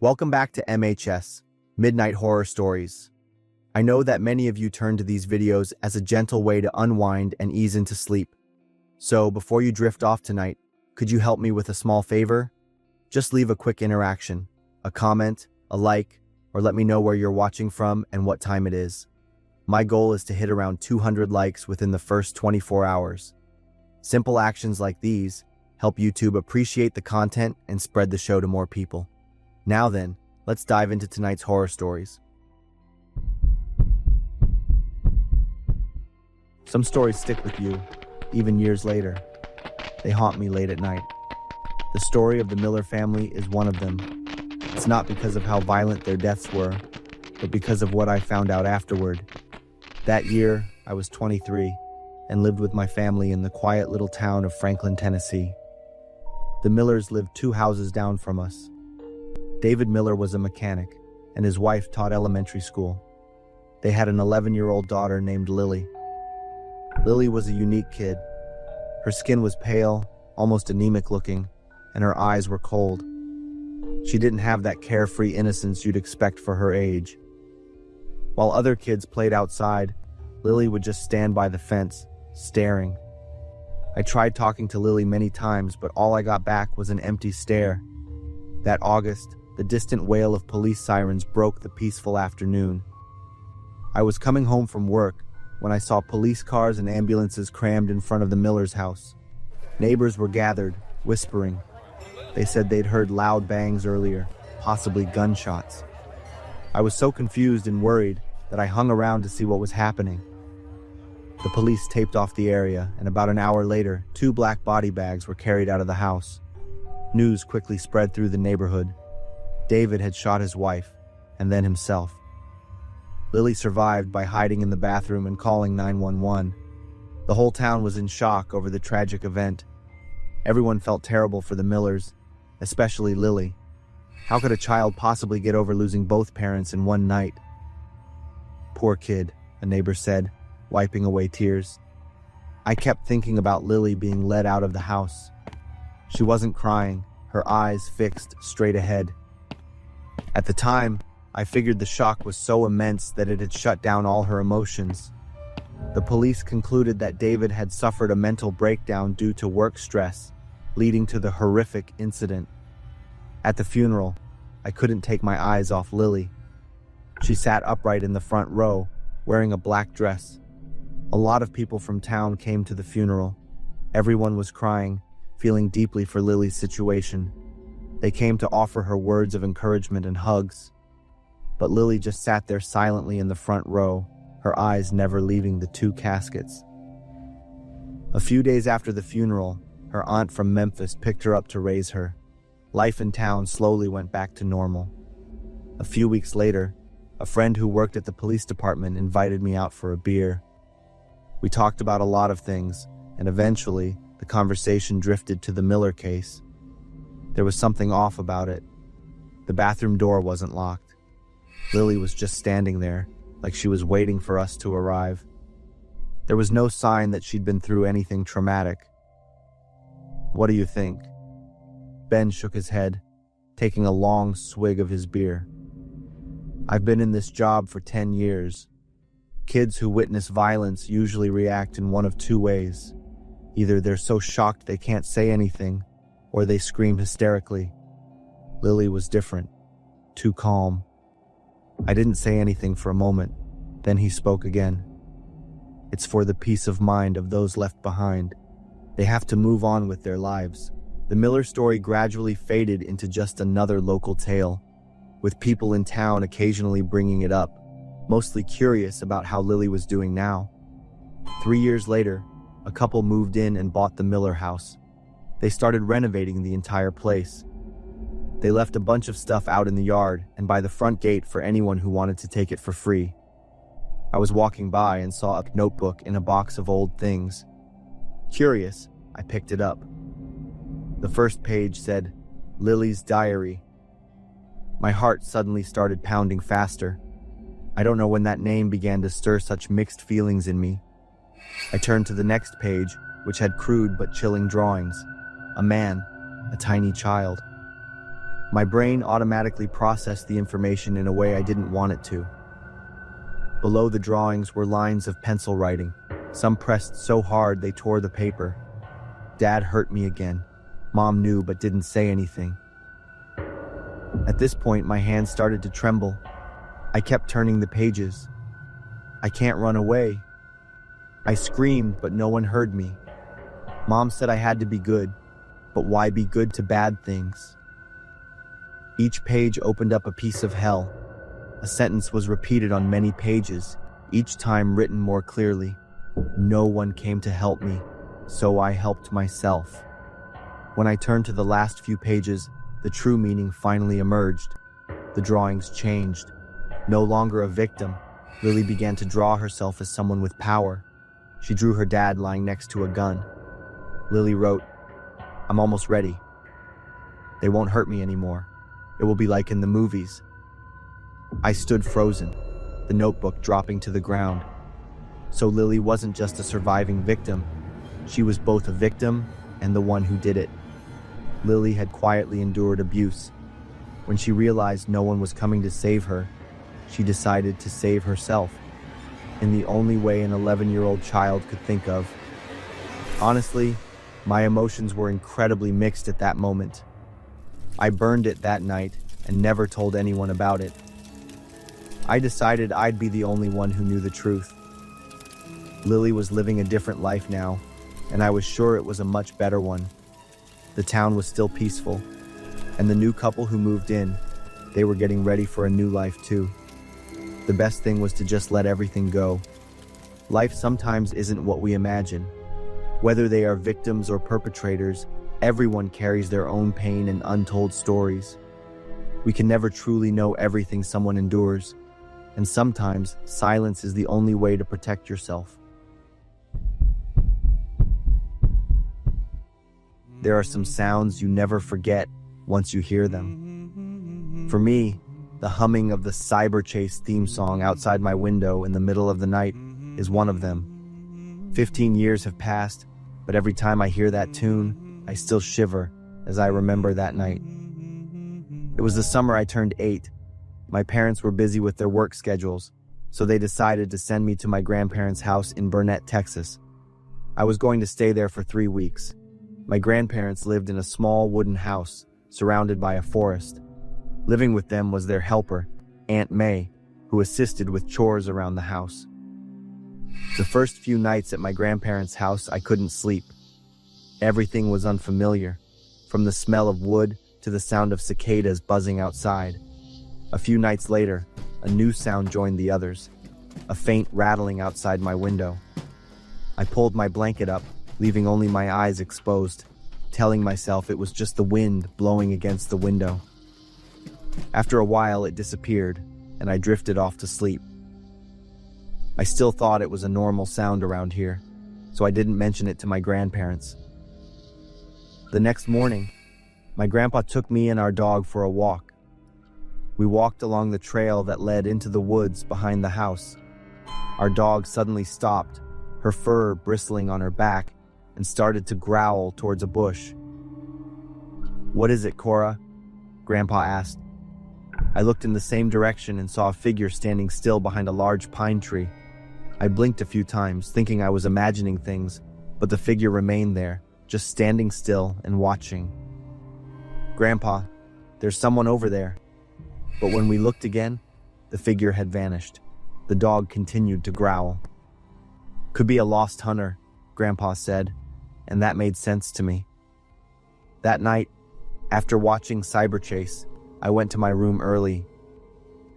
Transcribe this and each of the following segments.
Welcome back to MHS, Midnight Horror Stories. I know that many of you turn to these videos as a gentle way to unwind and ease into sleep. So, before you drift off tonight, could you help me with a small favor? Just leave a quick interaction, a comment, a like, or let me know where you're watching from and what time it is. My goal is to hit around 200 likes within the first 24 hours. Simple actions like these help YouTube appreciate the content and spread the show to more people. Now then, let's dive into tonight's horror stories. Some stories stick with you, even years later. They haunt me late at night. The story of the Miller family is one of them. It's not because of how violent their deaths were, but because of what I found out afterward. That year, I was 23 and lived with my family in the quiet little town of Franklin, Tennessee. The Millers lived 2 houses down from us. David Miller was a mechanic, and his wife taught elementary school. They had an 11-year-old daughter named Lily. Lily was a unique kid. Her skin was pale, almost anemic looking, and her eyes were cold. She didn't have that carefree innocence you'd expect for her age. While other kids played outside, Lily would just stand by the fence, staring. I tried talking to Lily many times, but all I got back was an empty stare. That August, the distant wail of police sirens broke the peaceful afternoon. I was coming home from work when I saw police cars and ambulances crammed in front of the Miller's house. Neighbors were gathered, whispering. They said they'd heard loud bangs earlier, possibly gunshots. I was so confused and worried that I hung around to see what was happening. The police taped off the area, and about an hour later, 2 black body bags were carried out of the house. News quickly spread through the neighborhood. David had shot his wife, and then himself. Lily survived by hiding in the bathroom and calling 911. The whole town was in shock over the tragic event. Everyone felt terrible for the Millers, especially Lily. How could a child possibly get over losing both parents in one night? Poor kid, a neighbor said, wiping away tears. I kept thinking about Lily being led out of the house. She wasn't crying, her eyes fixed straight ahead. At the time, I figured the shock was so immense that it had shut down all her emotions. The police concluded that David had suffered a mental breakdown due to work stress, leading to the horrific incident. At the funeral, I couldn't take my eyes off Lily. She sat upright in the front row, wearing a black dress. A lot of people from town came to the funeral. Everyone was crying, feeling deeply for Lily's situation. They came to offer her words of encouragement and hugs. But Lily just sat there silently in the front row, her eyes never leaving the 2 caskets. A few days after the funeral, her aunt from Memphis picked her up to raise her. Life in town slowly went back to normal. A few weeks later, a friend who worked at the police department invited me out for a beer. We talked about a lot of things, and eventually, the conversation drifted to the Miller case. There was something off about it. The bathroom door wasn't locked. Lily was just standing there, like she was waiting for us to arrive. There was no sign that she'd been through anything traumatic. What do you think? Ben shook his head, taking a long swig of his beer. I've been in this job for 10 years. Kids who witness violence usually react in one of 2 ways. Either they're so shocked they can't say anything, or they scream hysterically. Lily was different, too calm. I didn't say anything for a moment. Then he spoke again. It's for the peace of mind of those left behind. They have to move on with their lives. The Miller story gradually faded into just another local tale, with people in town occasionally bringing it up, mostly curious about how Lily was doing now. 3 years later, a couple moved in and bought the Miller house. They started renovating the entire place. They left a bunch of stuff out in the yard and by the front gate for anyone who wanted to take it for free. I was walking by and saw a notebook in a box of old things. Curious, I picked it up. The first page said, Lily's diary. My heart suddenly started pounding faster. I don't know when that name began to stir such mixed feelings in me. I turned to the next page, which had crude but chilling drawings. A man, a tiny child. My brain automatically processed the information in a way I didn't want it to. Below the drawings were lines of pencil writing, some pressed so hard they tore the paper. Dad hurt me again. Mom knew but didn't say anything. At this point, my hands started to tremble. I kept turning the pages. I can't run away. I screamed, but no one heard me. Mom said I had to be good, but why be good to bad things? Each page opened up a piece of hell. A sentence was repeated on many pages, each time written more clearly. No one came to help me, so I helped myself. When I turned to the last few pages, the true meaning finally emerged. The drawings changed. No longer a victim, Lily began to draw herself as someone with power. She drew her dad lying next to a gun. Lily wrote, "I'm almost ready. They won't hurt me anymore. It will be like in the movies." I stood frozen, the notebook dropping to the ground. So Lily wasn't just a surviving victim. She was both a victim and the one who did it. Lily had quietly endured abuse. When she realized no one was coming to save her, she decided to save herself, in the only way an 11-year-old child could think of. Honestly, my emotions were incredibly mixed at that moment. I burned it that night and never told anyone about it. I decided I'd be the only one who knew the truth. Lily was living a different life now, and I was sure it was a much better one. The town was still peaceful, and the new couple who moved in, they were getting ready for a new life too. The best thing was to just let everything go. Life sometimes isn't what we imagine. Whether they are victims or perpetrators, everyone carries their own pain and untold stories. We can never truly know everything someone endures, and sometimes silence is the only way to protect yourself. There are some sounds you never forget once you hear them. For me, the humming of the Cyber Chase theme song outside my window in the middle of the night is one of them. 15 years have passed, but every time I hear that tune, I still shiver as I remember that night. It was the summer I turned 8. My parents were busy with their work schedules, so they decided to send me to my grandparents' house in Burnett, Texas. I was going to stay there for 3 weeks. My grandparents lived in a small wooden house, surrounded by a forest. Living with them was their helper, Aunt May, who assisted with chores around the house. The first few nights at my grandparents' house, I couldn't sleep. Everything was unfamiliar, from the smell of wood to the sound of cicadas buzzing outside. A few nights later, a new sound joined the others, a faint rattling outside my window. I pulled my blanket up, leaving only my eyes exposed, telling myself it was just the wind blowing against the window. After a while, it disappeared, and I drifted off to sleep. I still thought it was a normal sound around here, so I didn't mention it to my grandparents. The next morning, my grandpa took me and our dog for a walk. We walked along the trail that led into the woods behind the house. Our dog suddenly stopped, her fur bristling on her back, and started to growl towards a bush. "What is it, Cora?" Grandpa asked. I looked in the same direction and saw a figure standing still behind a large pine tree. I blinked a few times, thinking I was imagining things, but the figure remained there, just standing still and watching. "Grandpa, there's someone over there." But when we looked again, the figure had vanished. The dog continued to growl. "Could be a lost hunter," Grandpa said, and that made sense to me. That night, after watching Cyber Chase, I went to my room early.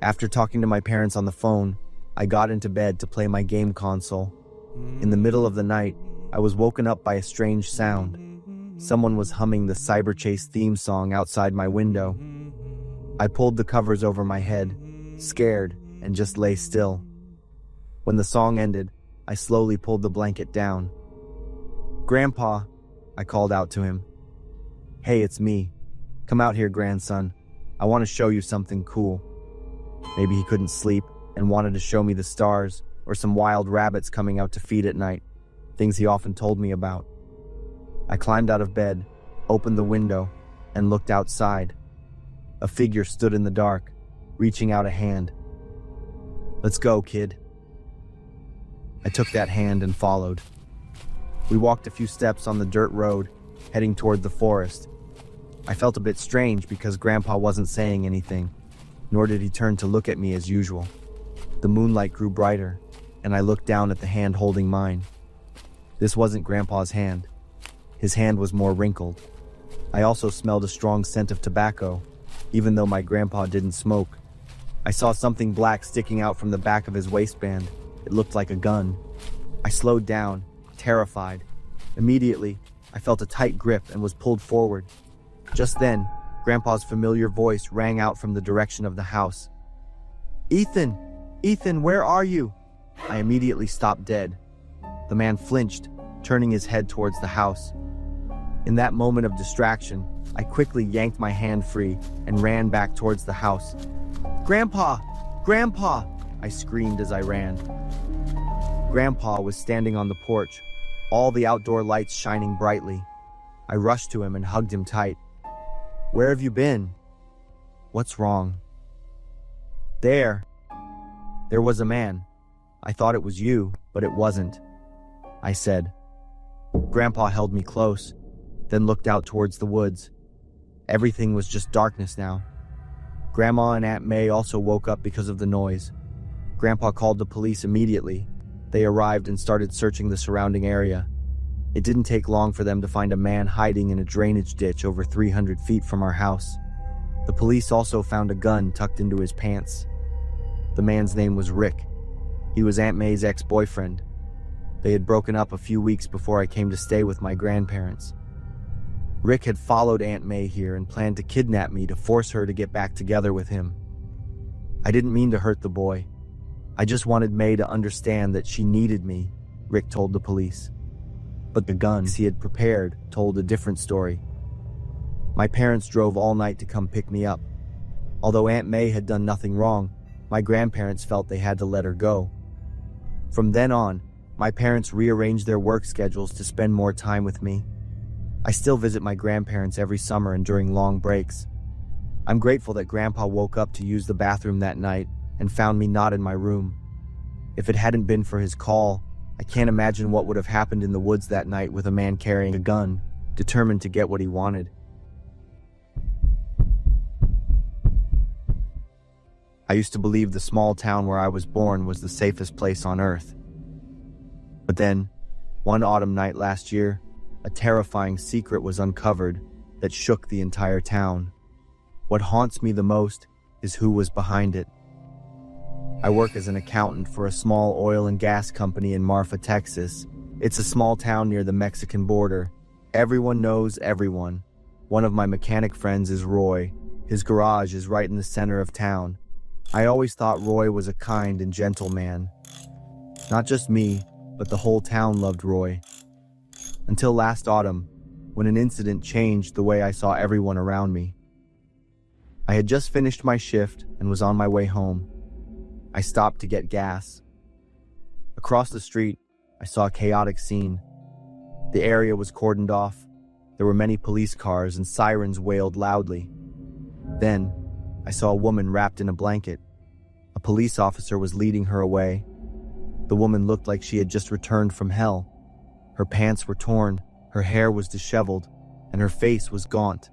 After talking to my parents on the phone, I got into bed to play my game console. In the middle of the night, I was woken up by a strange sound. Someone was humming the Cyber Chase theme song outside my window. I pulled the covers over my head, scared, and just lay still. When the song ended, I slowly pulled the blanket down. "Grandpa," I called out to him. "Hey, it's me. Come out here, grandson. I want to show you something cool." Maybe he couldn't sleep and wanted to show me the stars or some wild rabbits coming out to feed at night, things he often told me about. I climbed out of bed, opened the window, and looked outside. A figure stood in the dark, reaching out a hand. "Let's go, kid." I took that hand and followed. We walked a few steps on the dirt road, heading toward the forest. I felt a bit strange because Grandpa wasn't saying anything, nor did he turn to look at me as usual. The moonlight grew brighter, and I looked down at the hand holding mine. This wasn't Grandpa's hand. His hand was more wrinkled. I also smelled a strong scent of tobacco, even though my grandpa didn't smoke. I saw something black sticking out from the back of his waistband. It looked like a gun. I slowed down, terrified. Immediately, I felt a tight grip and was pulled forward. Just then, Grandpa's familiar voice rang out from the direction of the house. "Ethan! Ethan, where are you?" I immediately stopped dead. The man flinched, turning his head towards the house. In that moment of distraction, I quickly yanked my hand free and ran back towards the house. "Grandpa! Grandpa!" I screamed as I ran. Grandpa was standing on the porch, all the outdoor lights shining brightly. I rushed to him and hugged him tight. "Where have you been?" "What's wrong?" There was a man. I thought it was you, but it wasn't," I said. Grandpa held me close, then looked out towards the woods. Everything was just darkness now. Grandma and Aunt May also woke up because of the noise. Grandpa called the police immediately. They arrived and started searching the surrounding area. It didn't take long for them to find a man hiding in a drainage ditch over 300 feet from our house. The police also found a gun tucked into his pants. The man's name was Rick. He was Aunt May's ex-boyfriend. They had broken up a few weeks before I came to stay with my grandparents. Rick had followed Aunt May here and planned to kidnap me to force her to get back together with him. I didn't mean to hurt the boy. I just wanted May to understand that she needed me, Rick told the police. But the guns he had prepared told a different story. My parents drove all night to come pick me up. Although Aunt May had done nothing wrong, my grandparents felt they had to let her go. From then on, my parents rearranged their work schedules to spend more time with me. I still visit my grandparents every summer and during long breaks. I'm grateful that Grandpa woke up to use the bathroom that night and found me not in my room. If it hadn't been for his call, I can't imagine what would have happened in the woods that night with a man carrying a gun, determined to get what he wanted. I used to believe the small town where I was born was the safest place on earth. But then, one autumn night last year, a terrifying secret was uncovered that shook the entire town. What haunts me the most is who was behind it. I work as an accountant for a small oil and gas company in Marfa, Texas. It's a small town near the Mexican border. Everyone knows everyone. One of my mechanic friends is Roy. His garage is right in the center of town. I always thought Roy was a kind and gentle man. Not just me, but the whole town loved Roy. Until last autumn, when an incident changed the way I saw everyone around me. I had just finished my shift and was on my way home. I stopped to get gas. Across the street, I saw a chaotic scene. The area was cordoned off. There were many police cars and sirens wailed loudly. Then, I saw a woman wrapped in a blanket. A police officer was leading her away. The woman looked like she had just returned from hell. Her pants were torn, her hair was disheveled, and her face was gaunt.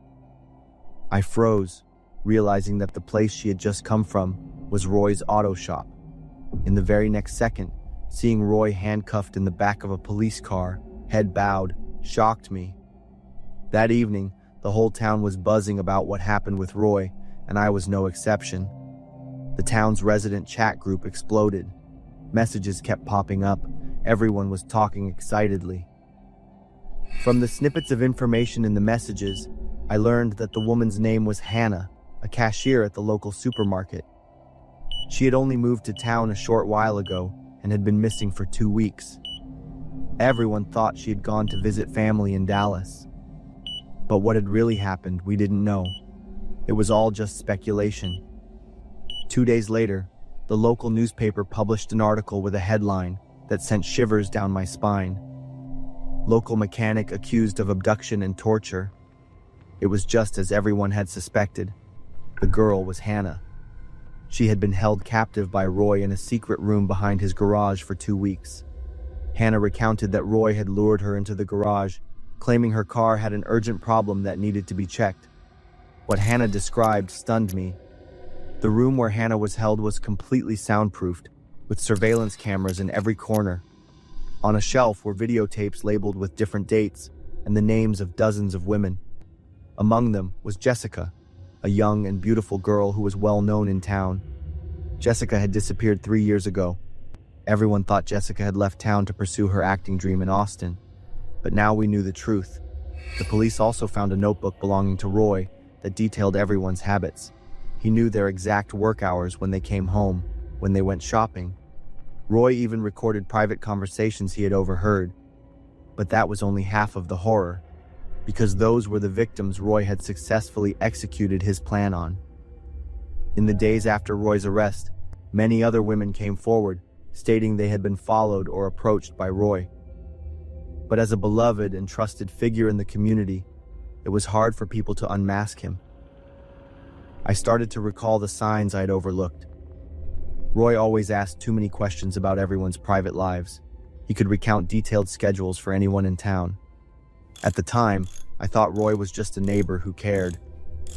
I froze, realizing that the place she had just come from was Roy's auto shop. In the very next second, seeing Roy handcuffed in the back of a police car, head bowed, shocked me. That evening, the whole town was buzzing about what happened with Roy, and I was no exception. The town's resident chat group exploded. Messages kept popping up. Everyone was talking excitedly. From the snippets of information in the messages, I learned that the woman's name was Hannah, a cashier at the local supermarket. She had only moved to town a short while ago and had been missing for 2 weeks. Everyone thought she had gone to visit family in Dallas. But what had really happened, we didn't know. It was all just speculation. 2 days later, the local newspaper published an article with a headline that sent shivers down my spine. Local mechanic accused of abduction and torture. It was just as everyone had suspected. The girl was Hannah. She had been held captive by Roy in a secret room behind his garage for 2 weeks. Hannah recounted that Roy had lured her into the garage, claiming her car had an urgent problem that needed to be checked. What Hannah described stunned me. The room where Hannah was held was completely soundproofed, with surveillance cameras in every corner. On a shelf were videotapes labeled with different dates and the names of dozens of women. Among them was Jessica, a young and beautiful girl who was well known in town. Jessica had disappeared 3 years ago. Everyone thought Jessica had left town to pursue her acting dream in Austin. But now we knew the truth. The police also found a notebook belonging to Roy that detailed everyone's habits. He knew their exact work hours, when they came home, when they went shopping. Roy even recorded private conversations he had overheard. But that was only half of the horror, because those were the victims Roy had successfully executed his plan on. In the days after Roy's arrest, many other women came forward, stating they had been followed or approached by Roy. But as a beloved and trusted figure in the community, it was hard for people to unmask him. I started to recall the signs I had overlooked. Roy always asked too many questions about everyone's private lives. He could recount detailed schedules for anyone in town. At the time, I thought Roy was just a neighbor who cared,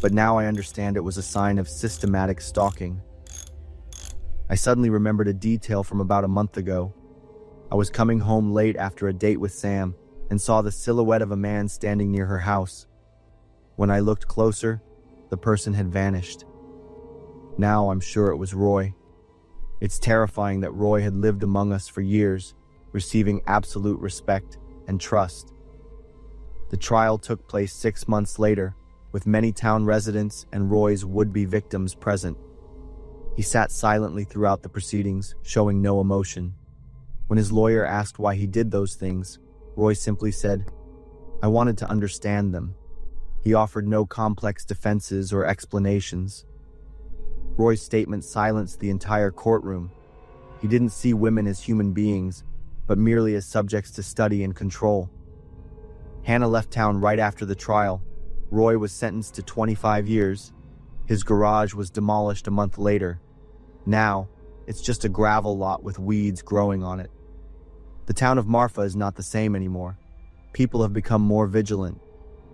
but now I understand it was a sign of systematic stalking. I suddenly remembered a detail from about a month ago. I was coming home late after a date with Sam and saw the silhouette of a man standing near her house. When I looked closer, the person had vanished. Now I'm sure it was Roy. It's terrifying that Roy had lived among us for years, receiving absolute respect and trust. The trial took place 6 months later, with many town residents and Roy's would-be victims present. He sat silently throughout the proceedings, showing no emotion. When his lawyer asked why he did those things, Roy simply said, "I wanted to understand them." He offered no complex defenses or explanations. Roy's statement silenced the entire courtroom. He didn't see women as human beings, but merely as subjects to study and control. Hannah left town right after the trial. Roy was sentenced to 25 years. His garage was demolished a month later. Now, it's just a gravel lot with weeds growing on it. The town of Marfa is not the same anymore. People have become more vigilant.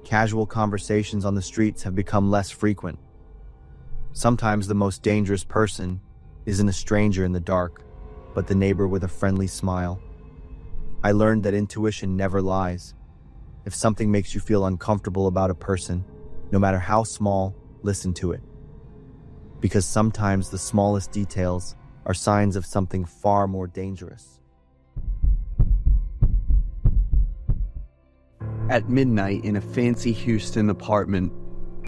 Casual conversations on the streets have become less frequent. Sometimes the most dangerous person isn't a stranger in the dark, but the neighbor with a friendly smile. I learned that intuition never lies. If something makes you feel uncomfortable about a person, no matter how small, listen to it. Because sometimes the smallest details are signs of something far more dangerous. At midnight in a fancy Houston apartment,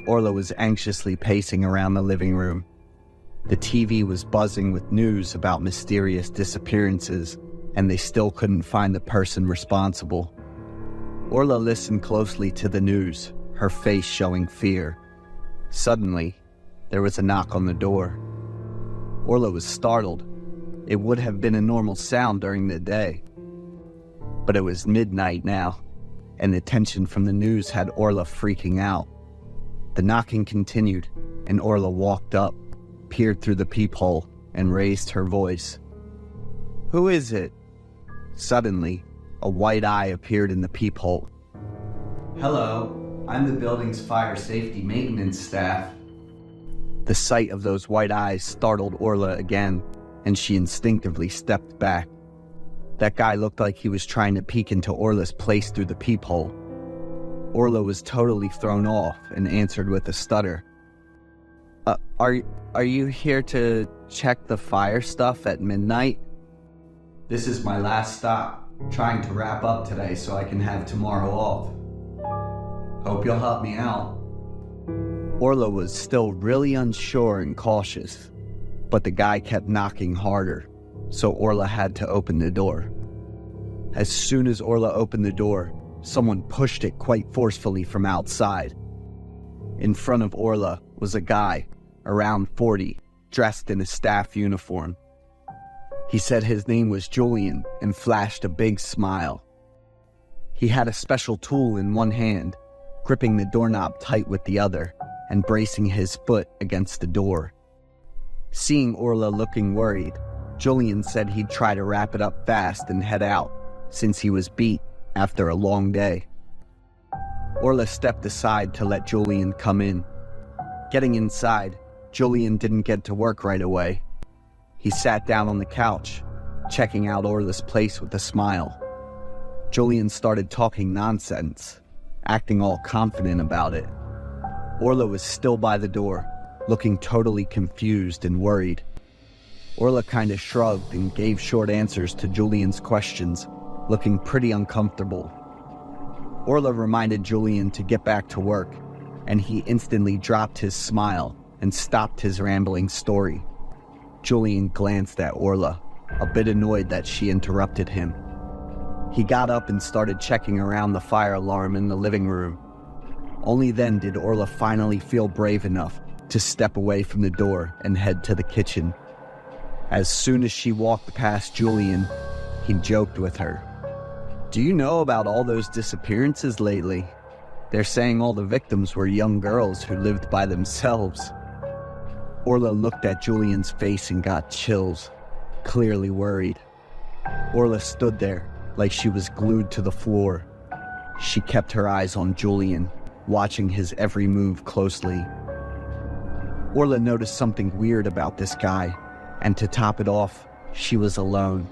Orla was anxiously pacing around the living room. The TV was buzzing with news about mysterious disappearances, and they still couldn't find the person responsible. Orla listened closely to the news, her face showing fear. Suddenly, there was a knock on the door. Orla was startled. It would have been a normal sound during the day. But it was midnight now, and the tension from the news had Orla freaking out. The knocking continued, and Orla walked up, peered through the peephole, and raised her voice. "Who is it?" Suddenly, a white eye appeared in the peephole. "Hello, I'm the building's fire safety maintenance staff." The sight of those white eyes startled Orla again, and she instinctively stepped back. That guy looked like he was trying to peek into Orla's place through the peephole. Orla was totally thrown off and answered with a stutter. Are you here to check the fire stuff at midnight?" "This is my last stop, trying to wrap up today so I can have tomorrow off. Hope you'll help me out." Orla was still really unsure and cautious, but the guy kept knocking harder, so Orla had to open the door. As soon as Orla opened the door, someone pushed it quite forcefully from outside. In front of Orla was a guy, around 40, dressed in a staff uniform. He said his name was Julian and flashed a big smile. He had a special tool in one hand, gripping the doorknob tight with the other. and bracing his foot against the door. Seeing Orla looking worried, Julian said he'd try to wrap it up fast and head out, since he was beat after a long day. Orla stepped aside to let Julian come in. Getting inside, Julian didn't get to work right away. He sat down on the couch, checking out Orla's place with a smile. Julian started talking nonsense, acting all confident about it. Orla was still by the door, looking totally confused and worried. Orla kinda shrugged and gave short answers to Julian's questions, looking pretty uncomfortable. Orla reminded Julian to get back to work, and he instantly dropped his smile and stopped his rambling story. Julian glanced at Orla, a bit annoyed that she interrupted him. He got up and started checking around the fire alarm in the living room. Only then did Orla finally feel brave enough to step away from the door and head to the kitchen. As soon as she walked past Julian, he joked with her. "Do you know about all those disappearances lately? They're saying all the victims were young girls who lived by themselves." Orla looked at Julian's face and got chills, clearly worried. Orla stood there like she was glued to the floor. She kept her eyes on Julian, watching his every move closely. Orla noticed something weird about this guy, and to top it off, she was alone.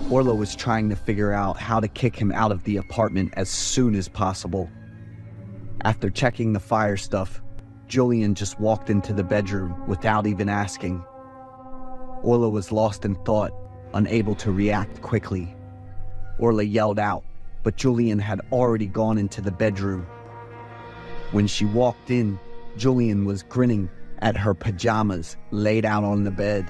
Orla was trying to figure out how to kick him out of the apartment as soon as possible. After checking the fire stuff, Julian just walked into the bedroom without even asking. Orla was lost in thought, unable to react quickly. Orla yelled out, but Julian had already gone into the bedroom. When she walked in, Julian was grinning at her pajamas laid out on the bed.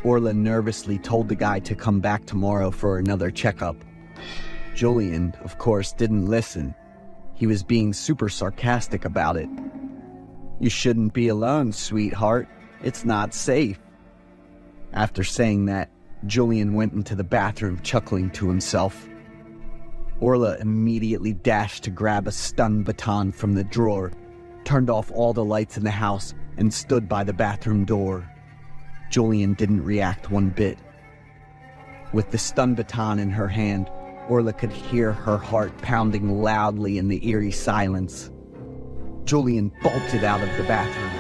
Orla nervously told the guy to come back tomorrow for another checkup. Julian, of course, didn't listen. He was being super sarcastic about it. "You shouldn't be alone, sweetheart. It's not safe." After saying that, Julian went into the bathroom chuckling to himself. Orla immediately dashed to grab a stun baton from the drawer, turned off all the lights in the house, and stood by the bathroom door. Julian didn't react one bit. With the stun baton in her hand, Orla could hear her heart pounding loudly in the eerie silence. Julian bolted out of the bathroom.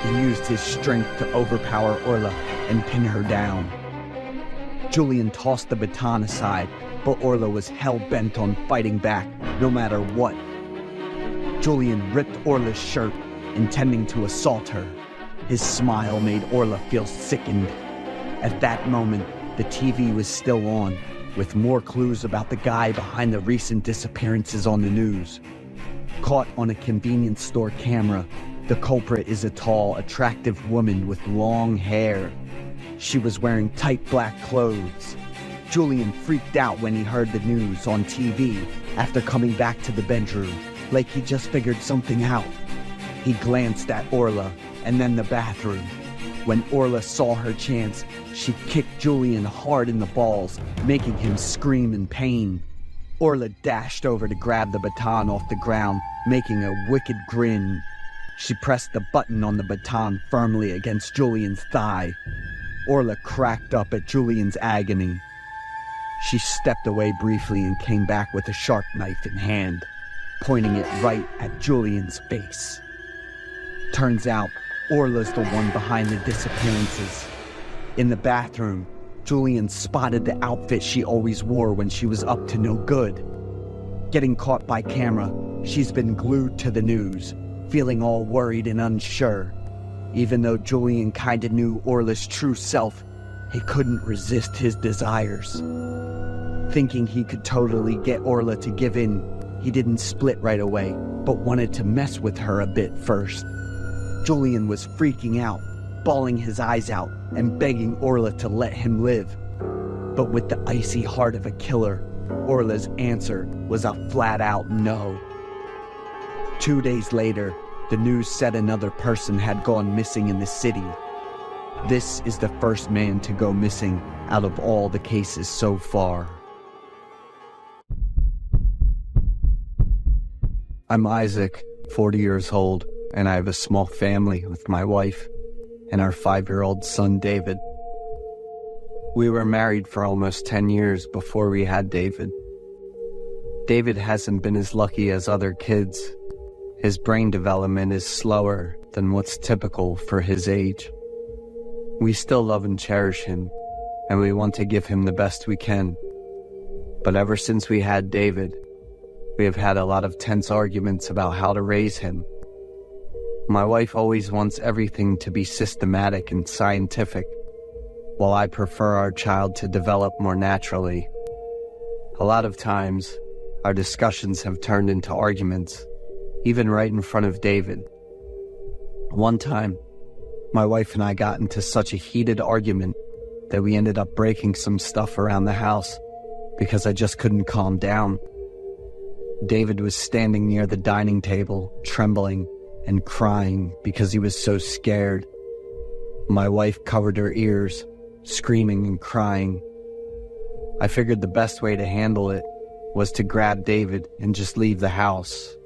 He used his strength to overpower Orla and pin her down. Julian tossed the baton aside, but Orla was hell-bent on fighting back, no matter what. Julian ripped Orla's shirt, intending to assault her. His smile made Orla feel sickened. At that moment, the TV was still on, with more clues about the guy behind the recent disappearances on the news. Caught on a convenience store camera, the culprit is a tall, attractive woman with long hair. She was wearing tight black clothes. Julian freaked out when he heard the news on TV after coming back to the bedroom, like he just figured something out. He glanced at Orla and then the bathroom. When Orla saw her chance, she kicked Julian hard in the balls, making him scream in pain. Orla dashed over to grab the baton off the ground, making a wicked grin. She pressed the button on the baton firmly against Julian's thigh. Orla cracked up at Julian's agony. She stepped away briefly and came back with a sharp knife in hand, pointing it right at Julian's face. Turns out, Orla's the one behind the disappearances. In the bathroom, Julian spotted the outfit she always wore when she was up to no good. Getting caught by camera, she's been glued to the news, feeling all worried and unsure. Even though Julian kinda knew Orla's true self, he couldn't resist his desires. Thinking he could totally get Orla to give in, he didn't split right away, but wanted to mess with her a bit first. Julian was freaking out, bawling his eyes out and begging Orla to let him live. But with the icy heart of a killer, Orla's answer was a flat-out no. 2 days later, the news said another person had gone missing in the city. This is the first man to go missing out of all the cases so far. I'm Isaac, 40 years old, and I have a small family with my wife and our 5-year-old son, David. We were married for almost 10 years before we had David. David hasn't been as lucky as other kids. His brain development is slower than what's typical for his age. We still love and cherish him, and we want to give him the best we can. But ever since we had David, we have had a lot of tense arguments about how to raise him. My wife always wants everything to be systematic and scientific, while I prefer our child to develop more naturally. A lot of times, our discussions have turned into arguments, even right in front of David. One time, my wife and I got into such a heated argument that we ended up breaking some stuff around the house because I just couldn't calm down. David was standing near the dining table, trembling and crying because he was so scared. My wife covered her ears, screaming and crying. I figured the best way to handle it was to grab David and just leave the house.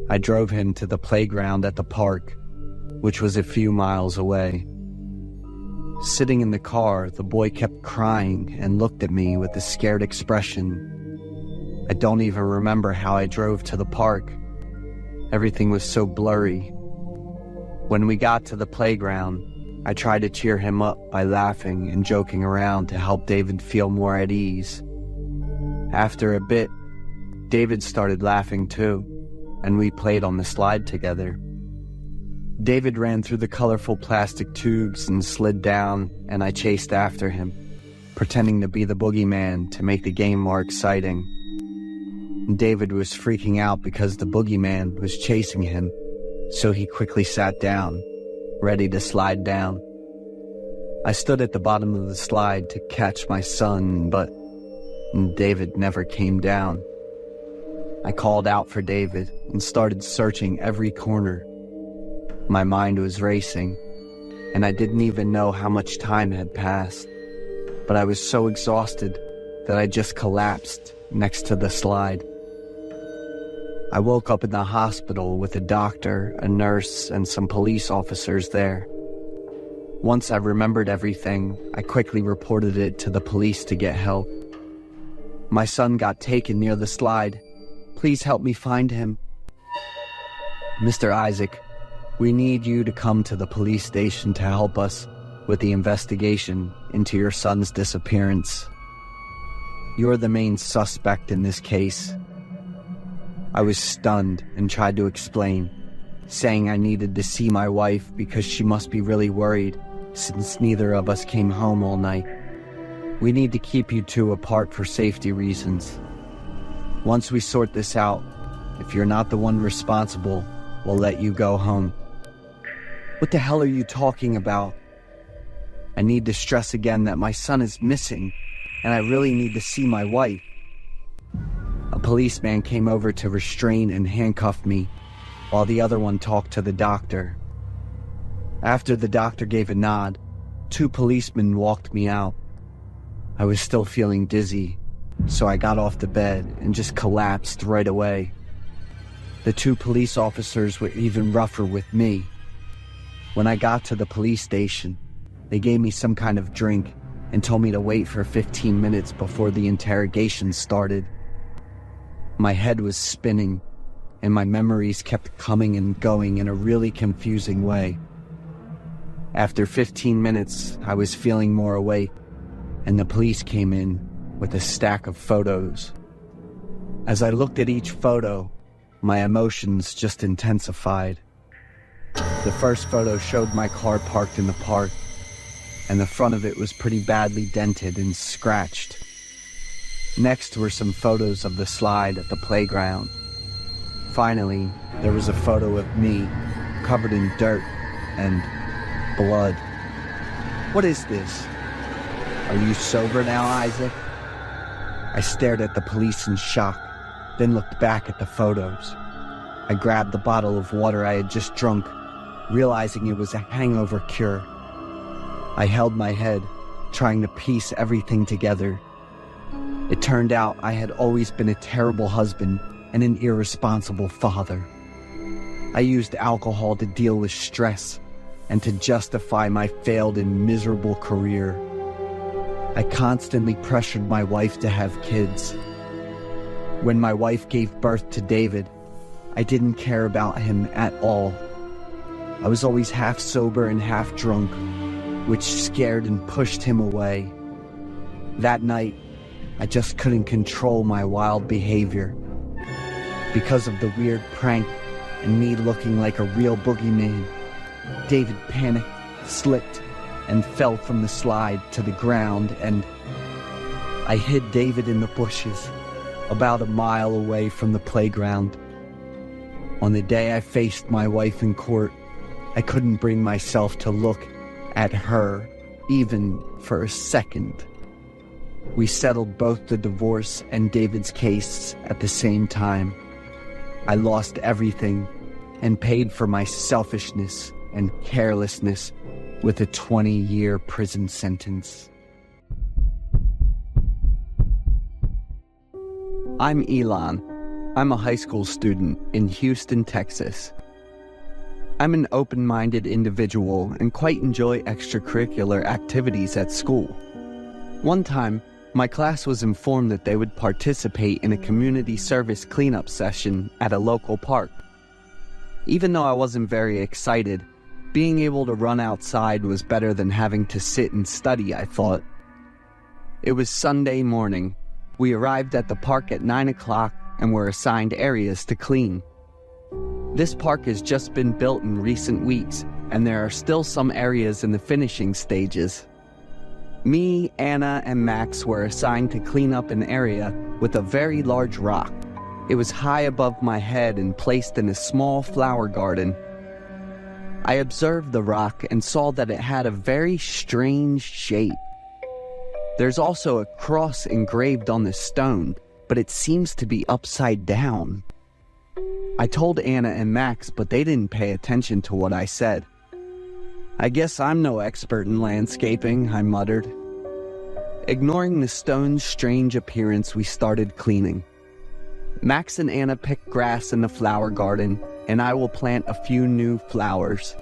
I drove him to the playground at the park, which was a few miles away. Sitting in the car, the boy kept crying and looked at me with a scared expression. I don't even remember how I drove to the park. Everything was so blurry. When we got to the playground, I tried to cheer him up by laughing and joking around to help David feel more at ease. After a bit, David started laughing too, and we played on the slide together. David ran through the colorful plastic tubes and slid down, and I chased after him, pretending to be the boogeyman to make the game more exciting. David was freaking out because the boogeyman was chasing him, so he quickly sat down, ready to slide down. I stood at the bottom of the slide to catch my son, but David never came down. I called out for David and started searching every corner. My mind was racing, and I didn't even know how much time had passed, but I was so exhausted that I just collapsed next to the slide. I woke up in the hospital with a doctor, a nurse, and some police officers there. Once I remembered everything, I quickly reported it to the police to get help. My son got taken near the slide. Please help me find him. Mr. Isaac, we need you to come to the police station to help us with the investigation into your son's disappearance. You're the main suspect in this case. I was stunned and tried to explain, saying I needed to see my wife because she must be really worried since neither of us came home all night. We need to keep you two apart for safety reasons. Once we sort this out, if you're not the one responsible, we'll let you go home. What the hell are you talking about? I need to stress again that my son is missing, and I really need to see my wife. A policeman came over to restrain and handcuff me, while the other one talked to the doctor. After the doctor gave a nod, 2 policemen walked me out. I was still feeling dizzy, so I got off the bed and just collapsed right away. The 2 police officers were even rougher with me. When I got to the police station, they gave me some kind of drink and told me to wait for 15 minutes before the interrogation started. My head was spinning, and my memories kept coming and going in a really confusing way. After 15 minutes, I was feeling more awake, and the police came in with a stack of photos. As I looked at each photo, my emotions just intensified. The first photo showed my car parked in the park, and the front of it was pretty badly dented and scratched. Next were some photos of the slide at the playground. Finally, there was a photo of me, covered in dirt and blood. What is this? Are you sober now, Isaac? I stared at the police in shock, then looked back at the photos. I grabbed the bottle of water I had just drunk, realizing it was a hangover cure. I held my head, trying to piece everything together. It turned out I had always been a terrible husband and an irresponsible father. I used alcohol to deal with stress and to justify my failed and miserable career. I constantly pressured my wife to have kids. When my wife gave birth to David, I didn't care about him at all. I was always half sober and half drunk, which scared and pushed him away. That night, I just couldn't control my wild behavior. Because of the weird prank and me looking like a real boogeyman, David panicked, slipped, and fell from the slide to the ground, and I hid David in the bushes, about a mile away from the playground. On the day I faced my wife in court, I couldn't bring myself to look at her, even for a second. We settled both the divorce and David's case at the same time. I lost everything and paid for my selfishness and carelessness with a 20-year prison sentence. I'm Elon. I'm a high school student in Houston, Texas. I'm an open-minded individual and quite enjoy extracurricular activities at school. One time, my class was informed that they would participate in a community service cleanup session at a local park. Even though I wasn't very excited, being able to run outside was better than having to sit and study, I thought. It was Sunday morning. We arrived at the park at 9 o'clock and were assigned areas to clean. This park has just been built in recent weeks, and there are still some areas in the finishing stages. Me, Anna, and Max were assigned to clean up an area with a very large rock. It was high above my head and placed in a small flower garden. I observed the rock and saw that it had a very strange shape. There's also a cross engraved on the stone, but it seems to be upside down. I told Anna and Max, but they didn't pay attention to what I said. I guess I'm no expert in landscaping, I muttered. Ignoring the stone's strange appearance, we started cleaning. Max and Anna picked grass in the flower garden, and I will plant a few new flowers.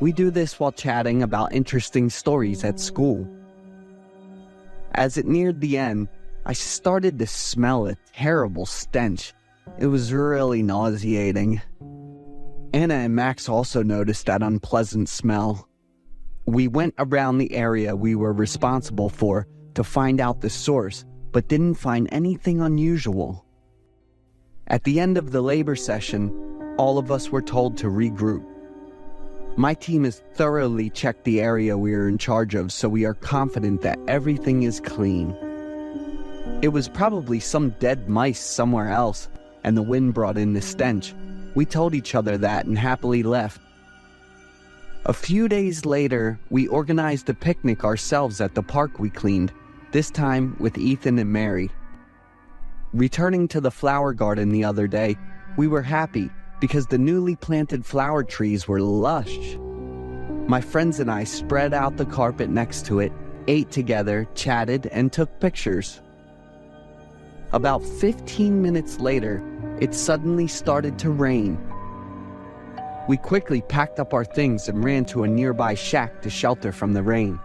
We do this while chatting about interesting stories at school. As it neared the end, I started to smell a terrible stench. It was really nauseating. Anna and Max also noticed that unpleasant smell. We went around the area we were responsible for to find out the source, but didn't find anything unusual. At the end of the labor session, all of us were told to regroup. My team has thoroughly checked the area we are in charge of, so we are confident that everything is clean. It was probably some dead mice somewhere else, and the wind brought in the stench. We told each other that and happily left. A few days later, we organized a picnic ourselves at the park we cleaned, this time with Ethan and Mary. Returning to the flower garden the other day, we were happy because the newly planted flower trees were lush. My friends and I spread out the carpet next to it, ate together, chatted, and took pictures. About 15 minutes later, it suddenly started to rain. We quickly packed up our things and ran to a nearby shack to shelter from the rain.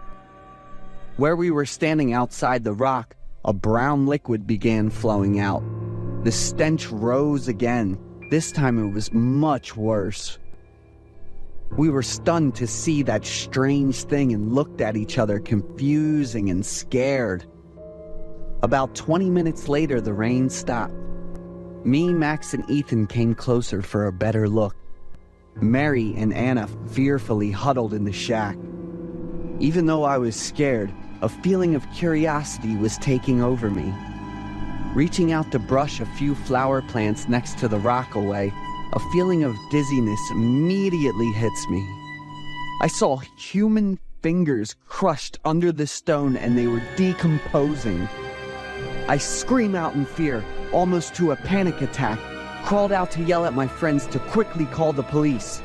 Where we were standing outside the rock, a brown liquid began flowing out. The stench rose again. This time it was much worse. We were stunned to see that strange thing and looked at each other, confusing and scared. About 20 minutes later, the rain stopped. Me, Max, and Ethan came closer for a better look. Mary and Anna fearfully huddled in the shack. Even though I was scared, a feeling of curiosity was taking over me. Reaching out to brush a few flower plants next to the rock away, a feeling of dizziness immediately hits me. I saw human fingers crushed under the stone and they were decomposing. I screamed out in fear, almost to a panic attack, crawled out to yell at my friends to quickly call the police.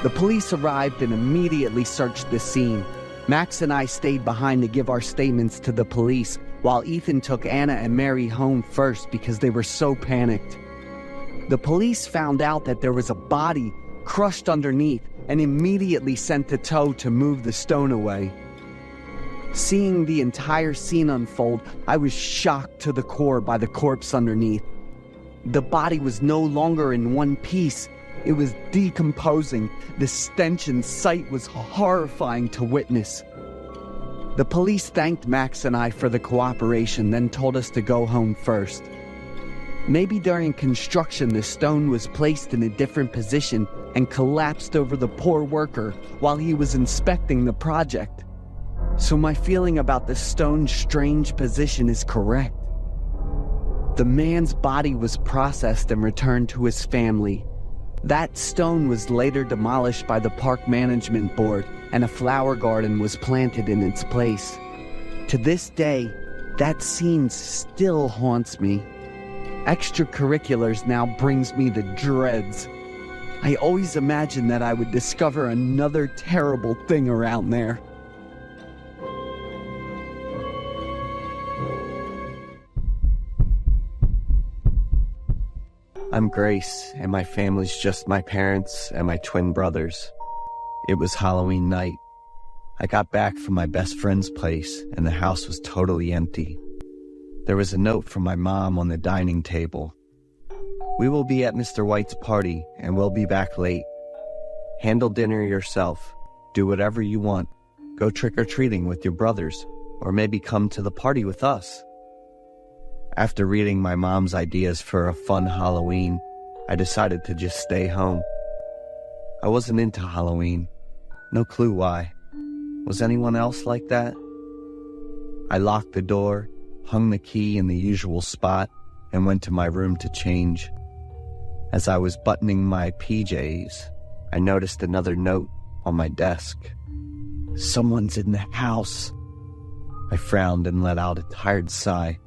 The police arrived and immediately searched the scene. Max and I stayed behind to give our statements to the police, while Ethan took Anna and Mary home first because they were so panicked. The police found out that there was a body crushed underneath and immediately sent the tow to move the stone away. Seeing the entire scene unfold, I was shocked to the core by the corpse underneath. The body was no longer in one piece. It was decomposing. The stench and sight was horrifying to witness. The police thanked Max and I for the cooperation, then told us to go home first. Maybe during construction the stone was placed in a different position and collapsed over the poor worker while he was inspecting the project. So my feeling about the stone's strange position is correct. The man's body was processed and returned to his family. That stone was later demolished by the park management board, and a flower garden was planted in its place. To this day, that scene still haunts me. Extracurriculars now brings me the dreads. I always imagined that I would discover another terrible thing around there. I'm Grace, and my family's just my parents and my twin brothers. It was Halloween night. I got back from my best friend's place, and the house was totally empty. There was a note from my mom on the dining table. "We will be at Mr. White's party, and we'll be back late. Handle dinner yourself. Do whatever you want. Go trick-or-treating with your brothers, or maybe come to the party with us." After reading my mom's ideas for a fun Halloween, I decided to just stay home. I wasn't into Halloween. No clue why. Was anyone else like that? I locked the door, hung the key in the usual spot, and went to my room to change. As I was buttoning my PJs, I noticed another note on my desk. "Someone's in the house." I frowned and let out a tired sigh.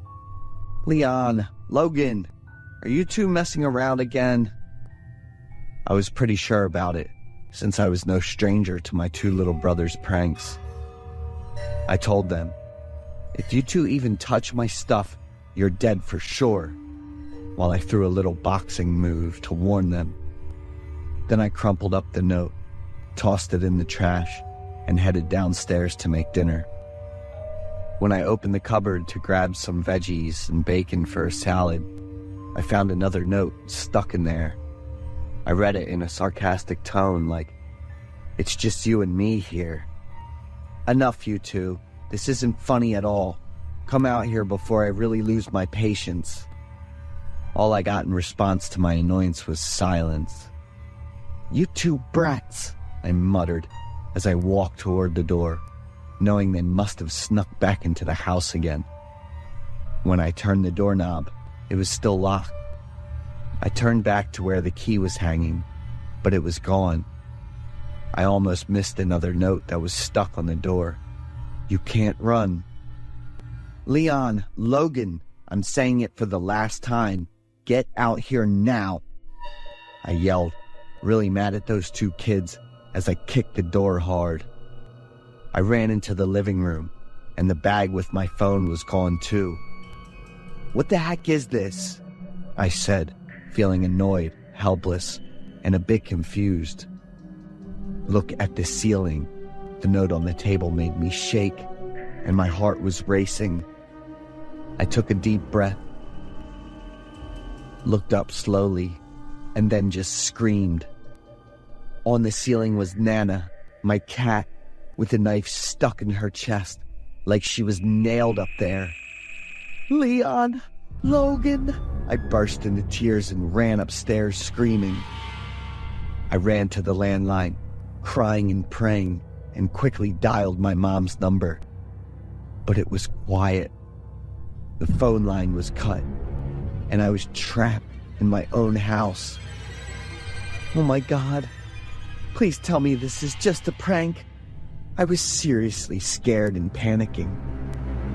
"Leon, Logan, are you two messing around again?" I was pretty sure about it, since I was no stranger to my two little brothers' pranks. I told them, "If you two even touch my stuff, you're dead for sure," while I threw a little boxing move to warn them. Then I crumpled up the note, tossed it in the trash, and headed downstairs to make dinner. When I opened the cupboard to grab some veggies and bacon for a salad, I found another note stuck in there. I read it in a sarcastic tone like, "It's just you and me here. Enough, you two. This isn't funny at all. Come out here before I really lose my patience." All I got in response to my annoyance was silence. "You two brats," I muttered as I walked toward the door, knowing they must have snuck back into the house again. When I turned the doorknob, it was still locked. I turned back to where the key was hanging, but it was gone. I almost missed another note that was stuck on the door. "You can't run." "Leon, Logan, I'm saying it for the last time. Get out here now," I yelled, really mad at those two kids as I kicked the door hard. I ran into the living room, and the bag with my phone was gone too. "What the heck is this?" I said, feeling annoyed, helpless, and a bit confused. "Look at the ceiling." The note on the table made me shake, and my heart was racing. I took a deep breath, looked up slowly, and then just screamed. On the ceiling was Nana, my cat, with a knife stuck in her chest, like she was nailed up there. "Leon, Logan!" I burst into tears and ran upstairs screaming. I ran to the landline, crying and praying, and quickly dialed my mom's number. But it was quiet. The phone line was cut, and I was trapped in my own house. "Oh my God, please tell me this is just a prank." I was seriously scared and panicking.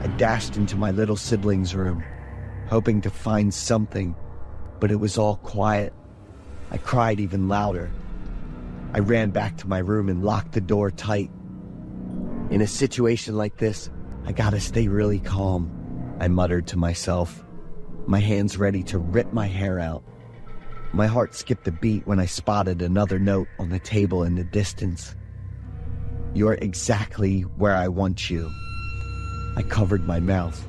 I dashed into my little sibling's room, hoping to find something, but it was all quiet. I cried even louder. I ran back to my room and locked the door tight. In a situation like this, I gotta stay really calm, I muttered to myself, my hands ready to rip my hair out. My heart skipped a beat when I spotted another note on the table in the distance. "You're exactly where I want you." I covered my mouth,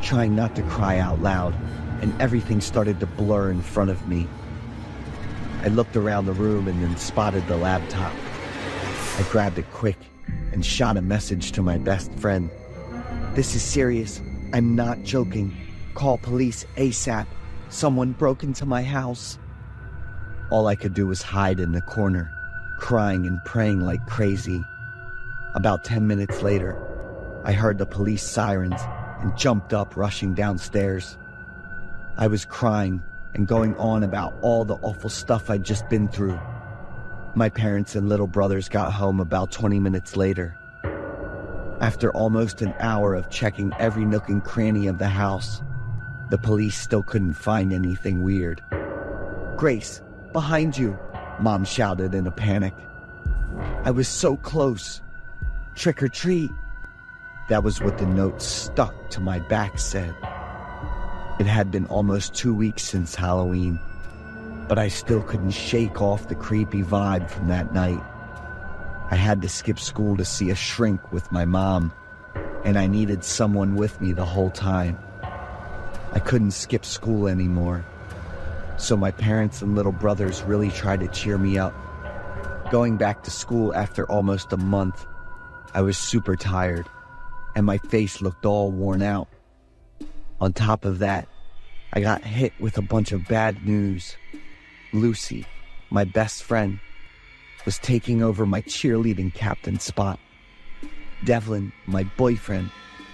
trying not to cry out loud, and everything started to blur in front of me. I looked around the room and then spotted the laptop. I grabbed it quick and shot a message to my best friend. "This is serious. I'm not joking. Call police ASAP. Someone broke into my house." All I could do was hide in the corner, crying and praying like crazy. About 10 minutes later, I heard the police sirens and jumped up, rushing downstairs. I was crying and going on about all the awful stuff I'd just been through. My parents and little brothers got home about 20 minutes later. After almost an hour of checking every nook and cranny of the house, the police still couldn't find anything weird. "Grace, behind you," Mom shouted in a panic. I was so close. "Trick or treat." That was what the note stuck to my back said. It had been almost 2 weeks since Halloween, but I still couldn't shake off the creepy vibe from that night. I had to skip school to see a shrink with my mom, and I needed someone with me the whole time. I couldn't skip school anymore, so my parents and little brothers really tried to cheer me up. Going back to school after almost a month, I was super tired, and my face looked all worn out. On top of that, I got hit with a bunch of bad news. Lucy, my best friend, was taking over my cheerleading captain spot. Devlin, my boyfriend,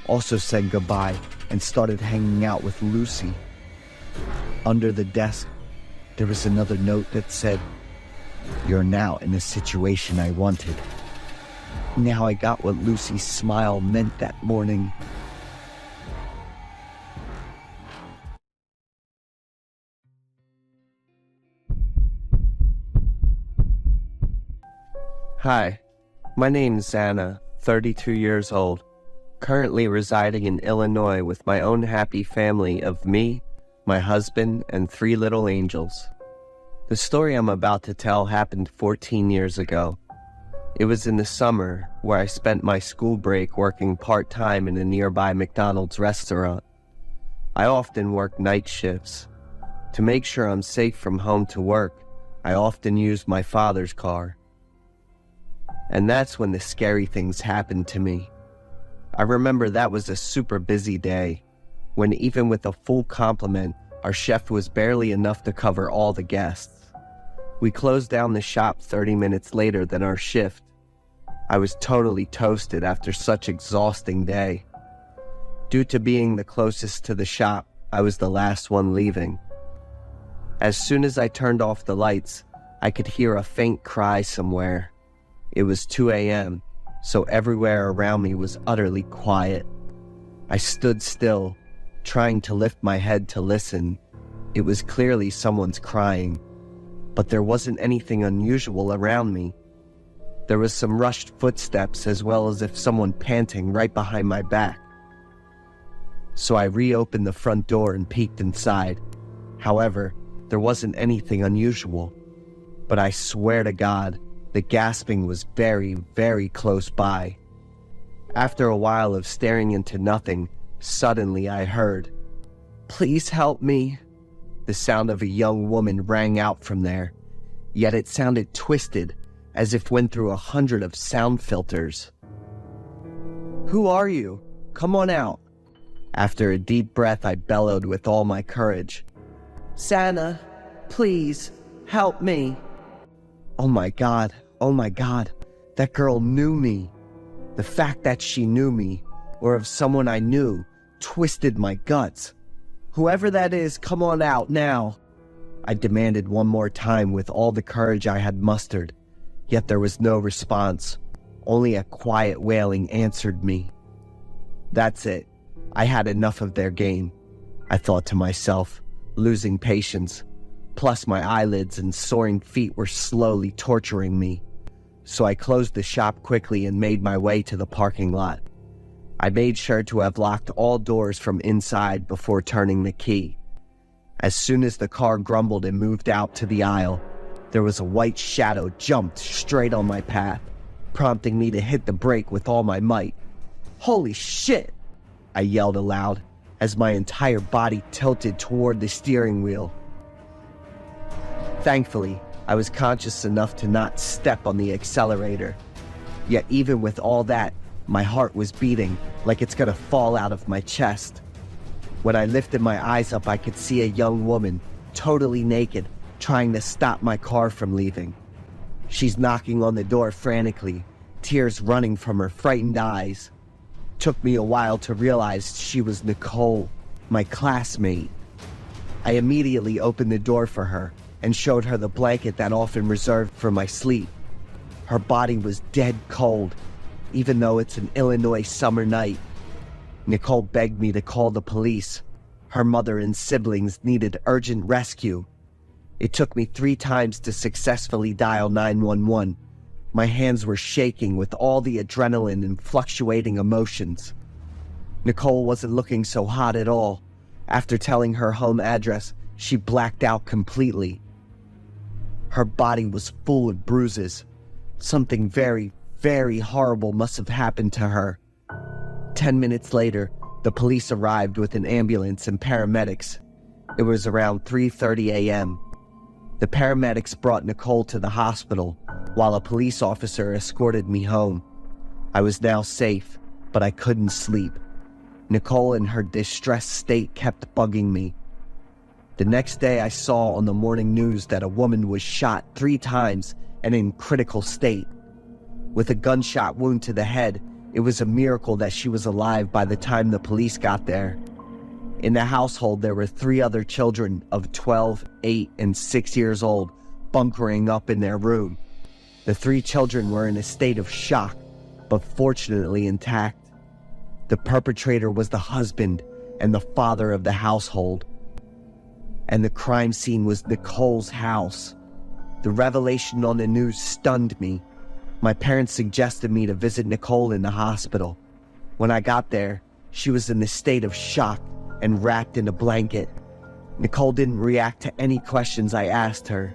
also said goodbye and started hanging out with Lucy. Under the desk, there was another note that said, "You're now in the situation I wanted." Now I got what Lucy's smile meant that morning. Hi, my name's Anna, 32 years old, currently residing in Illinois with my own happy family of me, my husband, and 3 little angels. The story I'm about to tell happened 14 years ago. It was in the summer where I spent my school break working part-time in a nearby McDonald's restaurant. I often work night shifts. To make sure I'm safe from home to work, I often use my father's car. And that's when the scary things happened to me. I remember that was a super busy day, when even with a full complement, our chef was barely enough to cover all the guests. We closed down the shop 30 minutes later than our shift. I was totally toasted after such exhausting day. Due to being the closest to the shop, I was the last one leaving. As soon as I turned off the lights, I could hear a faint cry somewhere. It was 2 a.m., so everywhere around me was utterly quiet. I stood still, trying to lift my head to listen. It was clearly someone's crying, but there wasn't anything unusual around me. There was some rushed footsteps as well as if someone panting right behind my back. So I reopened the front door and peeked inside. However, there wasn't anything unusual, but I swear to God, the gasping was very, very close by. After a while of staring into nothing, suddenly I heard, "Please help me." The sound of a young woman rang out from there, yet it sounded twisted, as if went through 100 of sound filters. "Who are you? Come on out." After a deep breath, I bellowed with all my courage, "Santa, please, help me." Oh my God, that girl knew me. The fact that she knew me, or of someone I knew, twisted my guts. "Whoever that is, come on out now," I demanded one more time with all the courage I had mustered, yet there was no response. Only a quiet wailing answered me. That's it. I had enough of their game, I thought to myself, losing patience. Plus my eyelids and soaring feet were slowly torturing me. So I closed the shop quickly and made my way to the parking lot. I made sure to have locked all doors from inside before turning the key. As soon as the car grumbled and moved out to the aisle, there was a white shadow jumped straight on my path, prompting me to hit the brake with all my might. "Holy shit!" I yelled aloud as my entire body tilted toward the steering wheel. Thankfully, I was conscious enough to not step on the accelerator. Yet even with all that, my heart was beating like it's gonna fall out of my chest. When I lifted my eyes up, I could see a young woman, totally naked, trying to stop my car from leaving. She's knocking on the door frantically, tears running from her frightened eyes. Took me a while to realize she was Nicole, my classmate. I immediately opened the door for her and showed her the blanket that often reserved for my sleep. Her body was dead cold, even though it's an Illinois summer night. Nicole begged me to call the police. Her mother and siblings needed urgent rescue. It took me 3 times to successfully dial 911. My hands were shaking with all the adrenaline and fluctuating emotions. Nicole wasn't looking so hot at all. After telling her home address, she blacked out completely. Her body was full of bruises. Something very, very horrible must have happened to her. 10 minutes later, the police arrived with an ambulance and paramedics. It was around 3:30 a.m. The paramedics brought Nicole to the hospital, while a police officer escorted me home. I was now safe, but I couldn't sleep. Nicole in her distressed state kept bugging me. The next day I saw on the morning news that a woman was shot 3 times and in critical state. With a gunshot wound to the head, it was a miracle that she was alive by the time the police got there. In the household, there were 3 other children of 12, 8, and 6 years old bunkering up in their room. The 3 children were in a state of shock, but fortunately intact. The perpetrator was the husband and the father of the household. And the crime scene was Nicole's house. The revelation on the news stunned me. My parents suggested me to visit Nicole in the hospital. When I got there, she was in a state of shock and wrapped in a blanket. Nicole didn't react to any questions I asked her.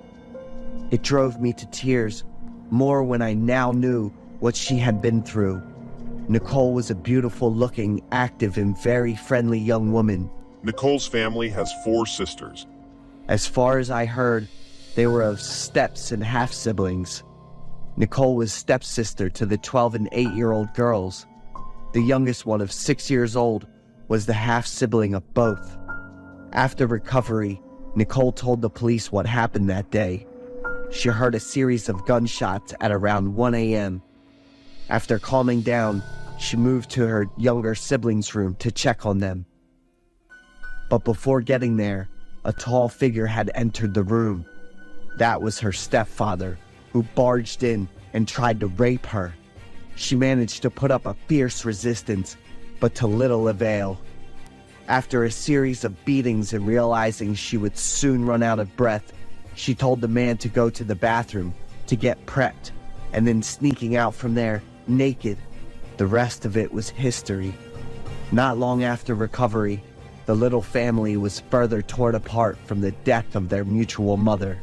It drove me to tears, more when I now knew what she had been through. Nicole was a beautiful-looking, active, and very friendly young woman. Nicole's family has 4 sisters. As far as I heard, they were of steps and half-siblings. Nicole was stepsister to the 12 and 8-year-old girls. The youngest one of 6 years old was the half-sibling of both. After recovery, Nicole told the police what happened that day. She heard a series of gunshots at around 1 a.m. After calming down, she moved to her younger siblings' room to check on them. But before getting there, a tall figure had entered the room. That was her stepfather, who barged in and tried to rape her. She managed to put up a fierce resistance, but to little avail. After a series of beatings and realizing she would soon run out of breath, she told the man to go to the bathroom to get prepped, and then sneaking out from there, naked. The rest of it was history. Not long after recovery, the little family was further torn apart from the death of their mutual mother.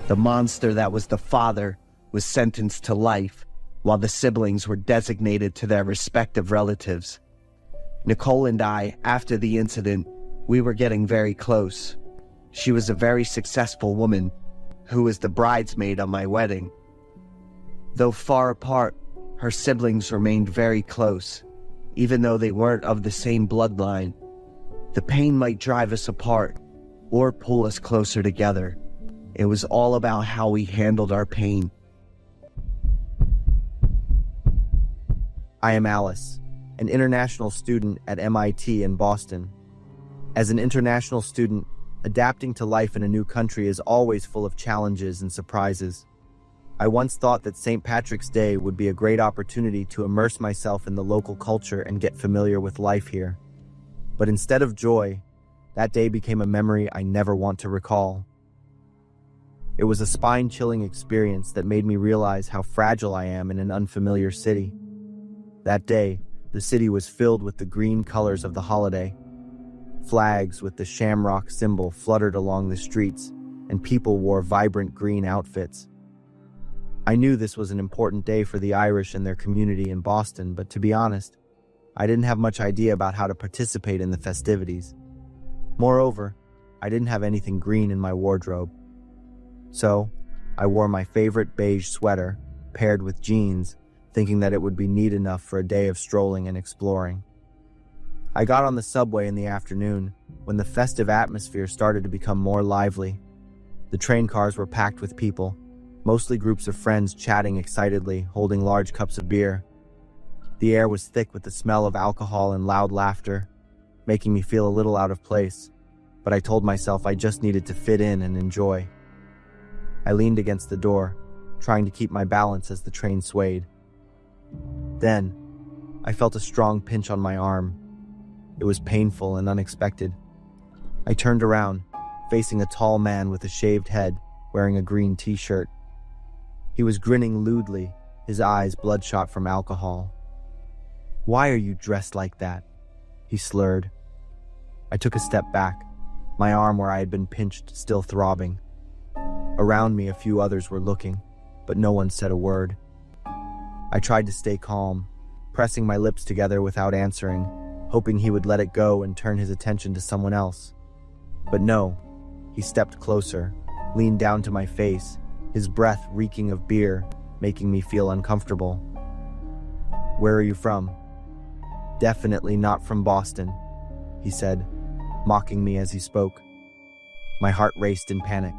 The monster that was the father was sentenced to life, while the siblings were designated to their respective relatives. Nicole and I, after the incident, we were getting very close. She was a very successful woman who was the bridesmaid on my wedding. Though far apart, her siblings remained very close, even though they weren't of the same bloodline. The pain might drive us apart or pull us closer together. It was all about how we handled our pain. I am Alice, an international student at MIT in Boston. As an international student, adapting to life in a new country is always full of challenges and surprises. I once thought that St. Patrick's Day would be a great opportunity to immerse myself in the local culture and get familiar with life here. But instead of joy, that day became a memory I never want to recall. It was a spine-chilling experience that made me realize how fragile I am in an unfamiliar city. That day, the city was filled with the green colors of the holiday. Flags with the shamrock symbol fluttered along the streets, and people wore vibrant green outfits. I knew this was an important day for the Irish and their community in Boston, but to be honest, I didn't have much idea about how to participate in the festivities. Moreover, I didn't have anything green in my wardrobe. So, I wore my favorite beige sweater, paired with jeans, thinking that it would be neat enough for a day of strolling and exploring. I got on the subway in the afternoon, when the festive atmosphere started to become more lively. The train cars were packed with people, mostly groups of friends chatting excitedly, holding large cups of beer. The air was thick with the smell of alcohol and loud laughter, making me feel a little out of place, but I told myself I just needed to fit in and enjoy. I leaned against the door, trying to keep my balance as the train swayed. Then, I felt a strong pinch on my arm. It was painful and unexpected. I turned around, facing a tall man with a shaved head, wearing a green t-shirt. He was grinning lewdly, his eyes bloodshot from alcohol. "Why are you dressed like that?" he slurred. I took a step back, my arm where I had been pinched still throbbing. Around me, a few others were looking, but no one said a word. I tried to stay calm, pressing my lips together without answering, hoping he would let it go and turn his attention to someone else. But no, he stepped closer, leaned down to my face, his breath reeking of beer, making me feel uncomfortable. "Where are you from?" "Definitely not from Boston," he said, mocking me as he spoke. My heart raced in panic.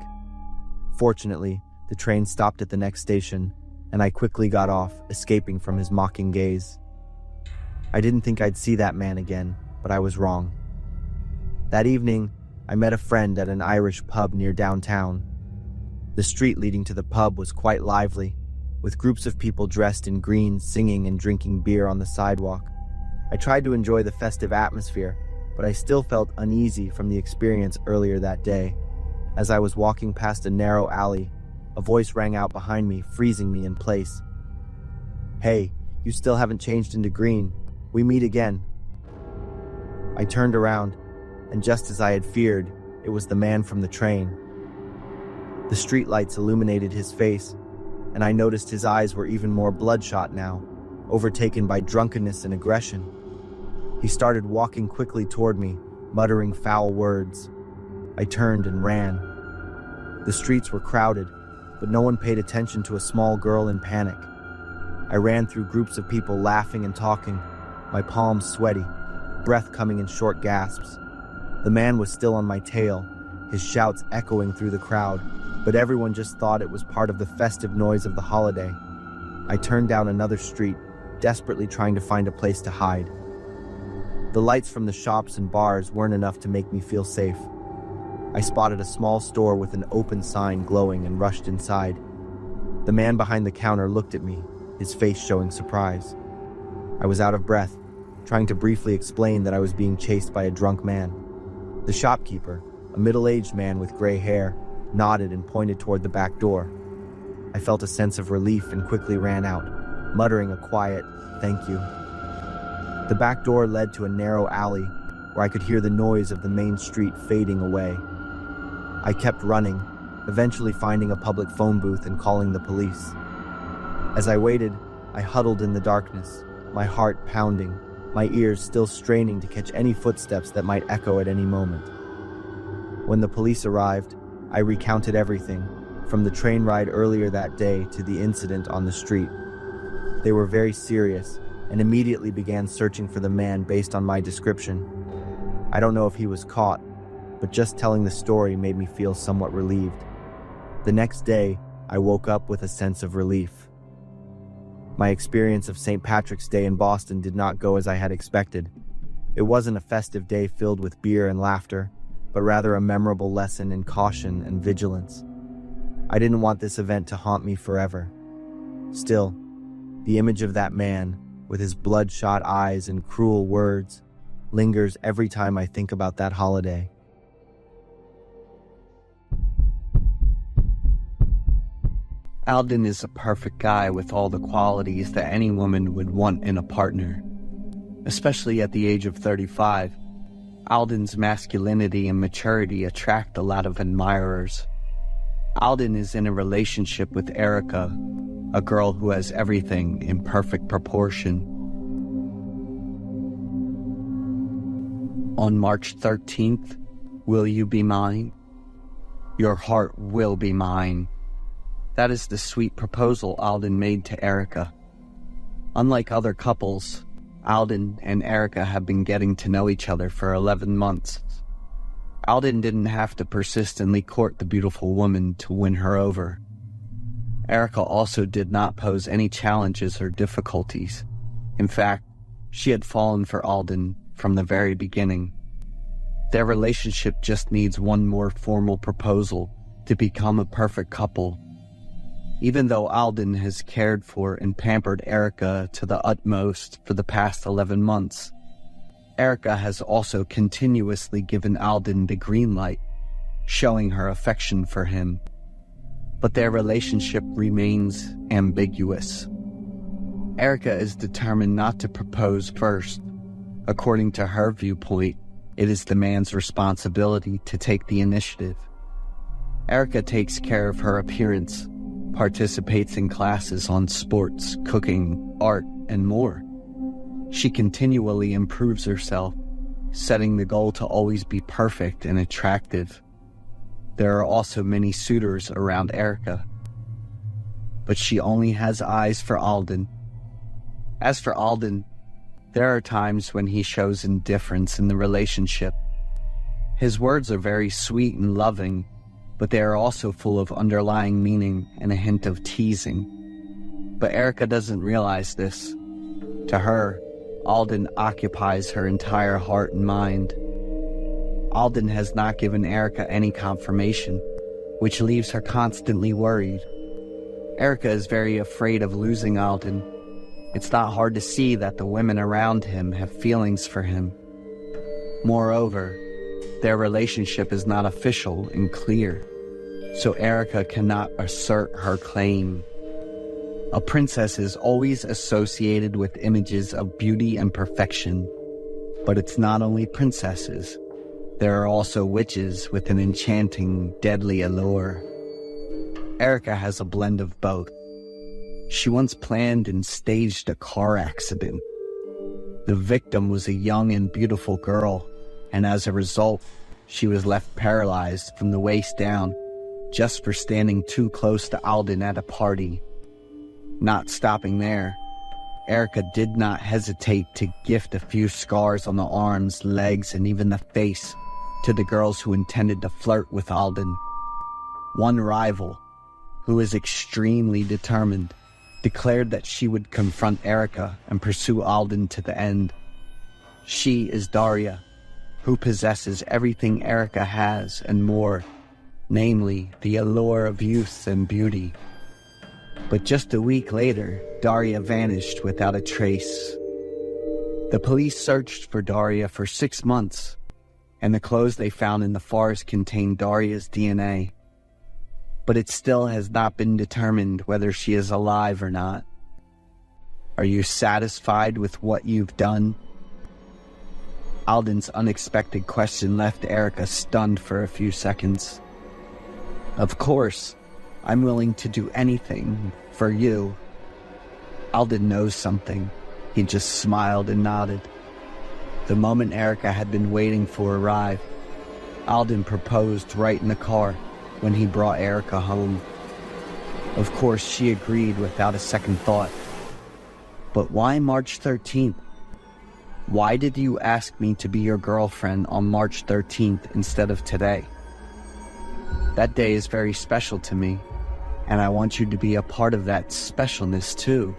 Fortunately, the train stopped at the next station, and I quickly got off, escaping from his mocking gaze. I didn't think I'd see that man again, but I was wrong. That evening, I met a friend at an Irish pub near downtown. The street leading to the pub was quite lively, with groups of people dressed in green singing and drinking beer on the sidewalk. I tried to enjoy the festive atmosphere, but I still felt uneasy from the experience earlier that day. As I was walking past a narrow alley, a voice rang out behind me, freezing me in place. "Hey, you still haven't changed into green. We meet again." I turned around, and just as I had feared, it was the man from the train. The streetlights illuminated his face, and I noticed his eyes were even more bloodshot now, overtaken by drunkenness and aggression. He started walking quickly toward me, muttering foul words. I turned and ran. The streets were crowded, but no one paid attention to a small girl in panic. I ran through groups of people laughing and talking, my palms sweaty, breath coming in short gasps. The man was still on my tail, his shouts echoing through the crowd, but everyone just thought it was part of the festive noise of the holiday. I turned down another street, desperately trying to find a place to hide. The lights from the shops and bars weren't enough to make me feel safe. I spotted a small store with an open sign glowing and rushed inside. The man behind the counter looked at me, his face showing surprise. I was out of breath, trying to briefly explain that I was being chased by a drunk man. The shopkeeper, a middle-aged man with gray hair, nodded and pointed toward the back door. I felt a sense of relief and quickly ran out, muttering a quiet, "Thank you." The back door led to a narrow alley where I could hear the noise of the main street fading away. I kept running, eventually finding a public phone booth and calling the police. As I waited, I huddled in the darkness, my heart pounding, my ears still straining to catch any footsteps that might echo at any moment. When the police arrived, I recounted everything, from the train ride earlier that day to the incident on the street. They were very serious and immediately began searching for the man based on my description. I don't know if he was caught, but just telling the story made me feel somewhat relieved. The next day, I woke up with a sense of relief. My experience of St. Patrick's Day in Boston did not go as I had expected. It wasn't a festive day filled with beer and laughter, but rather a memorable lesson in caution and vigilance. I didn't want this event to haunt me forever. Still, the image of that man, with his bloodshot eyes and cruel words, lingers every time I think about that holiday. Alden is a perfect guy with all the qualities that any woman would want in a partner. Especially at the age of 35, Alden's masculinity and maturity attract a lot of admirers. Alden is in a relationship with Erica, a girl who has everything in perfect proportion. On March 13th, will you be mine? Your heart will be mine. That is the sweet proposal Alden made to Erica. Unlike other couples, Alden and Erica have been getting to know each other for 11 months. Alden didn't have to persistently court the beautiful woman to win her over. Erica also did not pose any challenges or difficulties. In fact, she had fallen for Alden from the very beginning. Their relationship just needs one more formal proposal to become a perfect couple. Even though Alden has cared for and pampered Erica to the utmost for the past 11 months, Erica has also continuously given Alden the green light, showing her affection for him. But their relationship remains ambiguous. Erica is determined not to propose first. According to her viewpoint, it is the man's responsibility to take the initiative. Erica takes care of her appearance, participates in classes on sports, cooking, art, and more. She continually improves herself, setting the goal to always be perfect and attractive. There are also many suitors around Erica, but she only has eyes for Alden. As for Alden, there are times when he shows indifference in the relationship. His words are very sweet and loving, but they are also full of underlying meaning and a hint of teasing. But Erica doesn't realize this. To her, Alden occupies her entire heart and mind. Alden has not given Erica any confirmation, which leaves her constantly worried. Erica is very afraid of losing Alden. It's not hard to see that the women around him have feelings for him. Moreover, their relationship is not official and clear, so Erica cannot assert her claim. A princess is always associated with images of beauty and perfection, but it's not only princesses. There are also witches with an enchanting, deadly allure. Erica has a blend of both. She once planned and staged a car accident. The victim was a young and beautiful girl, and as a result, she was left paralyzed from the waist down just for standing too close to Alden at a party. Not stopping there, Erica did not hesitate to gift a few scars on the arms, legs, and even the face to the girls who intended to flirt with Alden. One rival, who is extremely determined, declared that she would confront Erica and pursue Alden to the end. She is Daria, who possesses everything Erica has and more, namely the allure of youth and beauty. But just a week later, Daria vanished without a trace. The police searched for Daria for 6 months, and the clothes they found in the forest contained Daria's DNA. But it still has not been determined whether she is alive or not. Are you satisfied with what you've done? Alden's unexpected question left Erica stunned for a few seconds. Of course, I'm willing to do anything for you. Alden knows something. He just smiled and nodded. The moment Erica had been waiting for arrived. Alden proposed right in the car when he brought Erica home. Of course, she agreed without a second thought. But why March 13th? Why did you ask me to be your girlfriend on March 13th instead of today? That day is very special to me, and I want you to be a part of that specialness too.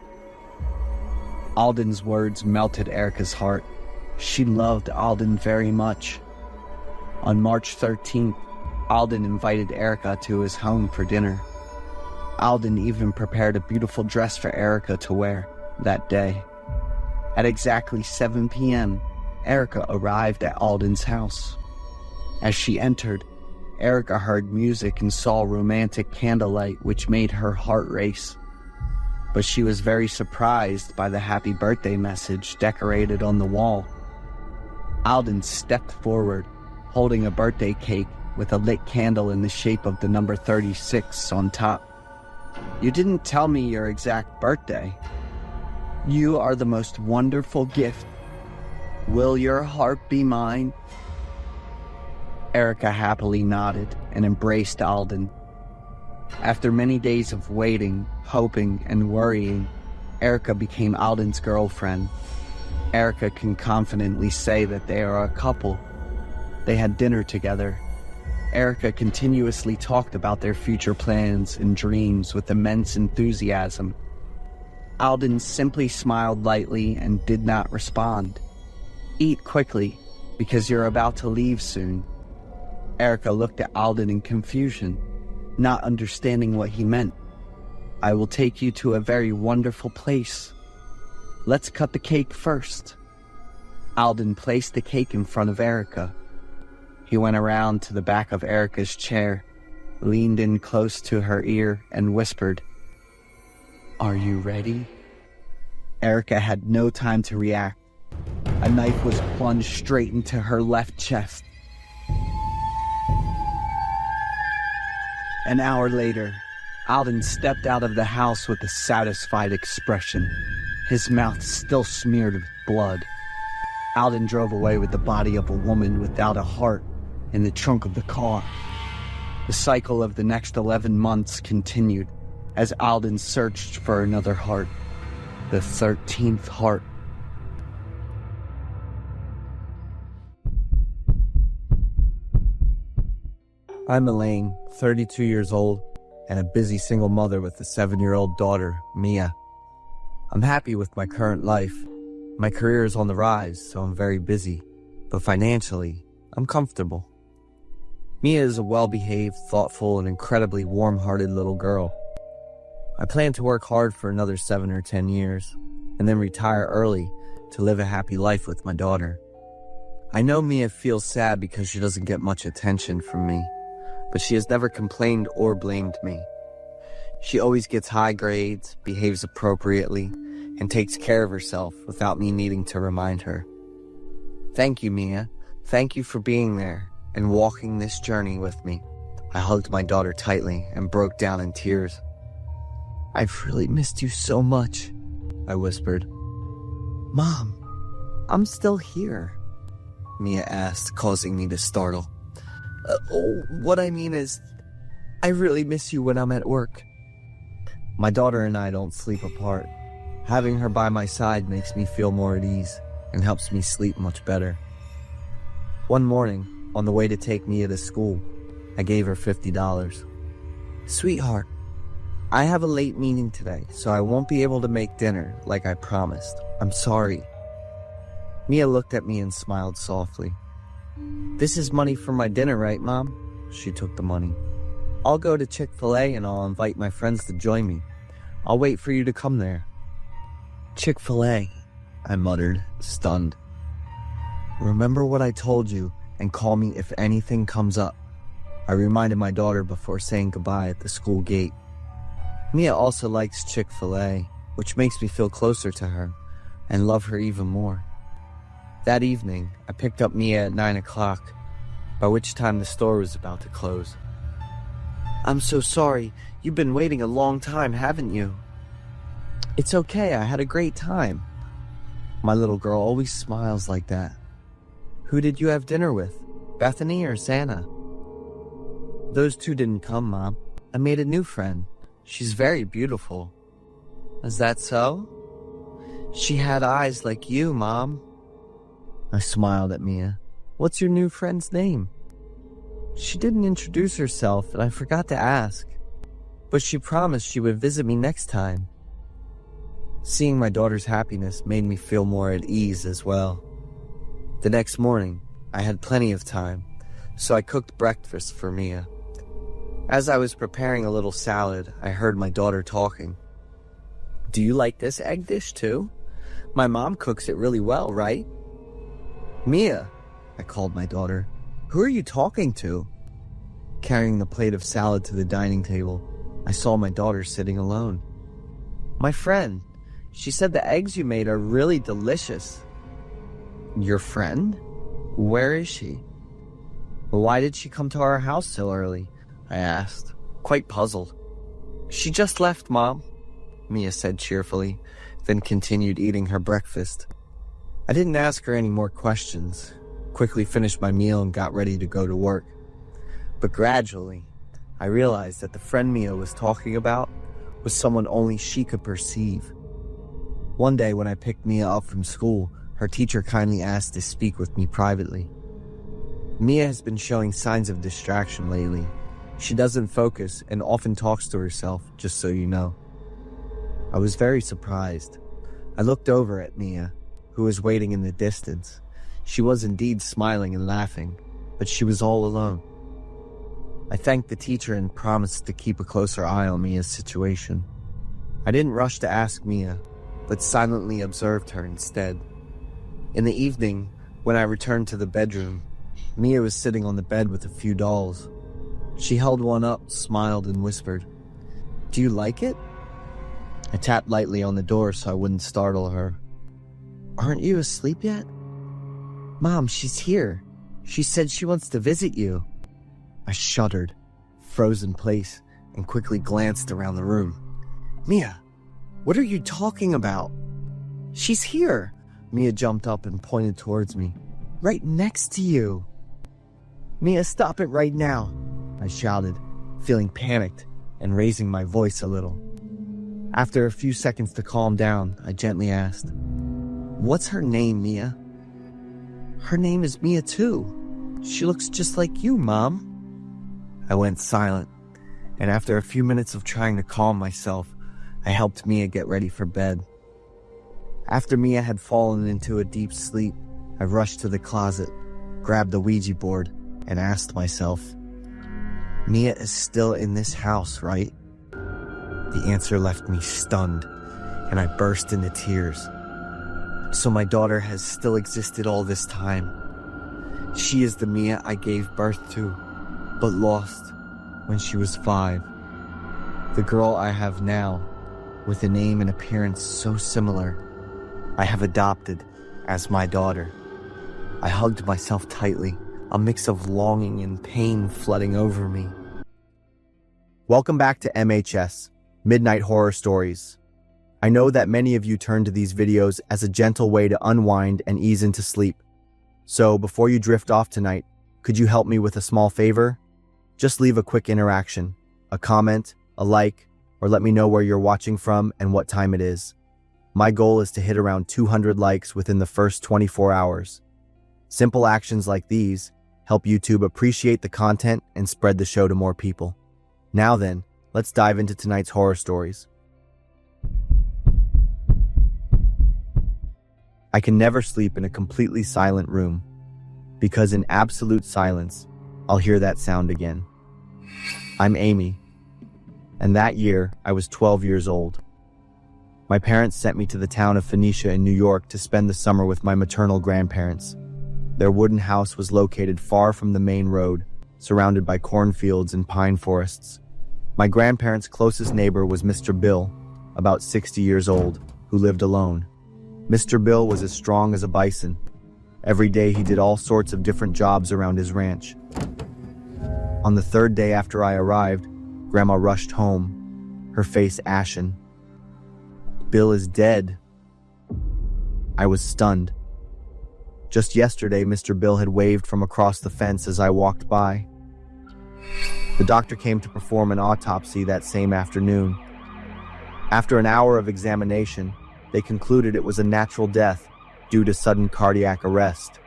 Alden's words melted Erica's heart. She loved Alden very much. On March 13th, Alden invited Erica to his home for dinner. Alden even prepared a beautiful dress for Erica to wear that day. At exactly 7 p.m., Erica arrived at Alden's house. As she entered, Erica heard music and saw romantic candlelight, which made her heart race. But she was very surprised by the happy birthday message decorated on the wall. Alden stepped forward, holding a birthday cake with a lit candle in the shape of the number 36 on top. "You didn't tell me your exact birthday. You are the most wonderful gift. Will your heart be mine?" Erica happily nodded and embraced Alden. After many days of waiting, hoping, and worrying, Erica became Alden's girlfriend. Erica can confidently say that they are a couple. They had dinner together. Erica continuously talked about their future plans and dreams with immense enthusiasm. Alden simply smiled lightly and did not respond. "Eat quickly, because you're about to leave soon." Erica looked at Alden in confusion, not understanding what he meant. "I will take you to a very wonderful place. Let's cut the cake first." Alden placed the cake in front of Erica. He went around to the back of Erica's chair, leaned in close to her ear, and whispered, "Are you ready?" Erica had no time to react. A knife was plunged straight into her left chest. An hour later, Alden stepped out of the house with a satisfied expression, his mouth still smeared with blood. Alden drove away with the body of a woman without a heart in the trunk of the car. The cycle of the next 11 months continued as Alden searched for another heart, the 13th heart. I'm Elaine, 32 years old, and a busy single mother with a 7-year-old daughter, Mia. I'm happy with my current life. My career is on the rise, so I'm very busy, but financially, I'm comfortable. Mia is a well-behaved, thoughtful, and incredibly warm-hearted little girl. I plan to work hard for another 7 or 10 years, and then retire early to live a happy life with my daughter. I know Mia feels sad because she doesn't get much attention from me, but she has never complained or blamed me. She always gets high grades, behaves appropriately, and takes care of herself without me needing to remind her. Thank you, Mia. Thank you for being there and walking this journey with me. I hugged my daughter tightly and broke down in tears. "I've really missed you so much," I whispered. "Mom, I'm still here," Mia asked, causing me to startle. What I mean is, I really miss you when I'm at work." My daughter and I don't sleep apart. Having her by my side makes me feel more at ease and helps me sleep much better. One morning, on the way to take Mia to school, I gave her $50. "Sweetheart, I have a late meeting today, so I won't be able to make dinner like I promised. I'm sorry." Mia looked at me and smiled softly. "This is money for my dinner, right, Mom?" She took the money. "I'll go to Chick-fil-A and I'll invite my friends to join me. I'll wait for you to come there." "Chick-fil-A," I muttered, stunned. "Remember what I told you and call me if anything comes up," I reminded my daughter before saying goodbye at the school gate. Mia also likes Chick-fil-A, which makes me feel closer to her and love her even more. That evening, I picked up Mia at 9 o'clock, by which time the store was about to close. "I'm so sorry. You've been waiting a long time, haven't you?" "It's okay. I had a great time." My little girl always smiles like that. "Who did you have dinner with? Bethany or Santa?" "Those two didn't come, Mom. I made a new friend. She's very beautiful." "Is that so?" "She had eyes like you, Mom." I smiled at Mia. "What's your new friend's name?" "She didn't introduce herself, and I forgot to ask. But she promised she would visit me next time." Seeing my daughter's happiness made me feel more at ease as well. The next morning, I had plenty of time, so I cooked breakfast for Mia. As I was preparing a little salad, I heard my daughter talking. "Do you like this egg dish too? My mom cooks it really well, right?" "Mia," I called my daughter. "Who are you talking to?" Carrying the plate of salad to the dining table, I saw my daughter sitting alone. "My friend. She said the eggs you made are really delicious." "Your friend?" Where is she? Why did she come to our house so early? I asked, quite puzzled. She just left, Mom, Mia said cheerfully, then continued eating her breakfast. I didn't ask her any more questions, quickly finished my meal and got ready to go to work. But gradually, I realized that the friend Mia was talking about was someone only she could perceive. One day when I picked Mia up from school, her teacher kindly asked to speak with me privately. Mia has been showing signs of distraction lately. She doesn't focus and often talks to herself, just so you know. I was very surprised. I looked over at Mia, who was waiting in the distance. She was indeed smiling and laughing, but she was all alone. I thanked the teacher and promised to keep a closer eye on Mia's situation. I didn't rush to ask Mia, but silently observed her instead. In the evening, when I returned to the bedroom, Mia was sitting on the bed with a few dolls. She held one up, smiled, and whispered, "Do you like it?" I tapped lightly on the door so I wouldn't startle her. "Aren't you asleep yet?" "Mom, she's here. She said she wants to visit you." I shuddered, froze in place, and quickly glanced around the room. "Mia, what are you talking about?" "She's here." Mia jumped up and pointed towards me. "Right next to you." "Mia, stop it right now," I shouted, feeling panicked and raising my voice a little. After a few seconds to calm down, I gently asked, "What's her name, Mia?" "Her name is Mia too. She looks just like you, Mom." I went silent, and after a few minutes of trying to calm myself, I helped Mia get ready for bed. After Mia had fallen into a deep sleep, I rushed to the closet, grabbed the Ouija board, and asked myself, "Mia is still in this house, right?" The answer left me stunned, and I burst into tears. So my daughter has still existed all this time. She is the Mia I gave birth to, but lost when she was 5. The girl I have now, with a name and appearance so similar, I have adopted as my daughter. I hugged myself tightly, a mix of longing and pain flooding over me. Welcome back to MHS, Midnight Horror Stories. I know that many of you turn to these videos as a gentle way to unwind and ease into sleep. So before you drift off tonight, could you help me with a small favor? Just leave a quick interaction, a comment, a like, or let me know where you're watching from and what time it is. My goal is to hit around 200 likes within the first 24 hours. Simple actions like these help YouTube appreciate the content and spread the show to more people. Now then, let's dive into tonight's horror stories. I can never sleep in a completely silent room, because in absolute silence, I'll hear that sound again. I'm Amy, and that year I was 12 years old. My parents sent me to the town of Phoenicia in New York to spend the summer with my maternal grandparents. Their wooden house was located far from the main road, surrounded by cornfields and pine forests. My grandparents' closest neighbor was Mr. Bill, about 60 years old, who lived alone. Mr. Bill was as strong as a bison. Every day he did all sorts of different jobs around his ranch. On the 3rd day after I arrived, Grandma rushed home, her face ashen. "Bill is dead." I was stunned. Just yesterday, Mr. Bill had waved from across the fence as I walked by. The doctor came to perform an autopsy that same afternoon. After an hour of examination, they concluded it was a natural death due to sudden cardiac arrest.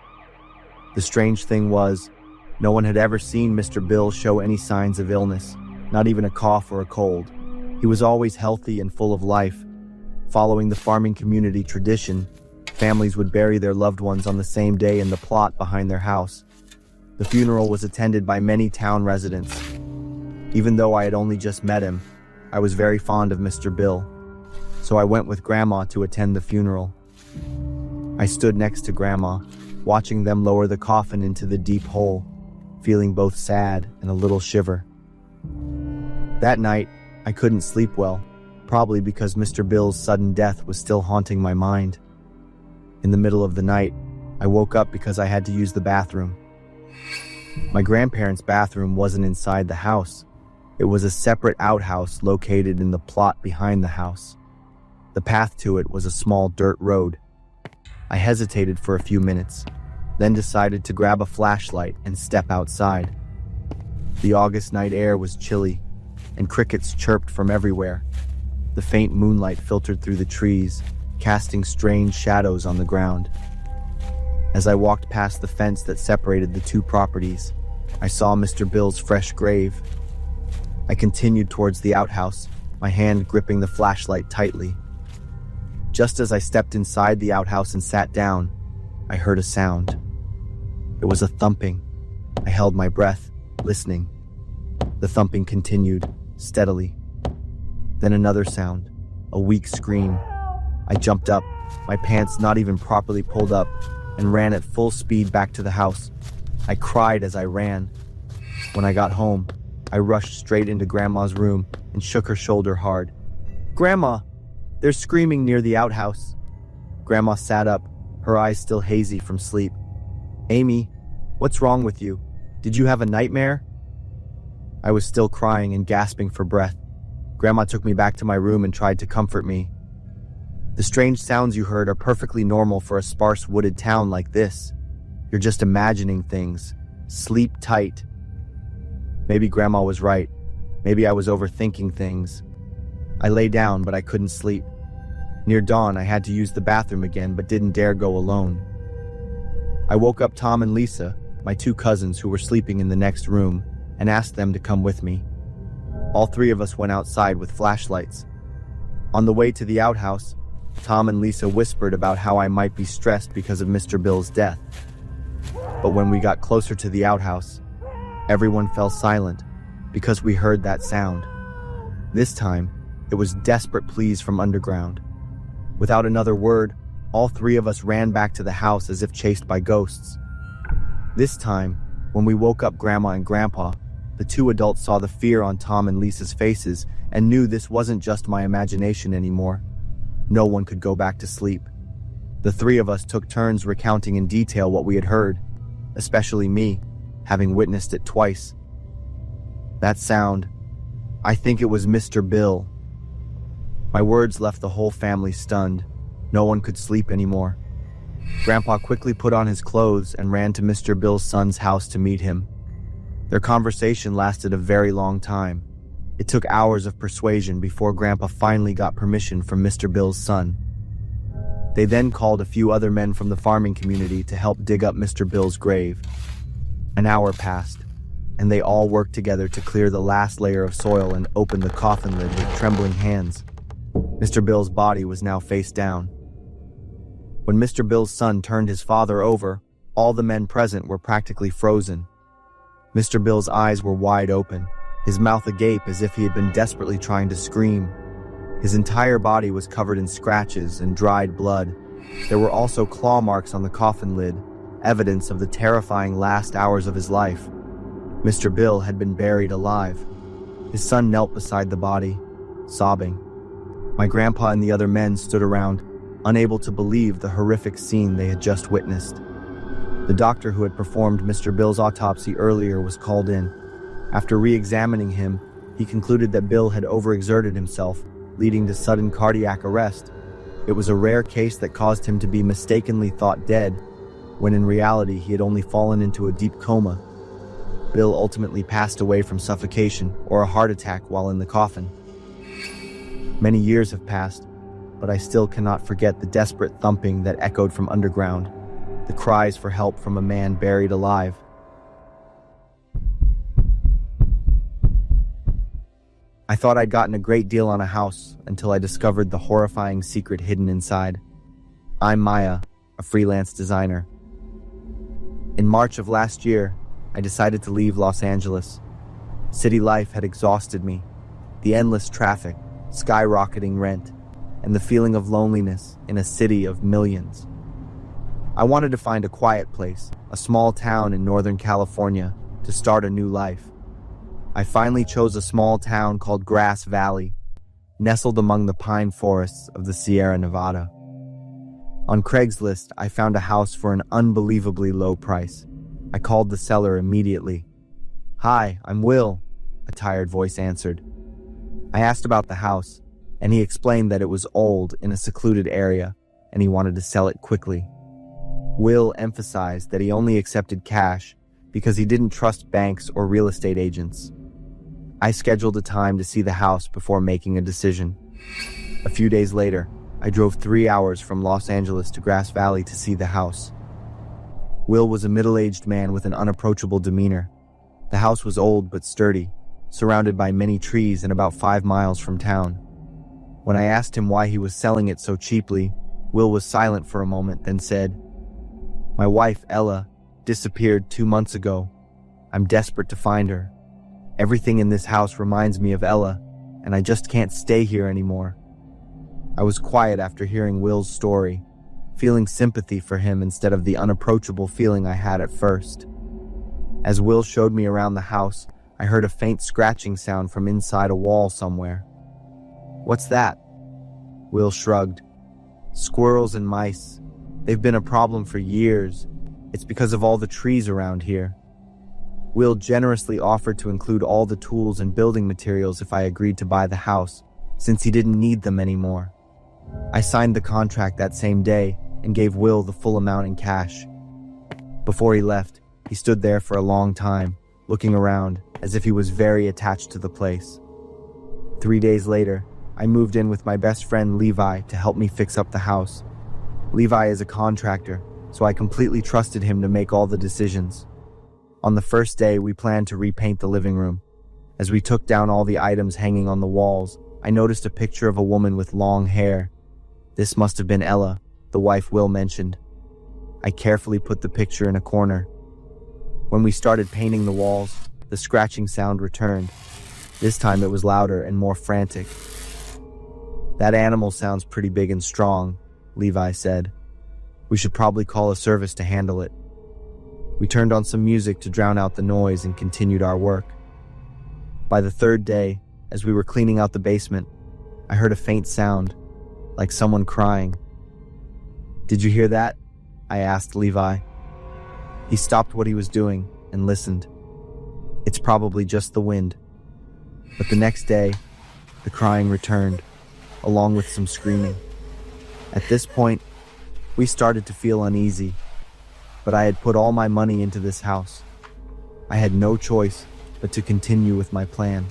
The strange thing was, no one had ever seen Mr. Bill show any signs of illness, not even a cough or a cold. He was always healthy and full of life. Following the farming community tradition, families would bury their loved ones on the same day in the plot behind their house. The funeral was attended by many town residents. Even though I had only just met him, I was very fond of Mr. Bill, so I went with Grandma to attend the funeral. I stood next to Grandma, watching them lower the coffin into the deep hole, feeling both sad and a little shiver. That night, I couldn't sleep well, probably because Mr. Bill's sudden death was still haunting my mind. In the middle of the night, I woke up because I had to use the bathroom. My grandparents' bathroom wasn't inside the house. It was a separate outhouse located in the plot behind the house. The path to it was a small dirt road. I hesitated for a few minutes, then decided to grab a flashlight and step outside. The August night air was chilly, and crickets chirped from everywhere. The faint moonlight filtered through the trees, casting strange shadows on the ground. As I walked past the fence that separated the two properties, I saw Mr. Bill's fresh grave. I continued towards the outhouse, my hand gripping the flashlight tightly. Just as I stepped inside the outhouse and sat down, I heard a sound. It was a thumping. I held my breath, listening. The thumping continued, steadily. Then another sound, a weak scream. I jumped up, my pants not even properly pulled up, and ran at full speed back to the house. I cried as I ran. When I got home, I rushed straight into Grandma's room and shook her shoulder hard. "Grandma, they're screaming near the outhouse." Grandma sat up, her eyes still hazy from sleep. "Amy, what's wrong with you? Did you have a nightmare?" I was still crying and gasping for breath. Grandma took me back to my room and tried to comfort me. "The strange sounds you heard are perfectly normal for a sparse wooded town like this. You're just imagining things. Sleep tight." Maybe Grandma was right. Maybe I was overthinking things. I lay down, but I couldn't sleep. Near dawn, I had to use the bathroom again, but didn't dare go alone. I woke up Tom and Lisa, my two cousins who were sleeping in the next room, and asked them to come with me. All three of us went outside with flashlights. On the way to the outhouse, Tom and Lisa whispered about how I might be stressed because of Mr. Bill's death. But when we got closer to the outhouse, everyone fell silent because we heard that sound. This time, it was desperate pleas from underground. Without another word, all three of us ran back to the house as if chased by ghosts. This time, when we woke up Grandma and Grandpa, the two adults saw the fear on Tom and Lisa's faces and knew this wasn't just my imagination anymore. No one could go back to sleep. The three of us took turns recounting in detail what we had heard, especially me, having witnessed it twice. That sound, I think it was Mr. Bill. My words left the whole family stunned. No one could sleep anymore. Grandpa quickly put on his clothes and ran to Mr. Bill's son's house to meet him. Their conversation lasted a very long time. It took hours of persuasion before Grandpa finally got permission from Mr. Bill's son. They then called a few other men from the farming community to help dig up Mr. Bill's grave. An hour passed, and they all worked together to clear the last layer of soil and open the coffin lid with trembling hands. Mr. Bill's body was now face down. When Mr. Bill's son turned his father over, all the men present were practically frozen. Mr. Bill's eyes were wide open, his mouth agape as if he had been desperately trying to scream. His entire body was covered in scratches and dried blood. There were also claw marks on the coffin lid, evidence of the terrifying last hours of his life. Mr. Bill had been buried alive. His son knelt beside the body, sobbing. My grandpa and the other men stood around, unable to believe the horrific scene they had just witnessed. The doctor who had performed Mr. Bill's autopsy earlier was called in. After re-examining him, he concluded that Bill had overexerted himself, leading to sudden cardiac arrest. It was a rare case that caused him to be mistakenly thought dead, when in reality he had only fallen into a deep coma. Bill ultimately passed away from suffocation or a heart attack while in the coffin. Many years have passed, but I still cannot forget the desperate thumping that echoed from underground, the cries for help from a man buried alive. I thought I'd gotten a great deal on a house until I discovered the horrifying secret hidden inside. I'm Maya, a freelance designer. In March of last year, I decided to leave Los Angeles. City life had exhausted me. The endless traffic, skyrocketing rent, and the feeling of loneliness in a city of millions. I wanted to find a quiet place, a small town in Northern California, to start a new life. I finally chose a small town called Grass Valley, nestled among the pine forests of the Sierra Nevada. On Craigslist, I found a house for an unbelievably low price. I called the seller immediately. "Hi, I'm Will," a tired voice answered. I asked about the house, and he explained that it was old in a secluded area, and he wanted to sell it quickly. Will emphasized that he only accepted cash because he didn't trust banks or real estate agents. I scheduled a time to see the house before making a decision. A few days later, I drove 3 hours from Los Angeles to Grass Valley to see the house. Will was a middle-aged man with an unapproachable demeanor. The house was old but sturdy, surrounded by many trees and about 5 miles from town. When I asked him why he was selling it so cheaply, Will was silent for a moment, then said, "My wife, Ella, disappeared 2 months ago. I'm desperate to find her. Everything in this house reminds me of Ella, and I just can't stay here anymore." I was quiet after hearing Will's story, feeling sympathy for him instead of the unapproachable feeling I had at first. As Will showed me around the house, I heard a faint scratching sound from inside a wall somewhere. "What's that?" Will shrugged. "Squirrels and mice. They've been a problem for years. It's because of all the trees around here." Will generously offered to include all the tools and building materials if I agreed to buy the house, since he didn't need them anymore. I signed the contract that same day and gave Will the full amount in cash. Before he left, he stood there for a long time, looking around as if he was very attached to the place. 3 days later, I moved in with my best friend Levi to help me fix up the house. Levi is a contractor, so I completely trusted him to make all the decisions. On the first day, we planned to repaint the living room. As we took down all the items hanging on the walls, I noticed a picture of a woman with long hair. This must have been Ella, the wife Will mentioned. I carefully put the picture in a corner. When we started painting the walls, the scratching sound returned. This time it was louder and more frantic. "That animal sounds pretty big and strong," Levi said. "We should probably call a service to handle it." We turned on some music to drown out the noise and continued our work. By the third day, as we were cleaning out the basement, I heard a faint sound, like someone crying. "Did you hear that?" I asked Levi. He stopped what he was doing and listened. "It's probably just the wind." But the next day, the crying returned, along with some screaming. At this point, we started to feel uneasy, but I had put all my money into this house. I had no choice but to continue with my plan.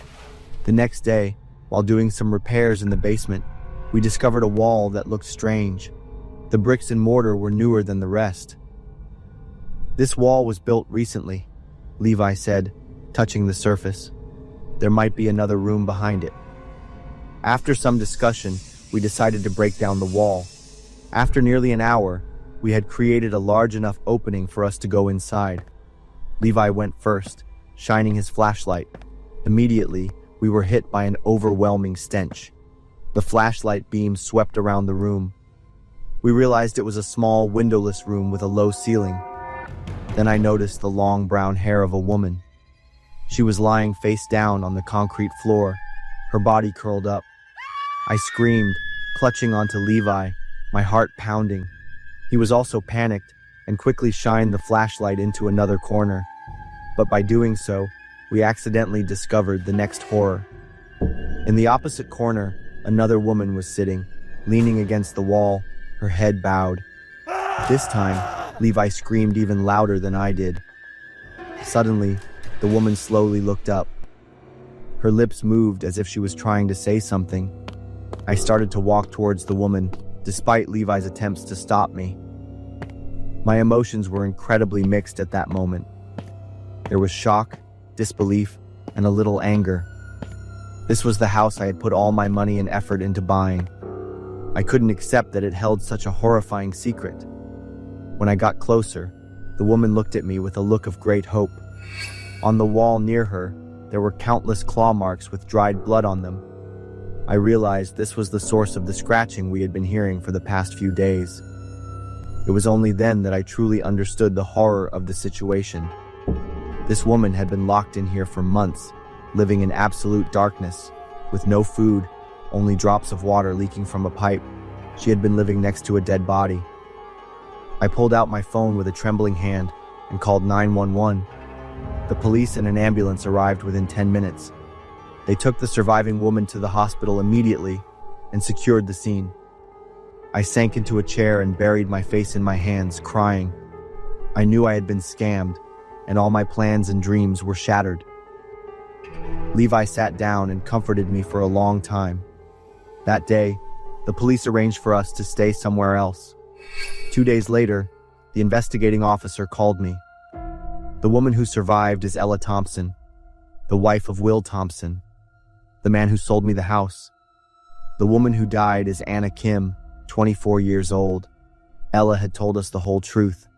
The next day, while doing some repairs in the basement, we discovered a wall that looked strange. The bricks and mortar were newer than the rest. "This wall was built recently," Levi said, touching the surface. "There might be another room behind it." After some discussion, we decided to break down the wall. After nearly an hour, we had created a large enough opening for us to go inside. Levi went first, shining his flashlight. Immediately, we were hit by an overwhelming stench. The flashlight beam swept around the room. We realized it was a small, windowless room with a low ceiling. Then I noticed the long brown hair of a woman. She was lying face down on the concrete floor, her body curled up. I screamed, clutching onto Levi, my heart pounding. He was also panicked and quickly shined the flashlight into another corner. But by doing so, we accidentally discovered the next horror. In the opposite corner, another woman was sitting, leaning against the wall, her head bowed. This time, Levi screamed even louder than I did. Suddenly, the woman slowly looked up. Her lips moved as if she was trying to say something. I started to walk towards the woman, despite Levi's attempts to stop me. My emotions were incredibly mixed at that moment. There was shock, disbelief, and a little anger. This was the house I had put all my money and effort into buying. I couldn't accept that it held such a horrifying secret. When I got closer, the woman looked at me with a look of great hope. On the wall near her, there were countless claw marks with dried blood on them. I realized this was the source of the scratching we had been hearing for the past few days. It was only then that I truly understood the horror of the situation. This woman had been locked in here for months, living in absolute darkness, with no food, only drops of water leaking from a pipe. She had been living next to a dead body. I pulled out my phone with a trembling hand and called 911. The police and an ambulance arrived within 10 minutes. They took the surviving woman to the hospital immediately and secured the scene. I sank into a chair and buried my face in my hands, crying. I knew I had been scammed, and all my plans and dreams were shattered. Levi sat down and comforted me for a long time. That day, the police arranged for us to stay somewhere else. 2 days later, the investigating officer called me. The woman who survived is Ella Thompson, the wife of Will Thompson, the man who sold me the house. The woman who died is Anna Kim, 24 years old. Ella had told us the whole truth.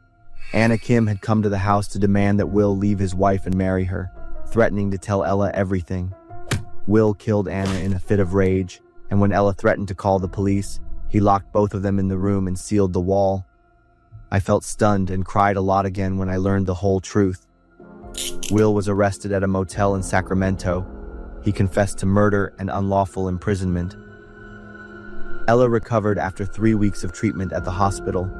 Anna Kim had come to the house to demand that Will leave his wife and marry her, threatening to tell Ella everything. Will killed Anna in a fit of rage, and when Ella threatened to call the police, he locked both of them in the room and sealed the wall. I felt stunned and cried a lot again when I learned the whole truth. Will was arrested at a motel in Sacramento. He confessed to murder and unlawful imprisonment. Ella recovered after 3 weeks of treatment at the hospital.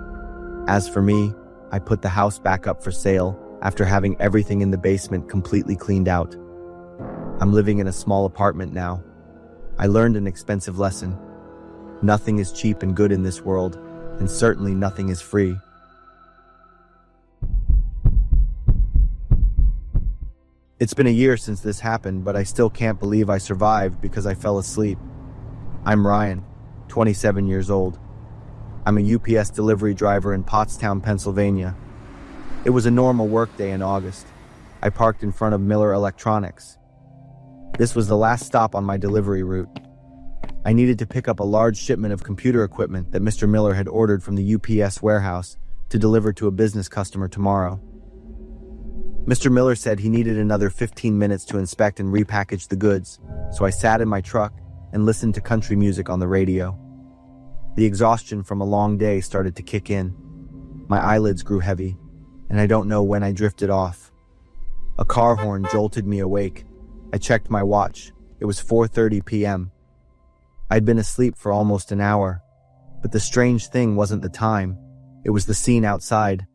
As for me, I put the house back up for sale after having everything in the basement completely cleaned out. I'm living in a small apartment now. I learned an expensive lesson. Nothing is cheap and good in this world, and certainly nothing is free. It's been a year since this happened, but I still can't believe I survived because I fell asleep. I'm Ryan, 27 years old. I'm a UPS delivery driver in Pottstown, Pennsylvania. It was a normal workday in August. I parked in front of Miller Electronics. This was the last stop on my delivery route. I needed to pick up a large shipment of computer equipment that Mr. Miller had ordered from the UPS warehouse to deliver to a business customer tomorrow. Mr. Miller said he needed another 15 minutes to inspect and repackage the goods, so I sat in my truck and listened to country music on the radio. The exhaustion from a long day started to kick in. My eyelids grew heavy, and I don't know when I drifted off. A car horn jolted me awake. I checked my watch. It was 4:30 p.m. I'd been asleep for almost an hour, but the strange thing wasn't the time. It was the scene outside.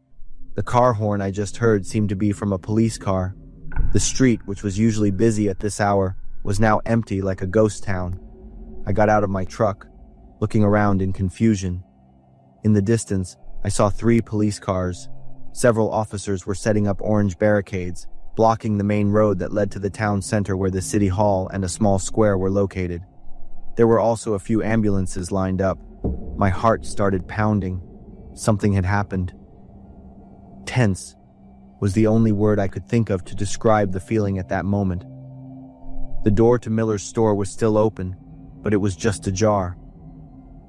The car horn I just heard seemed to be from a police car. The street, which was usually busy at this hour, was now empty like a ghost town. I got out of my truck, looking around in confusion. In the distance, I saw 3 police cars. Several officers were setting up orange barricades, blocking the main road that led to the town center where the city hall and a small square were located. There were also a few ambulances lined up. My heart started pounding. Something had happened. Tense was the only word I could think of to describe the feeling at that moment. The door to Miller's store was still open, but it was just ajar.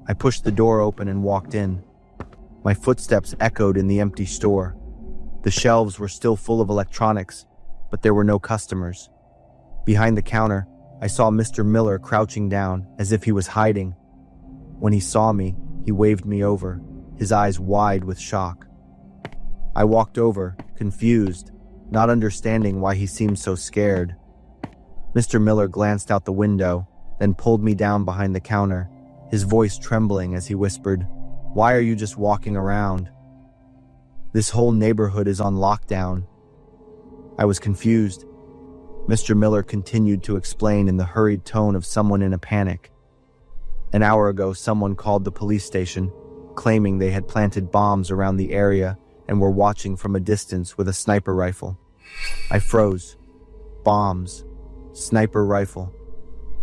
I pushed the door open and walked in. My footsteps echoed in the empty store. The shelves were still full of electronics, but there were no customers. Behind the counter, I saw Mr. Miller crouching down as if he was hiding. When he saw me, he waved me over, his eyes wide with shock. I walked over, confused, not understanding why he seemed so scared. Mr. Miller glanced out the window, then pulled me down behind the counter, his voice trembling as he whispered, "Why are you just walking around? This whole neighborhood is on lockdown." I was confused. Mr. Miller continued to explain in the hurried tone of someone in a panic. An hour ago, someone called the police station, claiming they had planted bombs around the area and were watching from a distance with a sniper rifle. I froze. Bombs. Sniper rifle.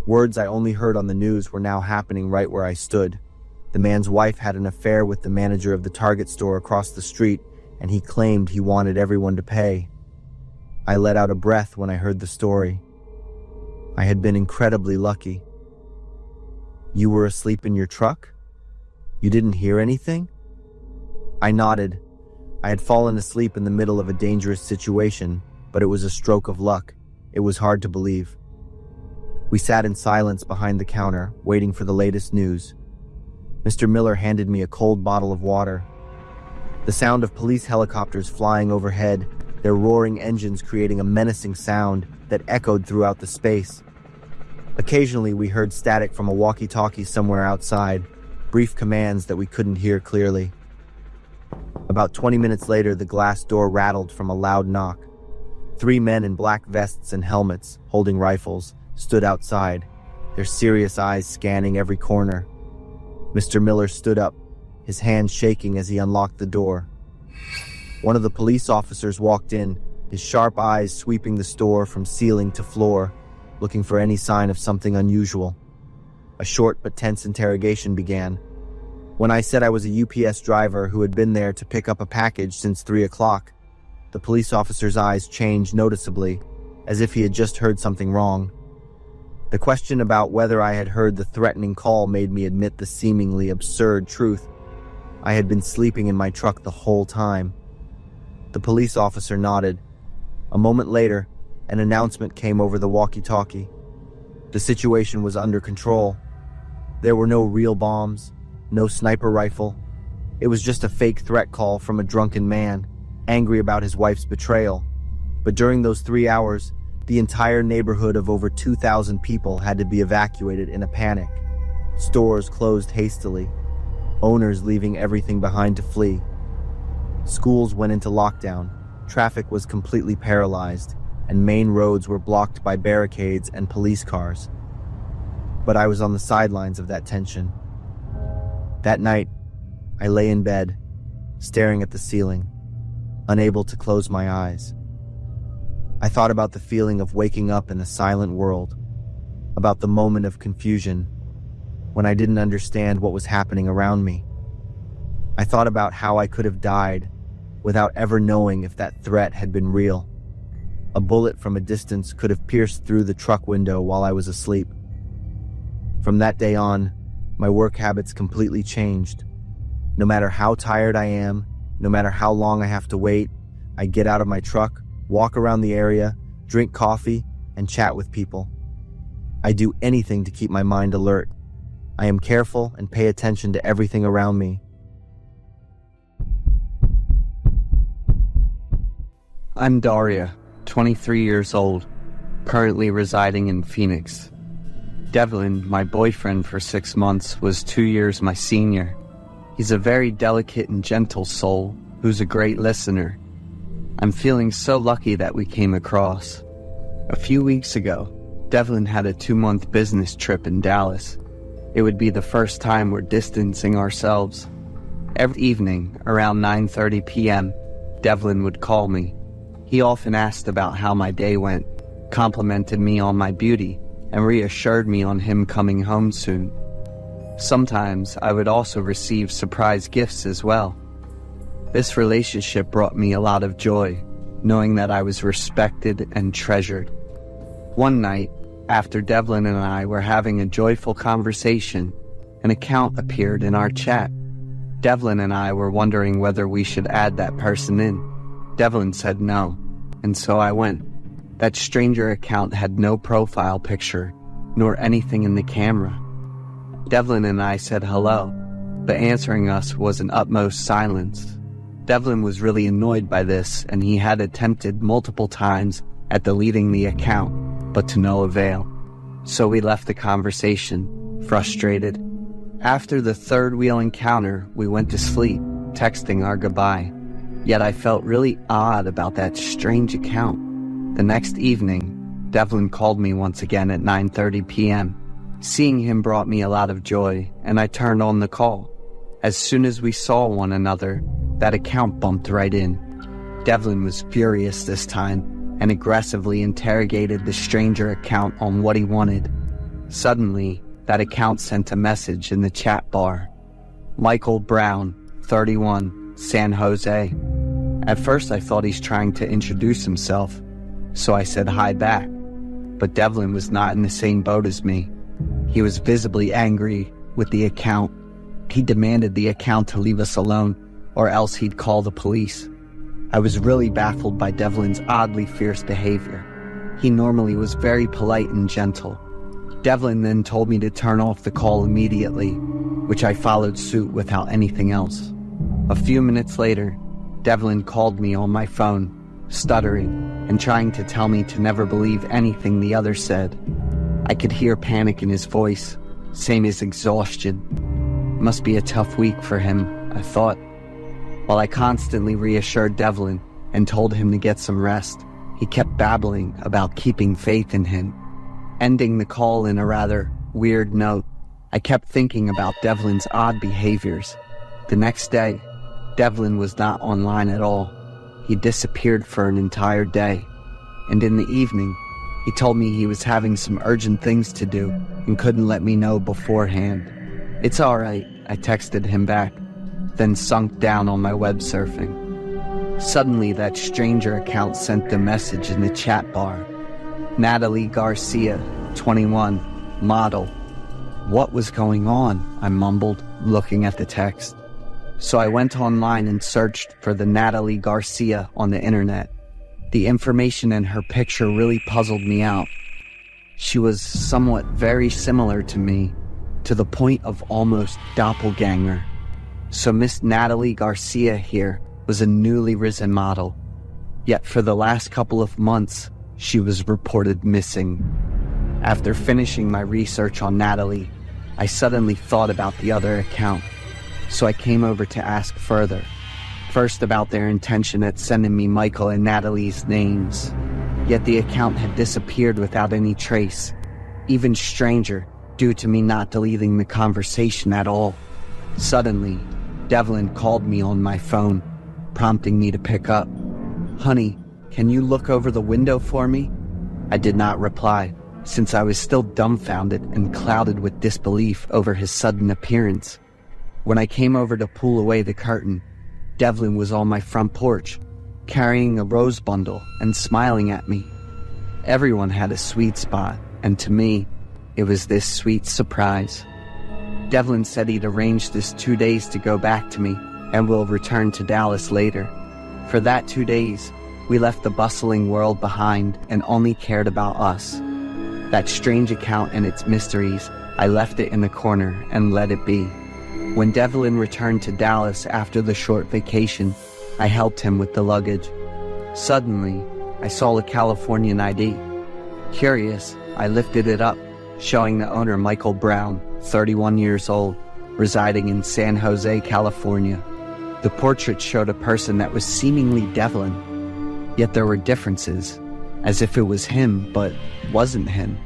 Words I only heard on the news were now happening right where I stood. The man's wife had an affair with the manager of the Target store across the street, and he claimed he wanted everyone to pay. I let out a breath when I heard the story. I had been incredibly lucky. "You were asleep in your truck? You didn't hear anything?" I nodded. I had fallen asleep in the middle of a dangerous situation, but it was a stroke of luck. It was hard to believe. We sat in silence behind the counter, waiting for the latest news. Mr. Miller handed me a cold bottle of water. The sound of police helicopters flying overhead, their roaring engines creating a menacing sound that echoed throughout the space. Occasionally, we heard static from a walkie-talkie somewhere outside, brief commands that we couldn't hear clearly. About 20 minutes later, the glass door rattled from a loud knock. 3 men in black vests and helmets, holding rifles, stood outside, their serious eyes scanning every corner. Mr. Miller stood up, his hand shaking as he unlocked the door. One of the police officers walked in, his sharp eyes sweeping the store from ceiling to floor, looking for any sign of something unusual. A short but tense interrogation began. When I said I was a UPS driver who had been there to pick up a package since 3 o'clock, the police officer's eyes changed noticeably, as if he had just heard something wrong. The question about whether I had heard the threatening call made me admit the seemingly absurd truth. I had been sleeping in my truck the whole time. The police officer nodded. A moment later, an announcement came over the walkie-talkie. The situation was under control. There were no real bombs, no sniper rifle. It was just a fake threat call from a drunken man, angry about his wife's betrayal. But during those 3 hours, the entire neighborhood of over 2,000 people had to be evacuated in a panic. Stores closed hastily, owners leaving everything behind to flee. Schools went into lockdown, traffic was completely paralyzed, and main roads were blocked by barricades and police cars. But I was on the sidelines of that tension. That night, I lay in bed, staring at the ceiling, unable to close my eyes. I thought about the feeling of waking up in a silent world, about the moment of confusion when I didn't understand what was happening around me. I thought about how I could have died without ever knowing if that threat had been real. A bullet from a distance could have pierced through the truck window while I was asleep. From that day on, my work habits completely changed. No matter how tired I am, no matter how long I have to wait, I get out of my truck, walk around the area, drink coffee, and chat with people. I do anything to keep my mind alert. I am careful and pay attention to everything around me. I'm Daria, 23 years old, currently residing in Phoenix. Devlin, my boyfriend for 6 months, was 2 years my senior. He's a very delicate and gentle soul who's a great listener. I'm feeling so lucky that we came across. A few weeks ago, Devlin had a 2-month business trip in Dallas. It would be the first time we're distancing ourselves. Every evening, around 9:30 p.m., Devlin would call me. He often asked about how my day went, complimented me on my beauty, and reassured me on him coming home soon. Sometimes I would also receive surprise gifts as well. This relationship brought me a lot of joy, knowing that I was respected and treasured. One night, after Devlin and I were having a joyful conversation, an account appeared in our chat. Devlin and I were wondering whether we should add that person in. Devlin said no, and so I went. That stranger account had no profile picture, nor anything in the camera. Devlin and I said hello, but answering us was an utmost silence. Devlin was really annoyed by this, and he had attempted multiple times at deleting the account, but to no avail. So we left the conversation, frustrated. After the third wheel encounter, we went to sleep, texting our goodbye. Yet I felt really odd about that strange account. The next evening, Devlin called me once again at 9:30 p.m. Seeing him brought me a lot of joy, and I turned on the call. As soon as we saw one another, that account bumped right in. Devlin was furious this time and aggressively interrogated the stranger account on what he wanted. Suddenly, that account sent a message in the chat bar. Michael Brown, 31, San Jose. At first I thought he's trying to introduce himself, so I said hi back. But Devlin was not in the same boat as me. He was visibly angry with the account. He demanded the account to leave us alone, or else he'd call the police. I was really baffled by Devlin's oddly fierce behavior. He normally was very polite and gentle. Devlin then told me to turn off the call immediately, which I followed suit without anything else. A few minutes later, Devlin called me on my phone, stuttering and trying to tell me to never believe anything the other said. I could hear panic in his voice, same as exhaustion. Must be a tough week for him, I thought. While I constantly reassured Devlin and told him to get some rest, he kept babbling about keeping faith in him. Ending the call in a rather weird note, I kept thinking about Devlin's odd behaviors. The next day, Devlin was not online at all. He disappeared for an entire day. And in the evening, he told me he was having some urgent things to do and couldn't let me know beforehand. "It's all right," I texted him back, then sunk down on my web surfing. Suddenly, that stranger account sent a message in the chat bar. Natalie Garcia, 21, model. What was going on? I mumbled, looking at the text. So I went online and searched for the Natalie Garcia on the internet. The information in her picture really puzzled me out. She was somewhat very similar to me, to the point of almost doppelganger. So Miss Natalie Garcia here was a newly risen model. Yet for the last couple of months, she was reported missing. After finishing my research on Natalie, I suddenly thought about the other account, so I came over to ask further. First about their intention at sending me Michael and Natalie's names. Yet the account had disappeared without any trace. Even stranger, due to me not deleting the conversation at all. Suddenly, Devlin called me on my phone, prompting me to pick up. "Honey, can you look over the window for me?" I did not reply, since I was still dumbfounded and clouded with disbelief over his sudden appearance. When I came over to pull away the curtain, Devlin was on my front porch, carrying a rose bundle and smiling at me. Everyone had a sweet spot, and to me, it was this sweet surprise. Devlin said he'd arranged this 2 days to go back to me and will return to Dallas later. For that 2 days, we left the bustling world behind and only cared about us. That strange account and its mysteries, I left it in the corner and let it be. When Devlin returned to Dallas after the short vacation, I helped him with the luggage. Suddenly, I saw a Californian ID. Curious, I lifted it up, showing the owner Michael Brown, 31 years old, residing in San Jose, California. The portrait showed a person that was seemingly Devlin, yet there were differences, as if it was him but wasn't him.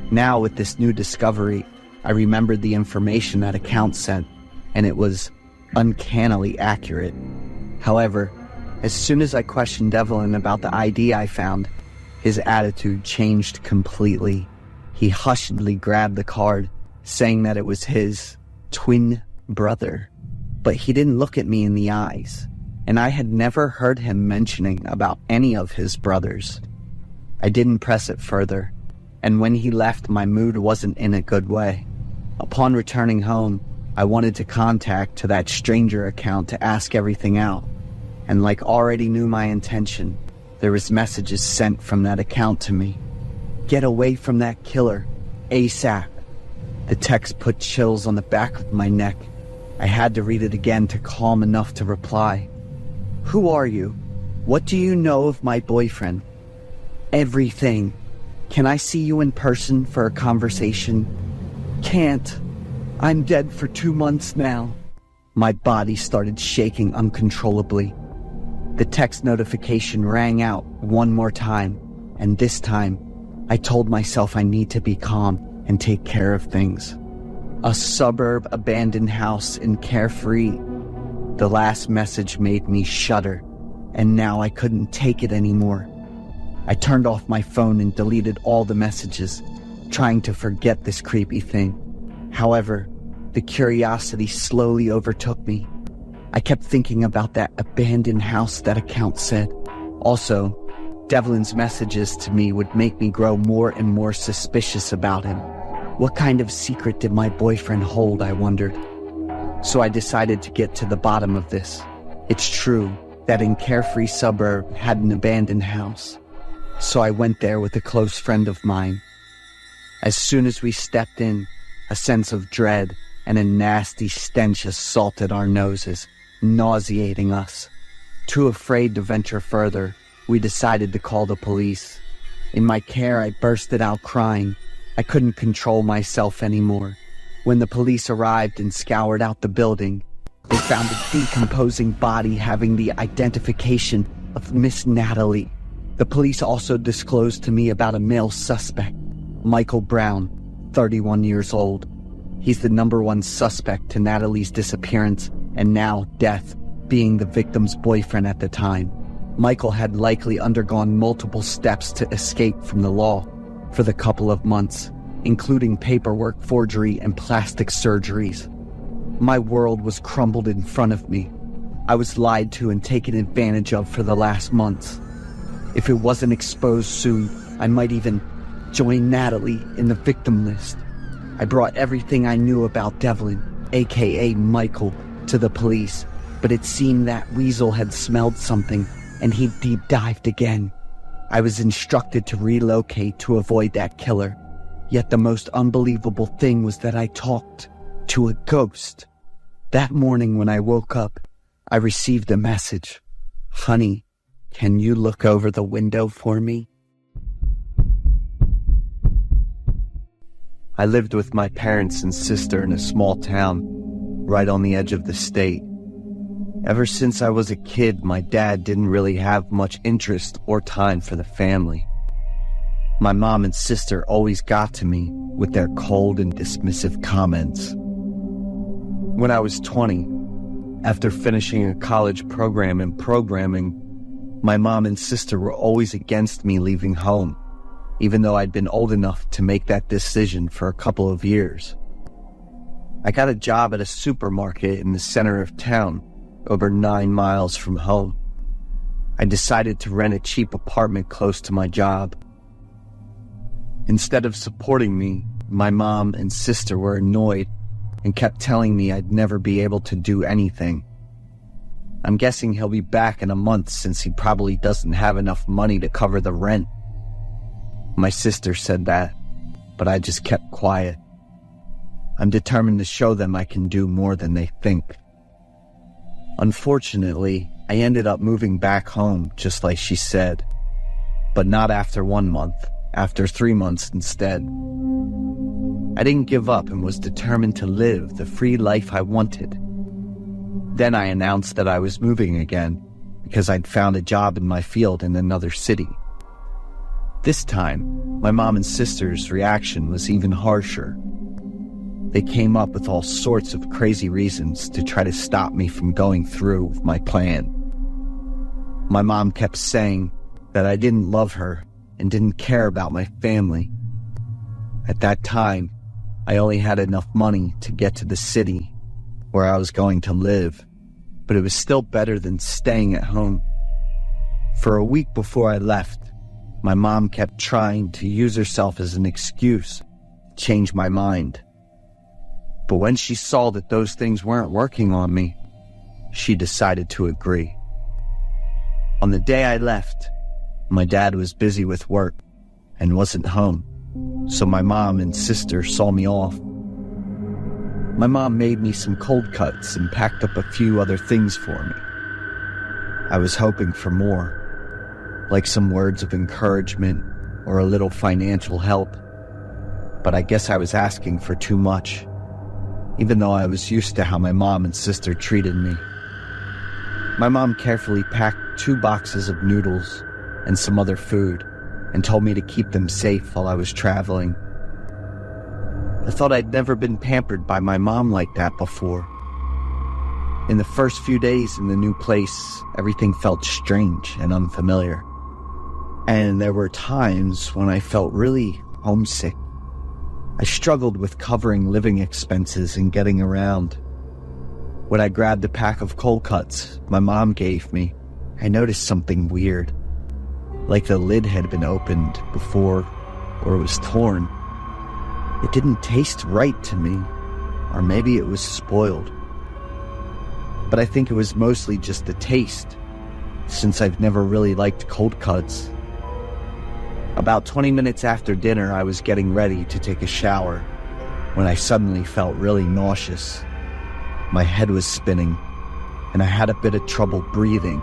Now, with this new discovery, I remembered the information that account sent, and it was uncannily accurate. However, as soon as I questioned Devlin about the ID I found, his attitude changed completely. He hushedly grabbed the card, saying that it was his twin brother. But he didn't look at me in the eyes, and I had never heard him mentioning about any of his brothers. I didn't press it further, and when he left, my mood wasn't in a good way. Upon returning home, I wanted to contact to that stranger account to ask everything out, and like already knew my intention, there was messages sent from that account to me. "Get away from that killer, ASAP." The text put chills on the back of my neck. I had to read it again to calm enough to reply. "Who are you? What do you know of my boyfriend?" "Everything. Can I see you in person for a conversation?" "Can't. I'm dead for 2 months now." My body started shaking uncontrollably. The text notification rang out one more time, and this time, I told myself I need to be calm and take care of things. A suburb abandoned house in Carefree. The last message made me shudder, and now I couldn't take it anymore. I turned off my phone and deleted all the messages, trying to forget this creepy thing. However, the curiosity slowly overtook me. I kept thinking about that abandoned house that account said. Also, Devlin's messages to me would make me grow more and more suspicious about him. What kind of secret did my boyfriend hold, I wondered. So I decided to get to the bottom of this. It's true that in Carefree suburb had an abandoned house. So I went there with a close friend of mine. As soon as we stepped in, a sense of dread and a nasty stench assaulted our noses, nauseating us. Too afraid to venture further, we decided to call the police. In my care, I bursted out crying. I couldn't control myself anymore. When the police arrived and scoured out the building, They found a decomposing body having the identification of Miss Natalie. The police also disclosed to me about a male suspect, Michael Brown, 31 years old. He's the #1 suspect to Natalie's disappearance and now death, being the victim's boyfriend at the time. Michael had likely undergone multiple steps to escape from the law for the couple of months, including paperwork forgery and plastic surgeries. My world was crumbled in front of me. I was lied to and taken advantage of for the last months. If it wasn't exposed soon, I might even join Natalie in the victim list. I brought everything I knew about Devlin, aka Michael, to the police, but it seemed that Weasel had smelled something and he deep dived again. I was instructed to relocate to avoid that killer. Yet the most unbelievable thing was that I talked to a ghost. That morning when I woke up, I received a message. "Honey, can you look over the window for me?" I lived with my parents and sister in a small town, right on the edge of the state. Ever since I was a kid, my dad didn't really have much interest or time for the family. My mom and sister always got to me with their cold and dismissive comments. When I was 20, after finishing a college program in programming, my mom and sister were always against me leaving home, even though I'd been old enough to make that decision for a couple of years. I got a job at a supermarket in the center of town, over 9 miles from home. I decided to rent a cheap apartment close to my job. Instead of supporting me, my mom and sister were annoyed and kept telling me I'd never be able to do anything. I'm guessing he'll be back in a month since he probably doesn't have enough money to cover the rent. My sister said that, but I just kept quiet. I'm determined to show them I can do more than they think. Unfortunately, I ended up moving back home just like she said, but not after 1 month, after 3 months instead. I didn't give up and was determined to live the free life I wanted. Then I announced that I was moving again because I'd found a job in my field in another city. This time, my mom and sister's reaction was even harsher. They came up with all sorts of crazy reasons to try to stop me from going through with my plan. My mom kept saying that I didn't love her and didn't care about my family. At that time, I only had enough money to get to the city where I was going to live, but it was still better than staying at home. For a week before I left, my mom kept trying to use herself as an excuse to change my mind. But when she saw that those things weren't working on me, she decided to agree. On the day I left, my dad was busy with work and wasn't home, so my mom and sister saw me off. My mom made me some cold cuts and packed up a few other things for me. I was hoping for more, like some words of encouragement or a little financial help, but I guess I was asking for too much, even though I was used to how my mom and sister treated me. My mom carefully packed 2 boxes of noodles and some other food and told me to keep them safe while I was traveling. I thought I'd never been pampered by my mom like that before. In the first few days in the new place, everything felt strange and unfamiliar. And there were times when I felt really homesick. I struggled with covering living expenses and getting around. When I grabbed the pack of cold cuts my mom gave me, I noticed something weird. Like the lid had been opened before, or it was torn. It didn't taste right to me, or maybe it was spoiled. But I think it was mostly just the taste, since I've never really liked cold cuts. About 20 minutes after dinner, I was getting ready to take a shower when I suddenly felt really nauseous. My head was spinning, and I had a bit of trouble breathing.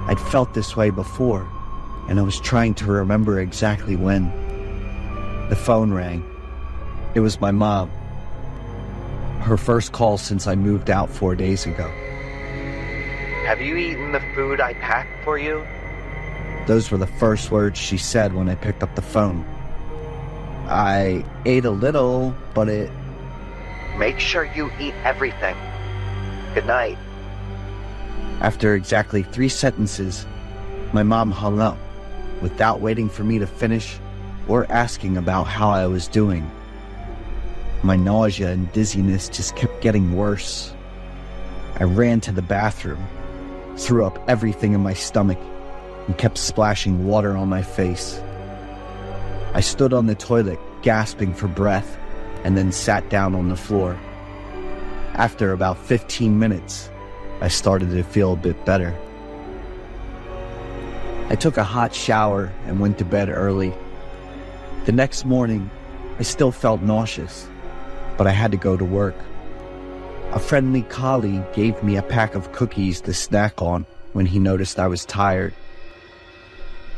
I'd felt this way before, and I was trying to remember exactly when. The phone rang. It was my mom. her first call since I moved out 4 days ago. Have you eaten the food I packed for you? Those were the first words she said when I picked up the phone. I ate a little, but it... Make sure you eat everything. Good night. After exactly 3 sentences, my mom hung up without waiting for me to finish or asking about how I was doing. My nausea and dizziness just kept getting worse. I ran to the bathroom, threw up everything in my stomach, and kept splashing water on my face. I stood on the toilet, gasping for breath, and then sat down on the floor. After about 15 minutes, I started to feel a bit better. I took a hot shower and went to bed early. The next morning, I still felt nauseous, but I had to go to work. A friendly colleague gave me a pack of cookies to snack on when he noticed I was tired.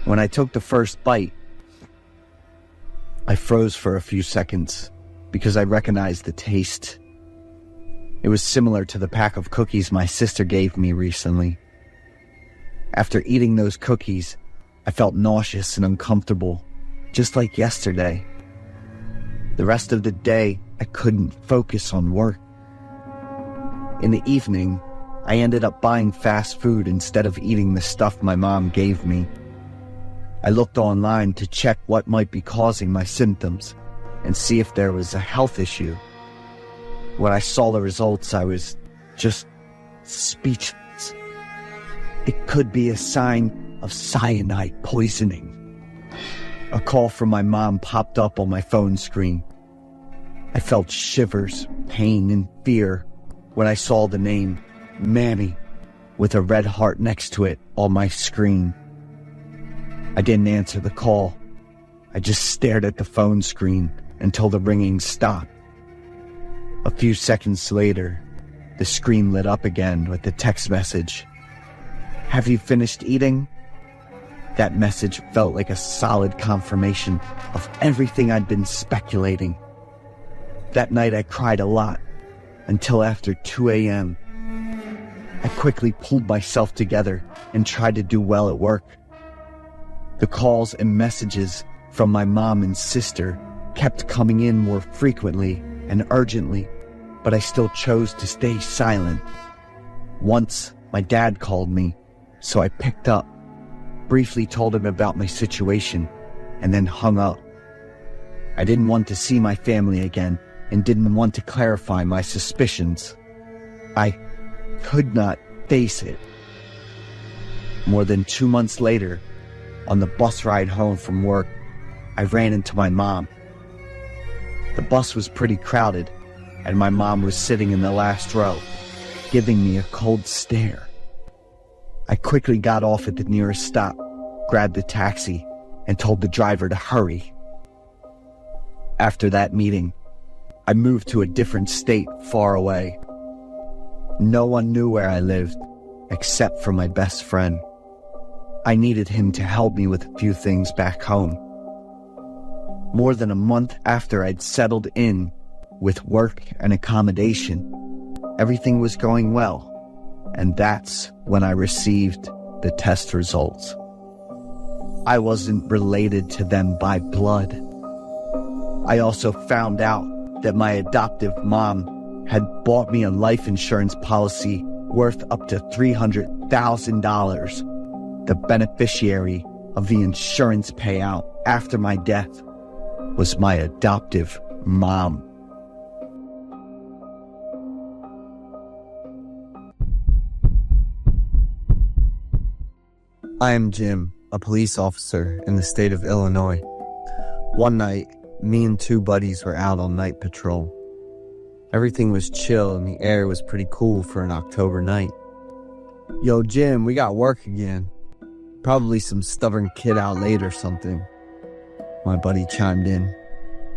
When I took the first bite, I froze for a few seconds because I recognized the taste. It was similar to the pack of cookies my sister gave me recently. After eating those cookies, I felt nauseous and uncomfortable, just like yesterday. The rest of the day, I couldn't focus on work. In the evening, I ended up buying fast food instead of eating the stuff my mom gave me. I looked online to check what might be causing my symptoms and see if there was a health issue. When I saw the results, I was just speechless. It could be a sign of cyanide poisoning. A call from my mom popped up on my phone screen. I felt shivers, pain, and fear when I saw the name Manny with a red heart next to it on my screen. I didn't answer the call. I just stared at the phone screen until the ringing stopped. A few seconds later, the screen lit up again with the text message. "Have you finished eating?" That message felt like a solid confirmation of everything I'd been speculating. That night I cried a lot, until after 2 a.m. I quickly pulled myself together and tried to do well at work. The calls and messages from my mom and sister kept coming in more frequently and urgently, but I still chose to stay silent. Once, my dad called me, so I picked up, briefly told him about my situation, and then hung up. I didn't want to see my family again and didn't want to clarify my suspicions. I could not face it. More than 2 months later, on the bus ride home from work, I ran into my mom. The bus was pretty crowded, and my mom was sitting in the last row, giving me a cold stare. I quickly got off at the nearest stop, grabbed a taxi, and told the driver to hurry. After that meeting, I moved to a different state far away. No one knew where I lived, except for my best friend. I needed him to help me with a few things back home. More than a month after I'd settled in with work and accommodation, everything was going well, and that's when I received the test results. I wasn't related to them by blood. I also found out that my adoptive mom had bought me a life insurance policy worth up to $300,000. The beneficiary of the insurance payout after my death was my adoptive mom. I am Jim, a police officer in the state of Illinois. One night, me and 2 buddies were out on night patrol. Everything was chill and the air was pretty cool for an October night. "Yo, Jim, we got work again. Probably some stubborn kid out late or something," my buddy chimed in.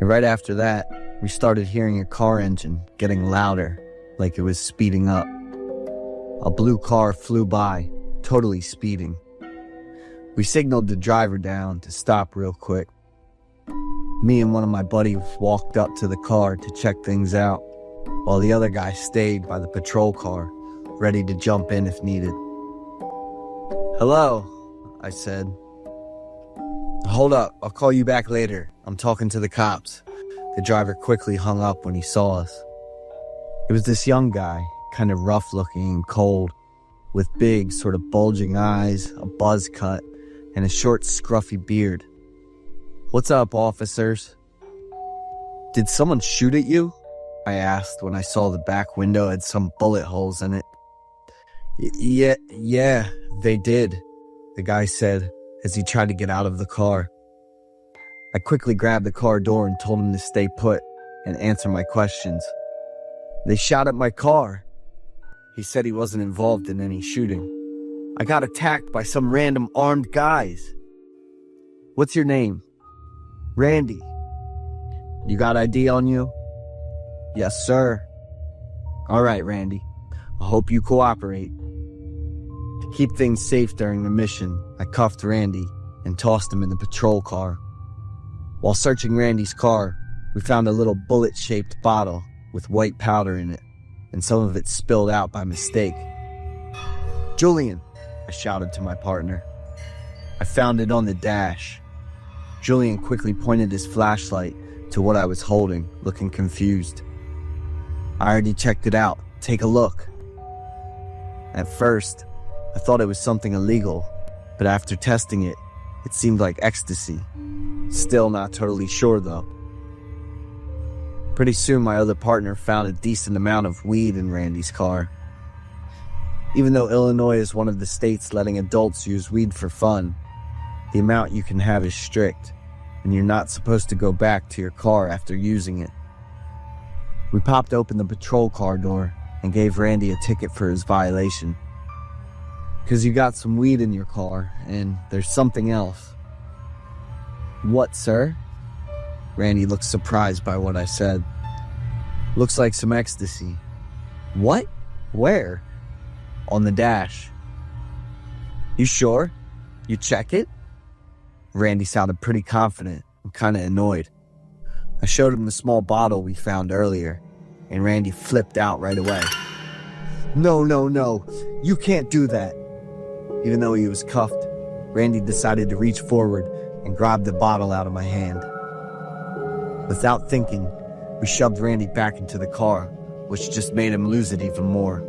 And right after that, we started hearing a car engine getting louder, like it was speeding up. A blue car flew by, totally speeding. We signaled the driver down to stop real quick. Me and one of my buddies walked up to the car to check things out. while the other guy stayed by the patrol car, ready to jump in if needed. "Hello," I said. "Hold up, I'll call you back later. I'm talking to the cops." The driver quickly hung up when he saw us. It was this young guy, kind of rough-looking and cold, with big, sort of bulging eyes, a buzz cut, and a short, scruffy beard. "What's up, officers?" "Did someone shoot at you?" I asked when I saw the back window had some bullet holes in it. Yeah, they did," the guy said as he tried to get out of the car. I quickly grabbed the car door and told him to stay put and answer my questions. "They shot at my car." He said he wasn't involved in any shooting. "I got attacked by some random armed guys." "What's your name?" "Randy." "You got ID on you?" "Yes, sir." "All right, Randy. I hope you cooperate." To keep things safe during the mission, I cuffed Randy and tossed him in the patrol car. While searching Randy's car, we found a little bullet-shaped bottle with white powder in it, and some of it spilled out by mistake. "Julian," I shouted to my partner. "I found it on the dash." Julian quickly pointed his flashlight to what I was holding, looking confused. "I already checked it out. Take a look." At first, I thought it was something illegal, but after testing it, it seemed like ecstasy. Still not totally sure though. Pretty soon my other partner found a decent amount of weed in Randy's car. Even though Illinois is one of the states letting adults use weed for fun, the amount you can have is strict, and you're not supposed to go back to your car after using it. We popped open the patrol car door and gave Randy a ticket for his violation. "'Cause you got some weed in your car, and there's something else." "What, sir?" Randy looked surprised by what I said. "Looks like some ecstasy." "What? Where?" "On the dash." "You sure? You check it?" Randy sounded pretty confident and kind of annoyed. I showed him the small bottle we found earlier, and Randy flipped out right away. No, you can't do that." Even though he was cuffed, Randy decided to reach forward and grab the bottle out of my hand. Without thinking, we shoved Randy back into the car, which just made him lose it even more.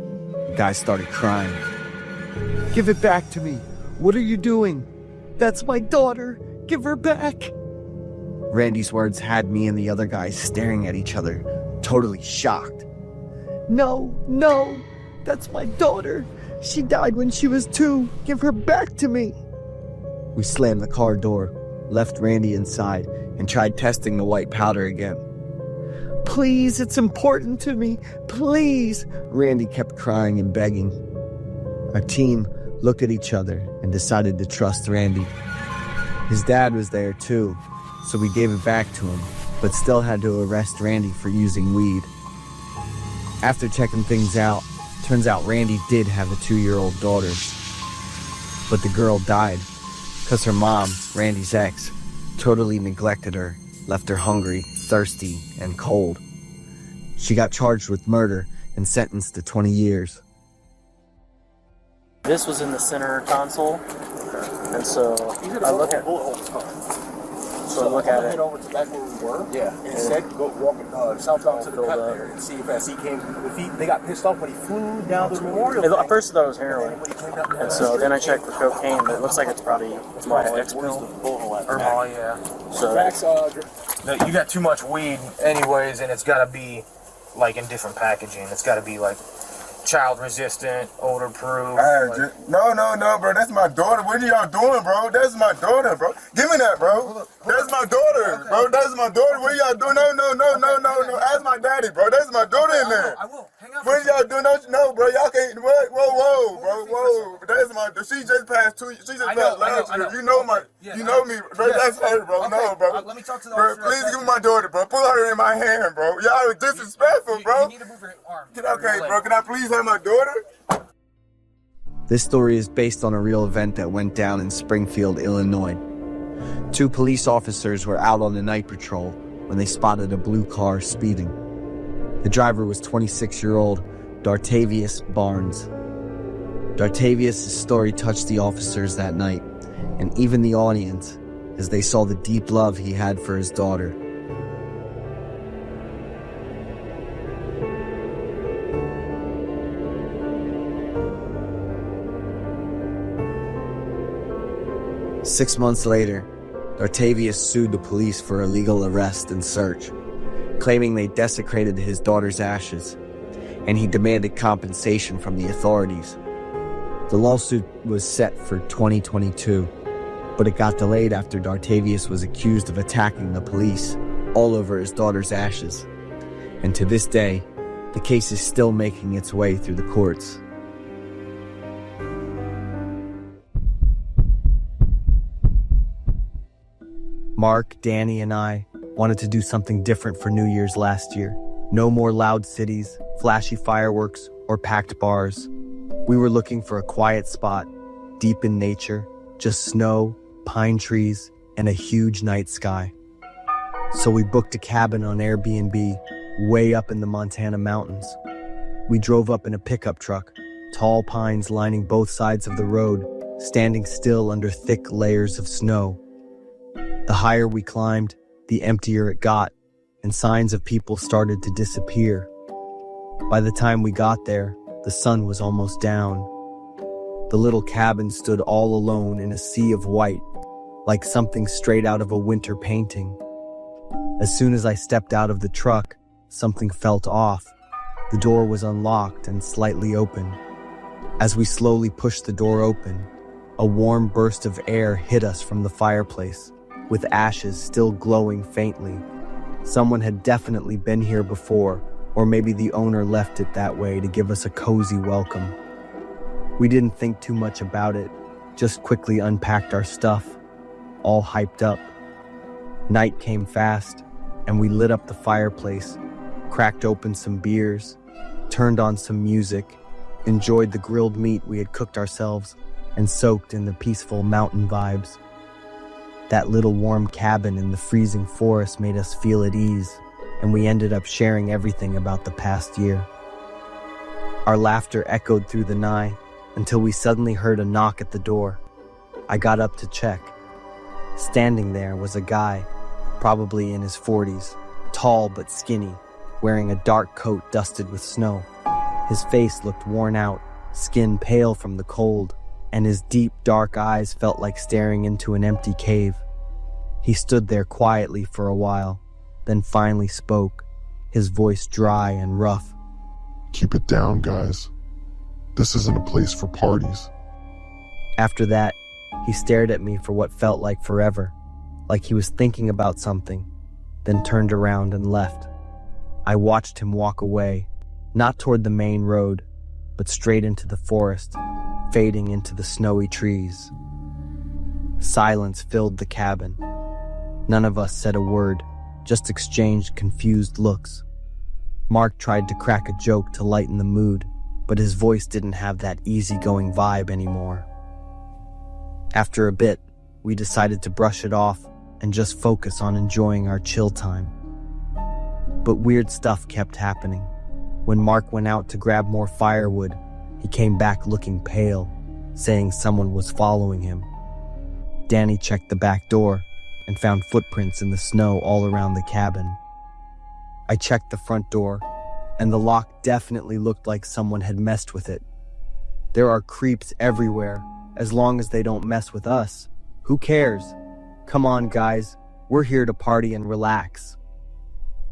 The guy started crying. "Give it back to me. What are you doing? That's my daughter. Give her back." Randy's words had me and the other guy staring at each other, totally shocked. No, that's my daughter. She died when she was 2. Give her back to me." We slammed the car door, left Randy inside, and tried testing the white powder again. "Please, it's important to me. Please," Randy kept crying and begging. Our team looked at each other and decided to trust Randy. His dad was there too, so we gave it back to him, but still had to arrest Randy for using weed. After checking things out, turns out Randy did have a 2-year-old daughter. But the girl died because her mom, Randy's ex, totally neglected her, left her hungry, thirsty, and cold. She got charged with murder and sentenced to 20 years. This was in the center console, and so I look at it. Head over to back where we were. Yeah. And said go walk southbound to the cut there and see if he came. They got pissed off when he flew down the memorial. At first I thought it was heroin, and so then I checked for cocaine, but it looks like it's my ex pill. Oh yeah. So you got too much weed, anyways, and it's got to be like in different packaging. It's got to be like child resistant, odor proof. No, bro. That's my daughter. What are y'all doing, bro? That's my daughter, bro. Give me that, bro. That's my daughter, bro. That's my daughter. What are y'all doing? No. Ask my daddy, bro. That's my daughter in there. I will. Hang on. What are y'all doing? No, bro. Y'all can't. What? Whoa, bro. Whoa. That's my. She just passed 2. She just passed last year. You know my. You know me, bro. That's her, bro. No, bro. Let me talk to the bro, officer. please give me my daughter, bro. Put her in my hand, bro. Y'all are disrespectful, bro. You need to move your arm. Okay, bro. Can I please have my daughter? This story is based on a real event that went down in Springfield, Illinois. 2 police officers were out on a night patrol when they spotted a blue car speeding. The driver was 26-year-old Dartavius Barnes. Dartavius' story touched the officers that night, and even the audience, as they saw the deep love he had for his daughter. Six months later, Dartavius sued the police for illegal arrest and search, claiming they desecrated his daughter's ashes, and he demanded compensation from the authorities. The lawsuit was set for 2022, but it got delayed after Dartavius was accused of attacking the police all over his daughter's ashes. And to this day, the case is still making its way through the courts. Mark, Danny, and I wanted to do something different for New Year's last year. No more loud cities, flashy fireworks, or packed bars. We were looking for a quiet spot, deep in nature, just snow, pine trees, and a huge night sky. So we booked a cabin on Airbnb, way up in the Montana mountains. We drove up in a pickup truck, tall pines lining both sides of the road, standing still under thick layers of snow. The higher we climbed, the emptier it got, and signs of people started to disappear. By the time we got there, the sun was almost down. The little cabin stood all alone in a sea of white, like something straight out of a winter painting. As soon as I stepped out of the truck, something felt off. The door was unlocked and slightly open. As we slowly pushed the door open, a warm burst of air hit us from the fireplace, with ashes still glowing faintly. Someone had definitely been here before, or maybe the owner left it that way to give us a cozy welcome. We didn't think too much about it, just quickly unpacked our stuff, all hyped up. Night came fast, and we lit up the fireplace, cracked open some beers, turned on some music, enjoyed the grilled meat we had cooked ourselves, and soaked in the peaceful mountain vibes. That little warm cabin in the freezing forest made us feel at ease, and we ended up sharing everything about the past year. Our laughter echoed through the night until we suddenly heard a knock at the door. I got up to check. Standing there was a guy, probably in his 40s, tall but skinny, wearing a dark coat dusted with snow. His face looked worn out, skin pale from the cold, and his deep, dark eyes felt like staring into an empty cave. He stood there quietly for a while, then finally spoke, his voice dry and rough. Keep it down, guys. This isn't a place for parties. After that, he stared at me for what felt like forever, like he was thinking about something, then turned around and left. I watched him walk away, not toward the main road, but straight into the forest, fading into the snowy trees. Silence filled the cabin. None of us said a word, just exchanged confused looks. Mark tried to crack a joke to lighten the mood, but his voice didn't have that easygoing vibe anymore. After a bit, we decided to brush it off and just focus on enjoying our chill time. But weird stuff kept happening. When Mark went out to grab more firewood, he came back looking pale, saying someone was following him. Danny checked the back door and found footprints in the snow all around the cabin. I checked the front door, and the lock definitely looked like someone had messed with it. There are creeps everywhere, as long as they don't mess with us. Who cares? Come on, guys, we're here to party and relax.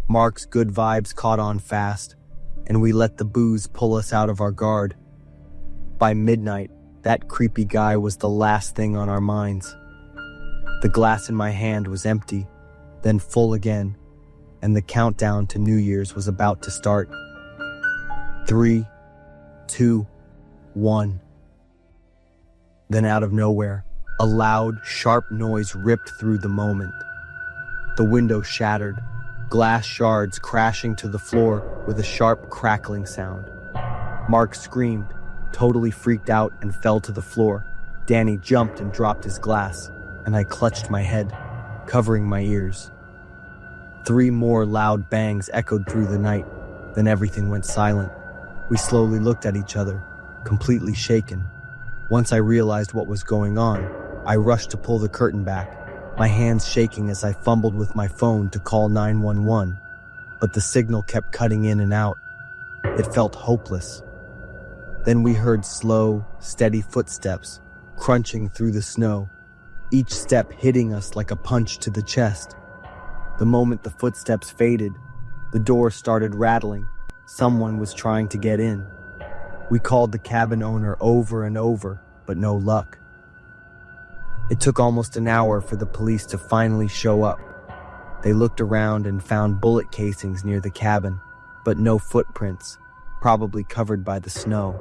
Mark's good vibes caught on fast, and we let the booze pull us out of our guard. By midnight, that creepy guy was the last thing on our minds. The glass in my hand was empty, then full again, and the countdown to New Year's was about to start. 3, 2, 1. Then out of nowhere, a loud, sharp noise ripped through the moment. The window shattered, glass shards crashing to the floor with a sharp crackling sound. Mark screamed, totally freaked out, and fell to the floor. Danny jumped and dropped his glass, and I clutched my head, covering my ears. 3 more loud bangs echoed through the night, Then everything went silent. We slowly looked at each other, completely shaken. Once I realized what was going on, I rushed to pull the curtain back, my hands shaking as I fumbled with my phone to call 911, but the signal kept cutting in and out. It felt hopeless. Then we heard slow, steady footsteps, crunching through the snow, each step hitting us like a punch to the chest. The moment the footsteps faded, the door started rattling. Someone was trying to get in. We called the cabin owner over and over, but no luck. It took almost an hour for the police to finally show up. They looked around and found bullet casings near the cabin, but no footprints, probably covered by the snow.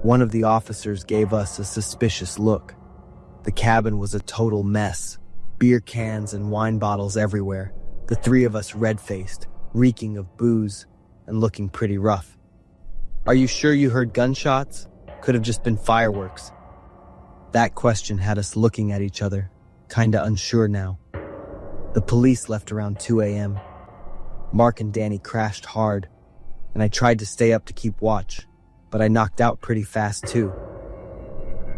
One of the officers gave us a suspicious look. The cabin was a total mess, beer cans and wine bottles everywhere, the three of us red-faced, reeking of booze, and looking pretty rough. "Are you sure you heard gunshots? Could have just been fireworks." That question had us looking at each other, kinda unsure now. The police left around 2 a.m. Mark and Danny crashed hard, and I tried to stay up to keep watch, but I knocked out pretty fast too.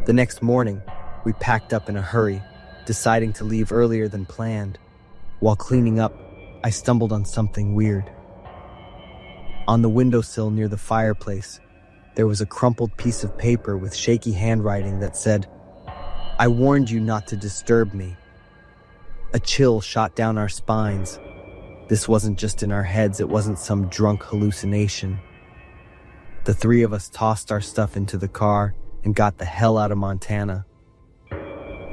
The next morning, we packed up in a hurry, deciding to leave earlier than planned. While cleaning up, I stumbled on something weird. On the windowsill near the fireplace, there was a crumpled piece of paper with shaky handwriting that said, "I warned you not to disturb me." A chill shot down our spines. This wasn't just in our heads, it wasn't some drunk hallucination. The three of us tossed our stuff into the car and got the hell out of Montana.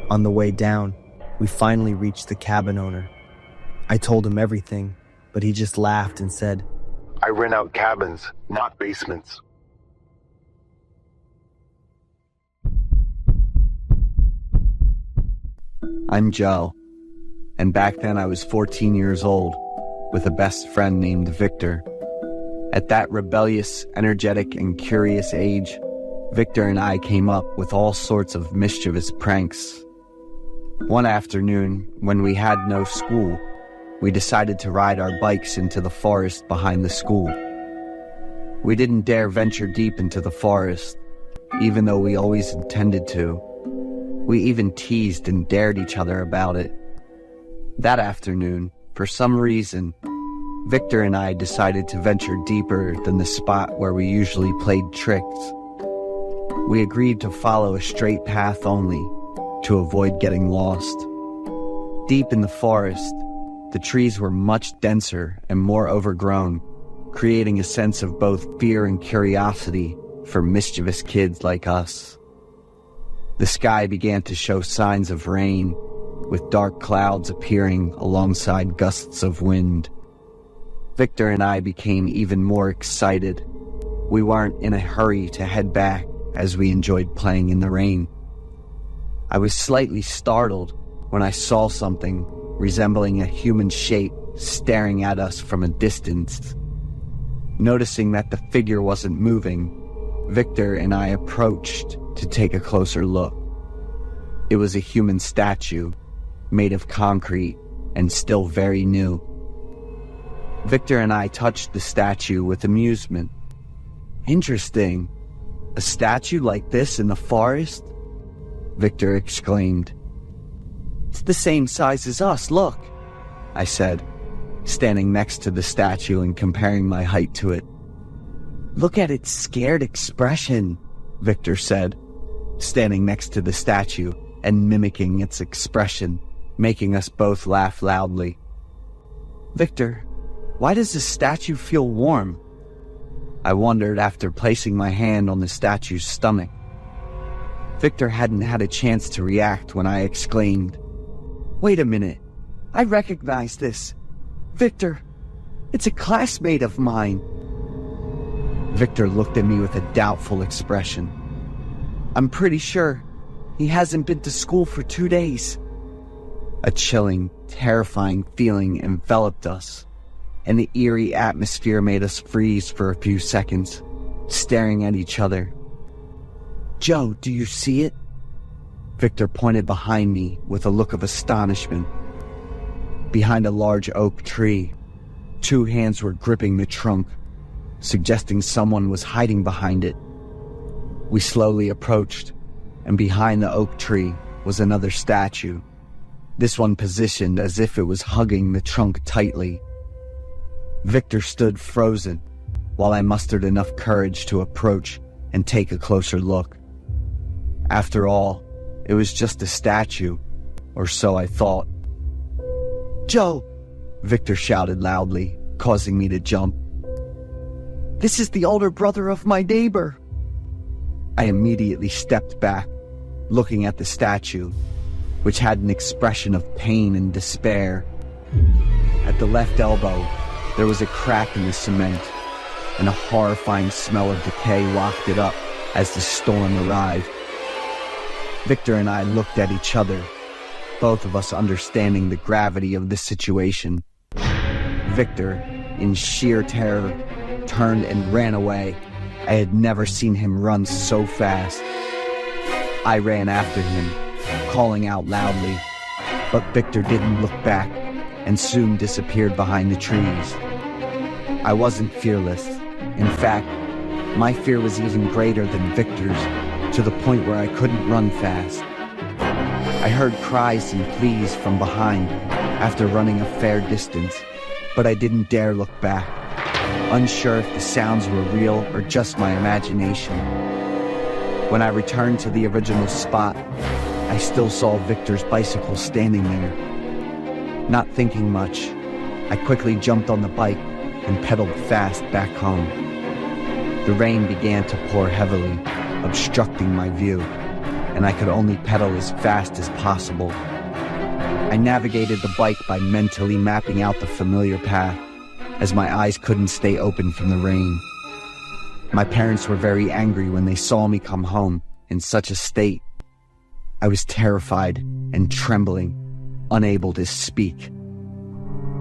On the way down, we finally reached the cabin owner. I told him everything, but he just laughed and said, I rent out cabins, not basements. I'm Joe, and back then I was 14 years old, with a best friend named Victor. At that rebellious, energetic, and curious age, Victor and I came up with all sorts of mischievous pranks. One afternoon, when we had no school, we decided to ride our bikes into the forest behind the school. We didn't dare venture deep into the forest, even though we always intended to. We even teased and dared each other about it. That afternoon, for some reason, Victor and I decided to venture deeper than the spot where we usually played tricks. We agreed to follow a straight path only, to avoid getting lost. Deep in the forest, the trees were much denser and more overgrown, creating a sense of both fear and curiosity for mischievous kids like us. The sky began to show signs of rain, with dark clouds appearing alongside gusts of wind. Victor and I became even more excited. We weren't in a hurry to head back as we enjoyed playing in the rain. I was slightly startled when I saw something resembling a human shape staring at us from a distance. Noticing that the figure wasn't moving, Victor and I approached to take a closer look. It was a human statue, made of concrete and still very new. Victor and I touched the statue with amusement. "Interesting. A statue like this in the forest?" Victor exclaimed. "It's the same size as us, look," I said, standing next to the statue and comparing my height to it. "Look at its scared expression," Victor said, standing next to the statue and mimicking its expression, making us both laugh loudly. "Victor, why does the statue feel warm?" I wondered after placing my hand on the statue's stomach. Victor hadn't had a chance to react when I exclaimed, "Wait a minute, I recognize this. Victor, it's a classmate of mine." Victor looked at me with a doubtful expression. "I'm pretty sure he hasn't been to school for 2 days." A chilling, terrifying feeling enveloped us, and the eerie atmosphere made us freeze for a few seconds, staring at each other. "Joe, do you see it?" Victor pointed behind me with a look of astonishment. Behind a large oak tree, 2 hands were gripping the trunk, suggesting someone was hiding behind it. We slowly approached, and behind the oak tree was another statue, this one positioned as if it was hugging the trunk tightly. Victor stood frozen, while I mustered enough courage to approach and take a closer look. After all, it was just a statue, or so I thought. "Joe!" Victor shouted loudly, causing me to jump. "This is the older brother of my neighbor." I immediately stepped back, looking at the statue, which had an expression of pain and despair. At the left elbow, there was a crack in the cement, and a horrifying smell of decay wafted up as the storm arrived. Victor and I looked at each other, both of us understanding the gravity of the situation. Victor, in sheer terror, turned and ran away. I had never seen him run so fast. I ran after him, calling out loudly, but Victor didn't look back and soon disappeared behind the trees. I wasn't fearless. In fact, my fear was even greater than Victor's, to the point where I couldn't run fast. I heard cries and pleas from behind after running a fair distance, but I didn't dare look back, unsure if the sounds were real or just my imagination. When I returned to the original spot, I still saw Victor's bicycle standing there. Not thinking much, I quickly jumped on the bike and pedaled fast back home. The rain began to pour heavily, obstructing my view, and I could only pedal as fast as possible. I navigated the bike by mentally mapping out the familiar path, as my eyes couldn't stay open from the rain. My parents were very angry when they saw me come home in such a state. I was terrified and trembling, unable to speak.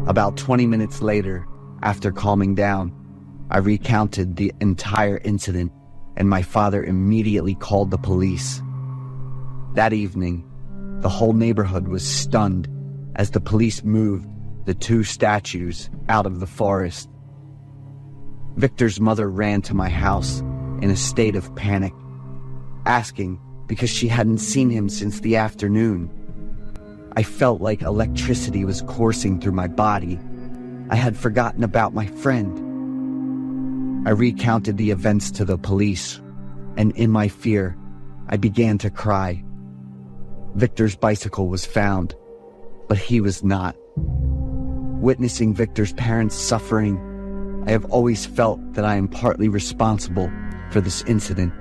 About 20 minutes later, after calming down, I recounted the entire incident, and my father immediately called the police. That evening, the whole neighborhood was stunned as the police moved the two statues out of the forest. Victor's mother ran to my house in a state of panic, asking because she hadn't seen him since the afternoon. I felt like electricity was coursing through my body. I had forgotten about my friend. I recounted the events to the police, and in my fear, I began to cry. Victor's bicycle was found, but he was not. Witnessing Victor's parents suffering, I have always felt that I am partly responsible for this incident.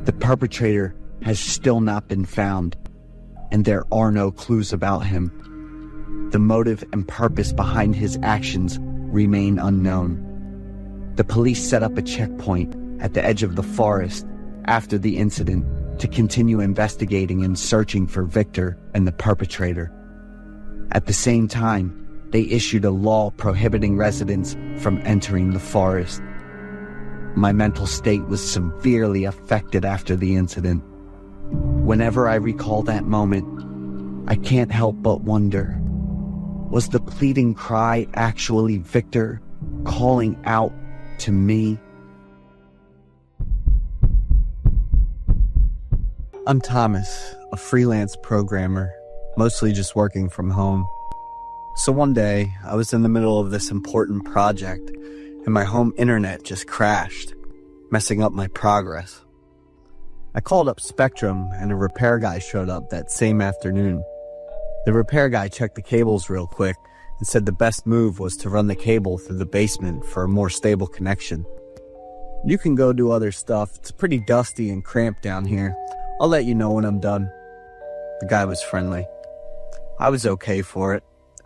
The perpetrator has still not been found, and there are no clues about him. The motive and purpose behind his actions remain unknown. The police set up a checkpoint at the edge of the forest after the incident to continue investigating and searching for Victor and the perpetrator. At the same time, they issued a law prohibiting residents from entering the forest. My mental state was severely affected after the incident. Whenever I recall that moment, I can't help but wonder, was the pleading cry actually Victor calling out to me? I'm Thomas, a freelance programmer, mostly just working from home. So one day, I was in the middle of this important project, and my home internet just crashed, messing up my progress. I called up Spectrum, and a repair guy showed up that same afternoon. The repair guy checked the cables real quick and said the best move was to run the cable through the basement for a more stable connection. You can go do other stuff. It's pretty dusty and cramped down here. I'll let you know when I'm done. The guy was friendly. I was okay for it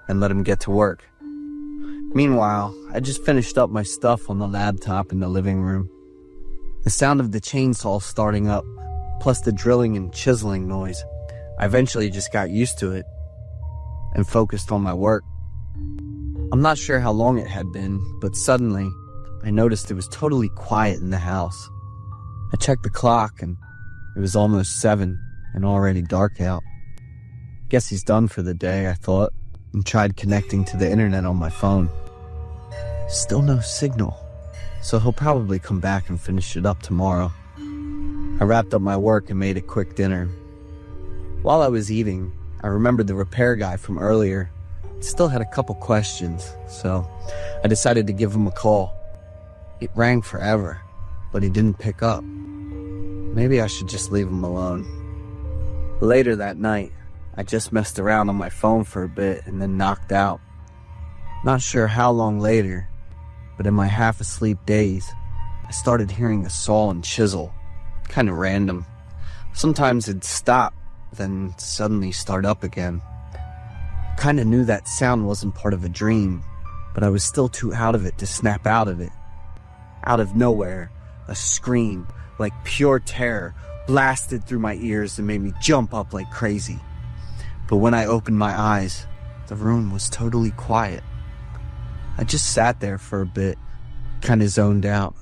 and let him get to work. Meanwhile, I just finished up my stuff on the laptop in the living room. The sound of the chainsaw starting up, plus the drilling and chiseling noise, I eventually just got used to it and focused on my work. I'm not sure how long it had been, but suddenly, I noticed it was totally quiet in the house. I checked the clock and it was almost 7 and already dark out. Guess he's done for the day, I thought, and tried connecting to the internet on my phone. Still no signal. so he'll probably come back and finish it up tomorrow. I wrapped up my work and made a quick dinner. While I was eating, I remembered the repair guy from earlier. Still had a couple questions, so I decided to give him a call. It rang forever, but he didn't pick up. Maybe I should just leave him alone. Later that night, I just messed around on my phone for a bit and then knocked out. Not sure how long later, but in my half-asleep daze, I started hearing a saw and chisel. Kind of random. Sometimes it'd stop, then suddenly start up again. I kind of knew that sound wasn't part of a dream, but I was still too out of it to snap out of it. Out of nowhere, a scream, like pure terror, blasted through my ears and made me jump up like crazy. But when I opened my eyes, the room was totally quiet. I just sat there for a bit, kind of zoned out.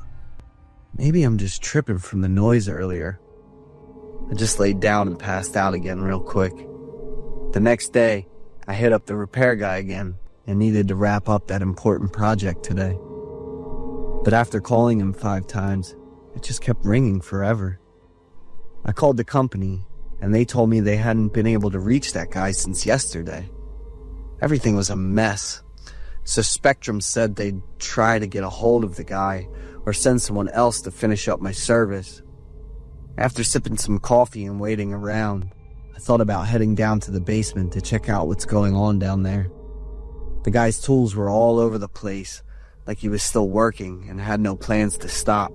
Maybe I'm just tripping from the noise earlier. I just laid down and passed out again real quick. The next day, I hit up the repair guy again and needed to wrap up that important project today. But after calling him 5 times, it just kept ringing forever. I called the company, and they told me they hadn't been able to reach that guy since yesterday. Everything was a mess. So Spectrum said they'd try to get a hold of the guy or send someone else to finish up my service. After sipping some coffee and waiting around, I thought about heading down to the basement to check out what's going on down there. The guy's tools were all over the place, like he was still working and had no plans to stop.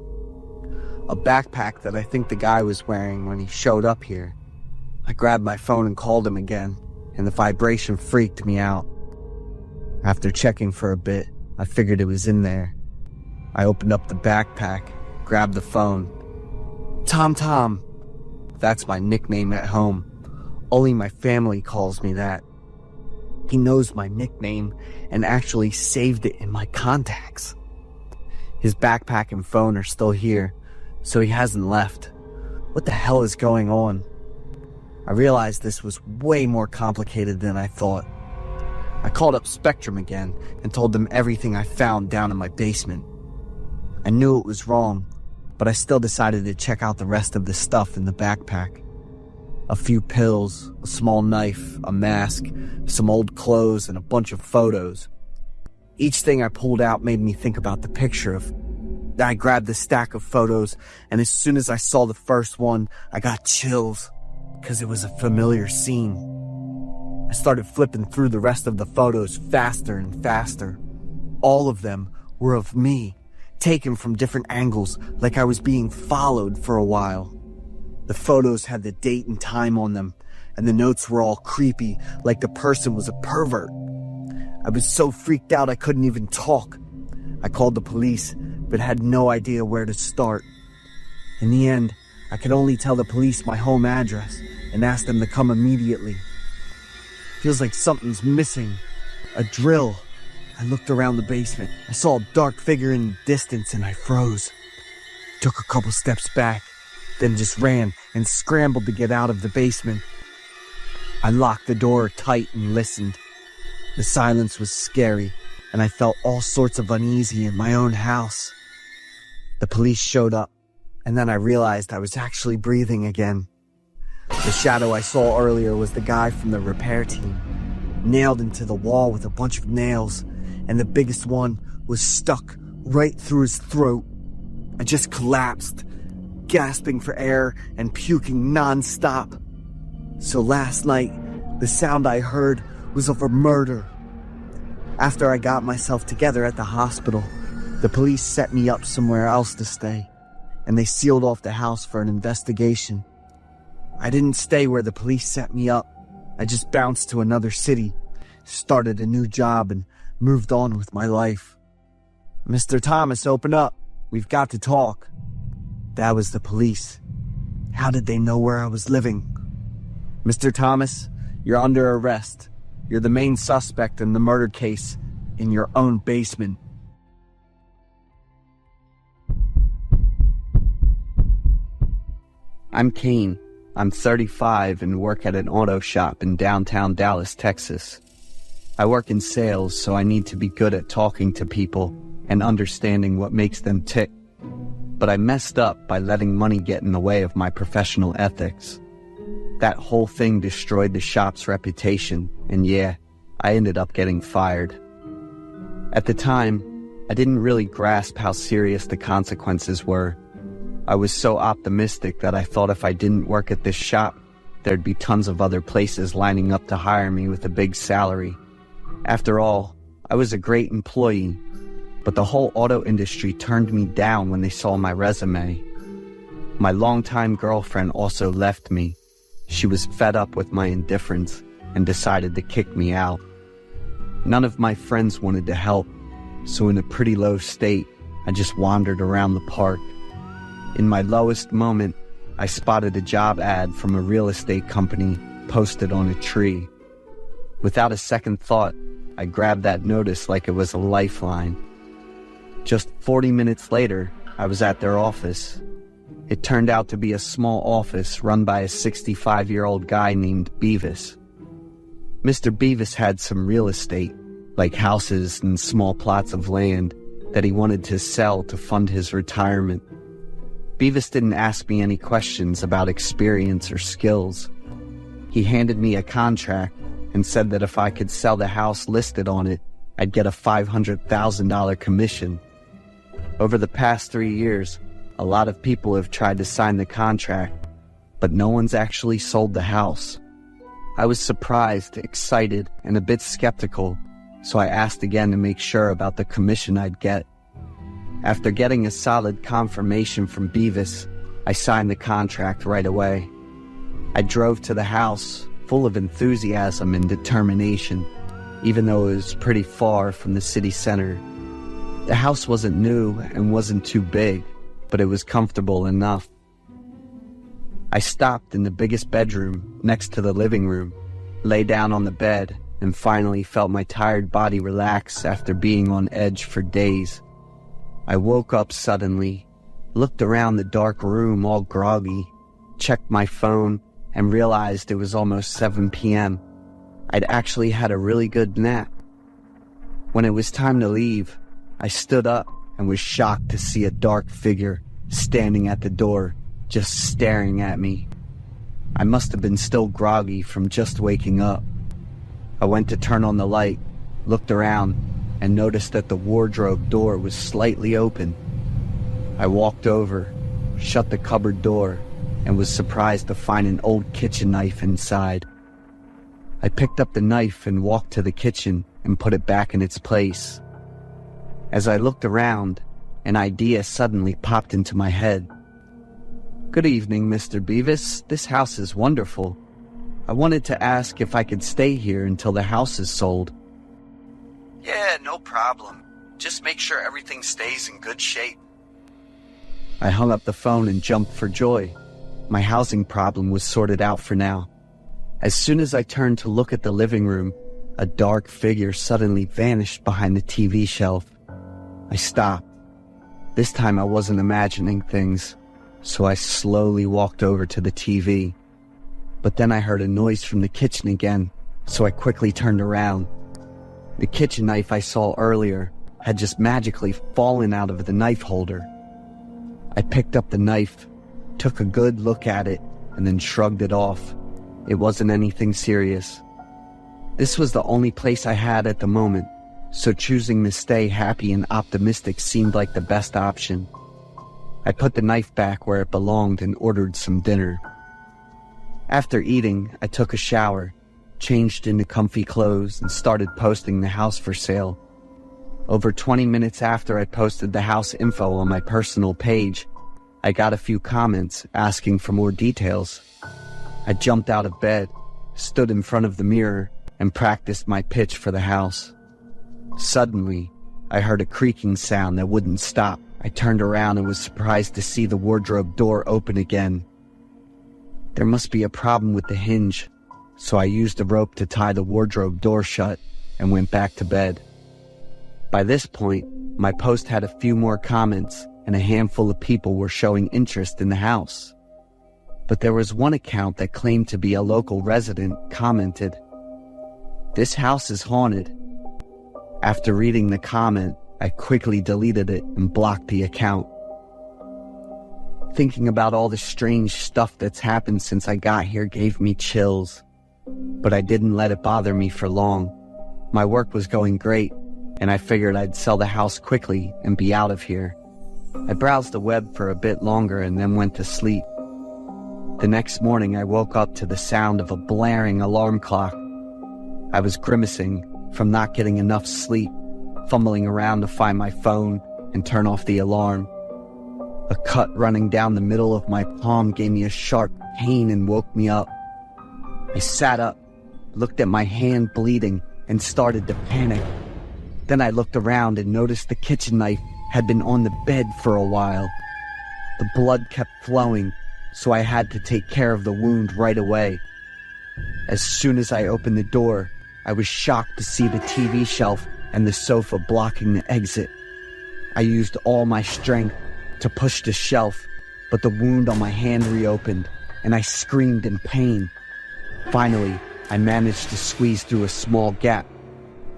A backpack that I think the guy was wearing when he showed up here. I grabbed my phone and called him again, and the vibration freaked me out. After checking for a bit, I figured it was in there. I opened up the backpack, grabbed the phone. Tom. That's my nickname at home. Only my family calls me that. He knows my nickname and actually saved it in my contacts. His backpack and phone are still here, so he hasn't left. What the hell is going on? I realized this was way more complicated than I thought. I called up Spectrum again and told them everything I found down in my basement. I knew it was wrong, but I still decided to check out the rest of the stuff in the backpack. A few pills, a small knife, a mask, some old clothes, and a bunch of photos. Each thing I pulled out made me think about the picture of... I grabbed the stack of photos, and as soon as I saw the first one, I got chills, because it was a familiar scene. I started flipping through the rest of the photos faster and faster. All of them were of me, taken from different angles, like I was being followed for a while. The photos had the date and time on them, and the notes were all creepy, like the person was a pervert. I was so freaked out I couldn't even talk. I called the police, but had no idea where to start. In the end, I could only tell the police my home address and ask them to come immediately. Feels like something's missing. A drill. I looked around the basement. I saw a dark figure in the distance and I froze. Took a couple steps back, then just ran and scrambled to get out of the basement. I locked the door tight and listened. The silence was scary, and I felt all sorts of uneasy in my own house. The police showed up, and then I realized I was actually breathing again. The shadow I saw earlier was the guy from the repair team, nailed into the wall with a bunch of nails, and the biggest one was stuck right through his throat. I just collapsed, gasping for air and puking non-stop. So last night, the sound I heard was of a murder. After I got myself together at the hospital, the police set me up somewhere else to stay, and they sealed off the house for an investigation. I didn't stay where the police set me up. I just bounced to another city, started a new job, and moved on with my life. Mr. Thomas, open up. We've got to talk. That was the police. How did they know where I was living? Mr. Thomas, you're under arrest. You're the main suspect in the murder case in your own basement. I'm Kane. I'm 35 and work at an auto shop in downtown Dallas, Texas. I work in sales, so I need to be good at talking to people and understanding what makes them tick. But I messed up by letting money get in the way of my professional ethics. That whole thing destroyed the shop's reputation, and yeah, I ended up getting fired. At the time, I didn't really grasp how serious the consequences were. I was so optimistic that I thought if I didn't work at this shop, there'd be tons of other places lining up to hire me with a big salary. After all, I was a great employee, but the whole auto industry turned me down when they saw my resume. My longtime girlfriend also left me. She was fed up with my indifference and decided to kick me out. None of my friends wanted to help, so in a pretty low state, I just wandered around the park. In my lowest moment, I spotted a job ad from a real estate company posted on a tree. Without a second thought, I grabbed that notice like it was a lifeline. Just 40 minutes later, I was at their office. It turned out to be a small office run by a 65-year-old guy named Beavis. Mr. Beavis had some real estate, like houses and small plots of land, that he wanted to sell to fund his retirement. Beavis didn't ask me any questions about experience or skills. He handed me a contract and said that if I could sell the house listed on it, I'd get a $500,000 commission. Over the past 3 years, a lot of people have tried to sign the contract, but no one's actually sold the house. I was surprised, excited, and a bit skeptical, so I asked again to make sure about the commission I'd get. After getting a solid confirmation from Beavis, I signed the contract right away. I drove to the house, full of enthusiasm and determination, even though it was pretty far from the city center. The house wasn't new and wasn't too big, but it was comfortable enough. I stopped in the biggest bedroom next to the living room, lay down on the bed, and finally felt my tired body relax after being on edge for days. I woke up suddenly, looked around the dark room all groggy, checked my phone, and realized it was almost 7 p.m. I'd actually had a really good nap. When it was time to leave, I stood up and was shocked to see a dark figure standing at the door, just staring at me. I must have been still groggy from just waking up. I went to turn on the light, looked around, and noticed that the wardrobe door was slightly open. I walked over, shut the cupboard door, and was surprised to find an old kitchen knife inside. I picked up the knife and walked to the kitchen and put it back in its place. As I looked around, an idea suddenly popped into my head. "Good evening, Mr. Beavis. This house is wonderful. I wanted to ask if I could stay here until the house is sold." "Yeah, no problem. Just make sure everything stays in good shape." I hung up the phone and jumped for joy. My housing problem was sorted out for now. As soon as I turned to look at the living room, a dark figure suddenly vanished behind the TV shelf. I stopped. This time I wasn't imagining things, so I slowly walked over to the TV. But then I heard a noise from the kitchen again, so I quickly turned around. The kitchen knife I saw earlier had just magically fallen out of the knife holder. I picked up the knife, took a good look at it, and then shrugged it off. It wasn't anything serious. This was the only place I had at the moment, so choosing to stay happy and optimistic seemed like the best option. I put the knife back where it belonged and ordered some dinner. After eating, I took a shower, changed into comfy clothes, and started posting the house for sale. Over 20 minutes after I posted the house info on my personal page, I got a few comments asking for more details. I jumped out of bed, stood in front of the mirror, and practiced my pitch for the house. Suddenly, I heard a creaking sound that wouldn't stop. I turned around and was surprised to see the wardrobe door open again. There must be a problem with the hinge, so I used a rope to tie the wardrobe door shut and went back to bed. By this point, my post had a few more comments and a handful of people were showing interest in the house. But there was one account that claimed to be a local resident commented, "This house is haunted." After reading the comment, I quickly deleted it and blocked the account. Thinking about all the strange stuff that's happened since I got here gave me chills. But I didn't let it bother me for long. My work was going great, and I figured I'd sell the house quickly and be out of here. I browsed the web for a bit longer and then went to sleep. The next morning, I woke up to the sound of a blaring alarm clock. I was grimacing from not getting enough sleep, fumbling around to find my phone and turn off the alarm. A cut running down the middle of my palm gave me a sharp pain and woke me up. I sat up, looked at my hand bleeding, and started to panic. Then I looked around and noticed the kitchen knife had been on the bed for a while. The blood kept flowing, so I had to take care of the wound right away. As soon as I opened the door, I was shocked to see the TV shelf and the sofa blocking the exit. I used all my strength to push the shelf, but the wound on my hand reopened, and I screamed in pain. Finally, I managed to squeeze through a small gap.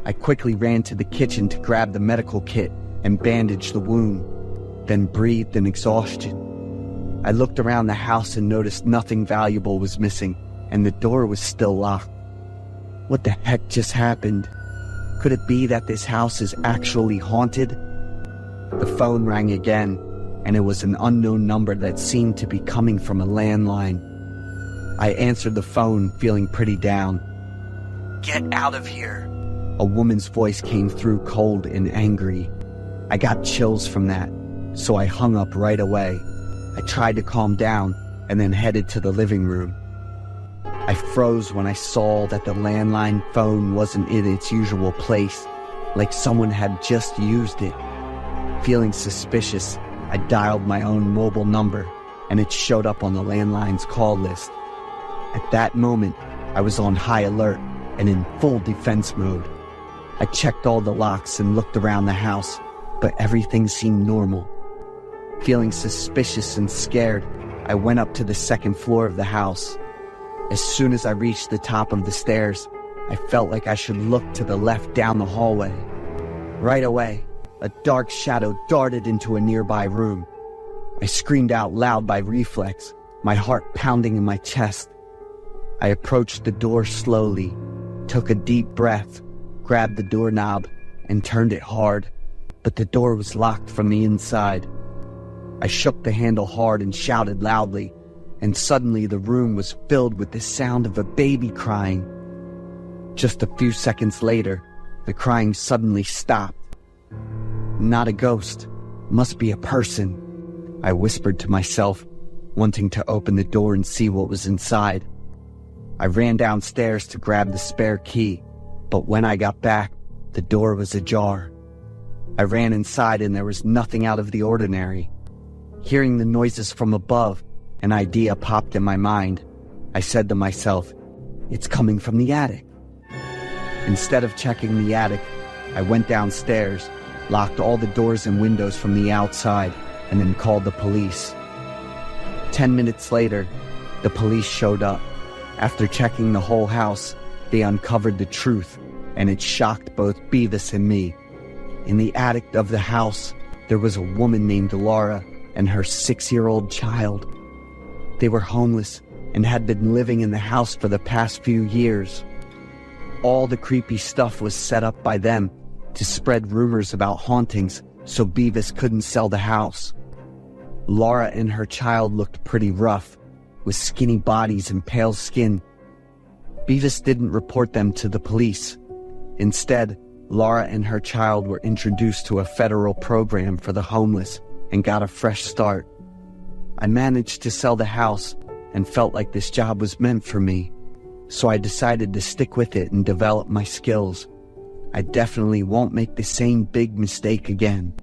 I quickly ran to the kitchen to grab the medical kit and bandage the wound, then breathed in exhaustion. I looked around the house and noticed nothing valuable was missing, and the door was still locked. What the heck just happened? Could it be that this house is actually haunted? The phone rang again, and it was an unknown number that seemed to be coming from a landline. I answered the phone, feeling pretty down. "Get out of here!" A woman's voice came through, cold and angry. I got chills from that, so I hung up right away. I tried to calm down and then headed to the living room. I froze when I saw that the landline phone wasn't in its usual place, like someone had just used it. Feeling suspicious, I dialed my own mobile number, and it showed up on the landline's call list. At that moment, I was on high alert and in full defense mode. I checked all the locks and looked around the house, but everything seemed normal. Feeling suspicious and scared, I went up to the second floor of the house. As soon as I reached the top of the stairs, I felt like I should look to the left down the hallway. Right away, a dark shadow darted into a nearby room. I screamed out loud by reflex, my heart pounding in my chest. I approached the door slowly, took a deep breath, grabbed the doorknob, and turned it hard, but the door was locked from the inside. I shook the handle hard and shouted loudly, and suddenly the room was filled with the sound of a baby crying. Just a few seconds later, the crying suddenly stopped. Not a ghost, must be a person, I whispered to myself, wanting to open the door and see what was inside. I ran downstairs to grab the spare key, but when I got back, the door was ajar. I ran inside and there was nothing out of the ordinary. Hearing the noises from above, an idea popped in my mind. I said to myself, "It's coming from the attic." Instead of checking the attic, I went downstairs, locked all the doors and windows from the outside, and then called the police. 10 minutes later, the police showed up. After checking the whole house, they uncovered the truth, and it shocked both Beavis and me. In the attic of the house, there was a woman named Laura and her 6-year-old child. They were homeless and had been living in the house for the past few years. All the creepy stuff was set up by them to spread rumors about hauntings so Beavis couldn't sell the house. Laura and her child looked pretty rough, with skinny bodies and pale skin. Beavis didn't report them to the police. Instead, Laura and her child were introduced to a federal program for the homeless and got a fresh start. I managed to sell the house and felt like this job was meant for me, so I decided to stick with it and develop my skills. I definitely won't make the same big mistake again.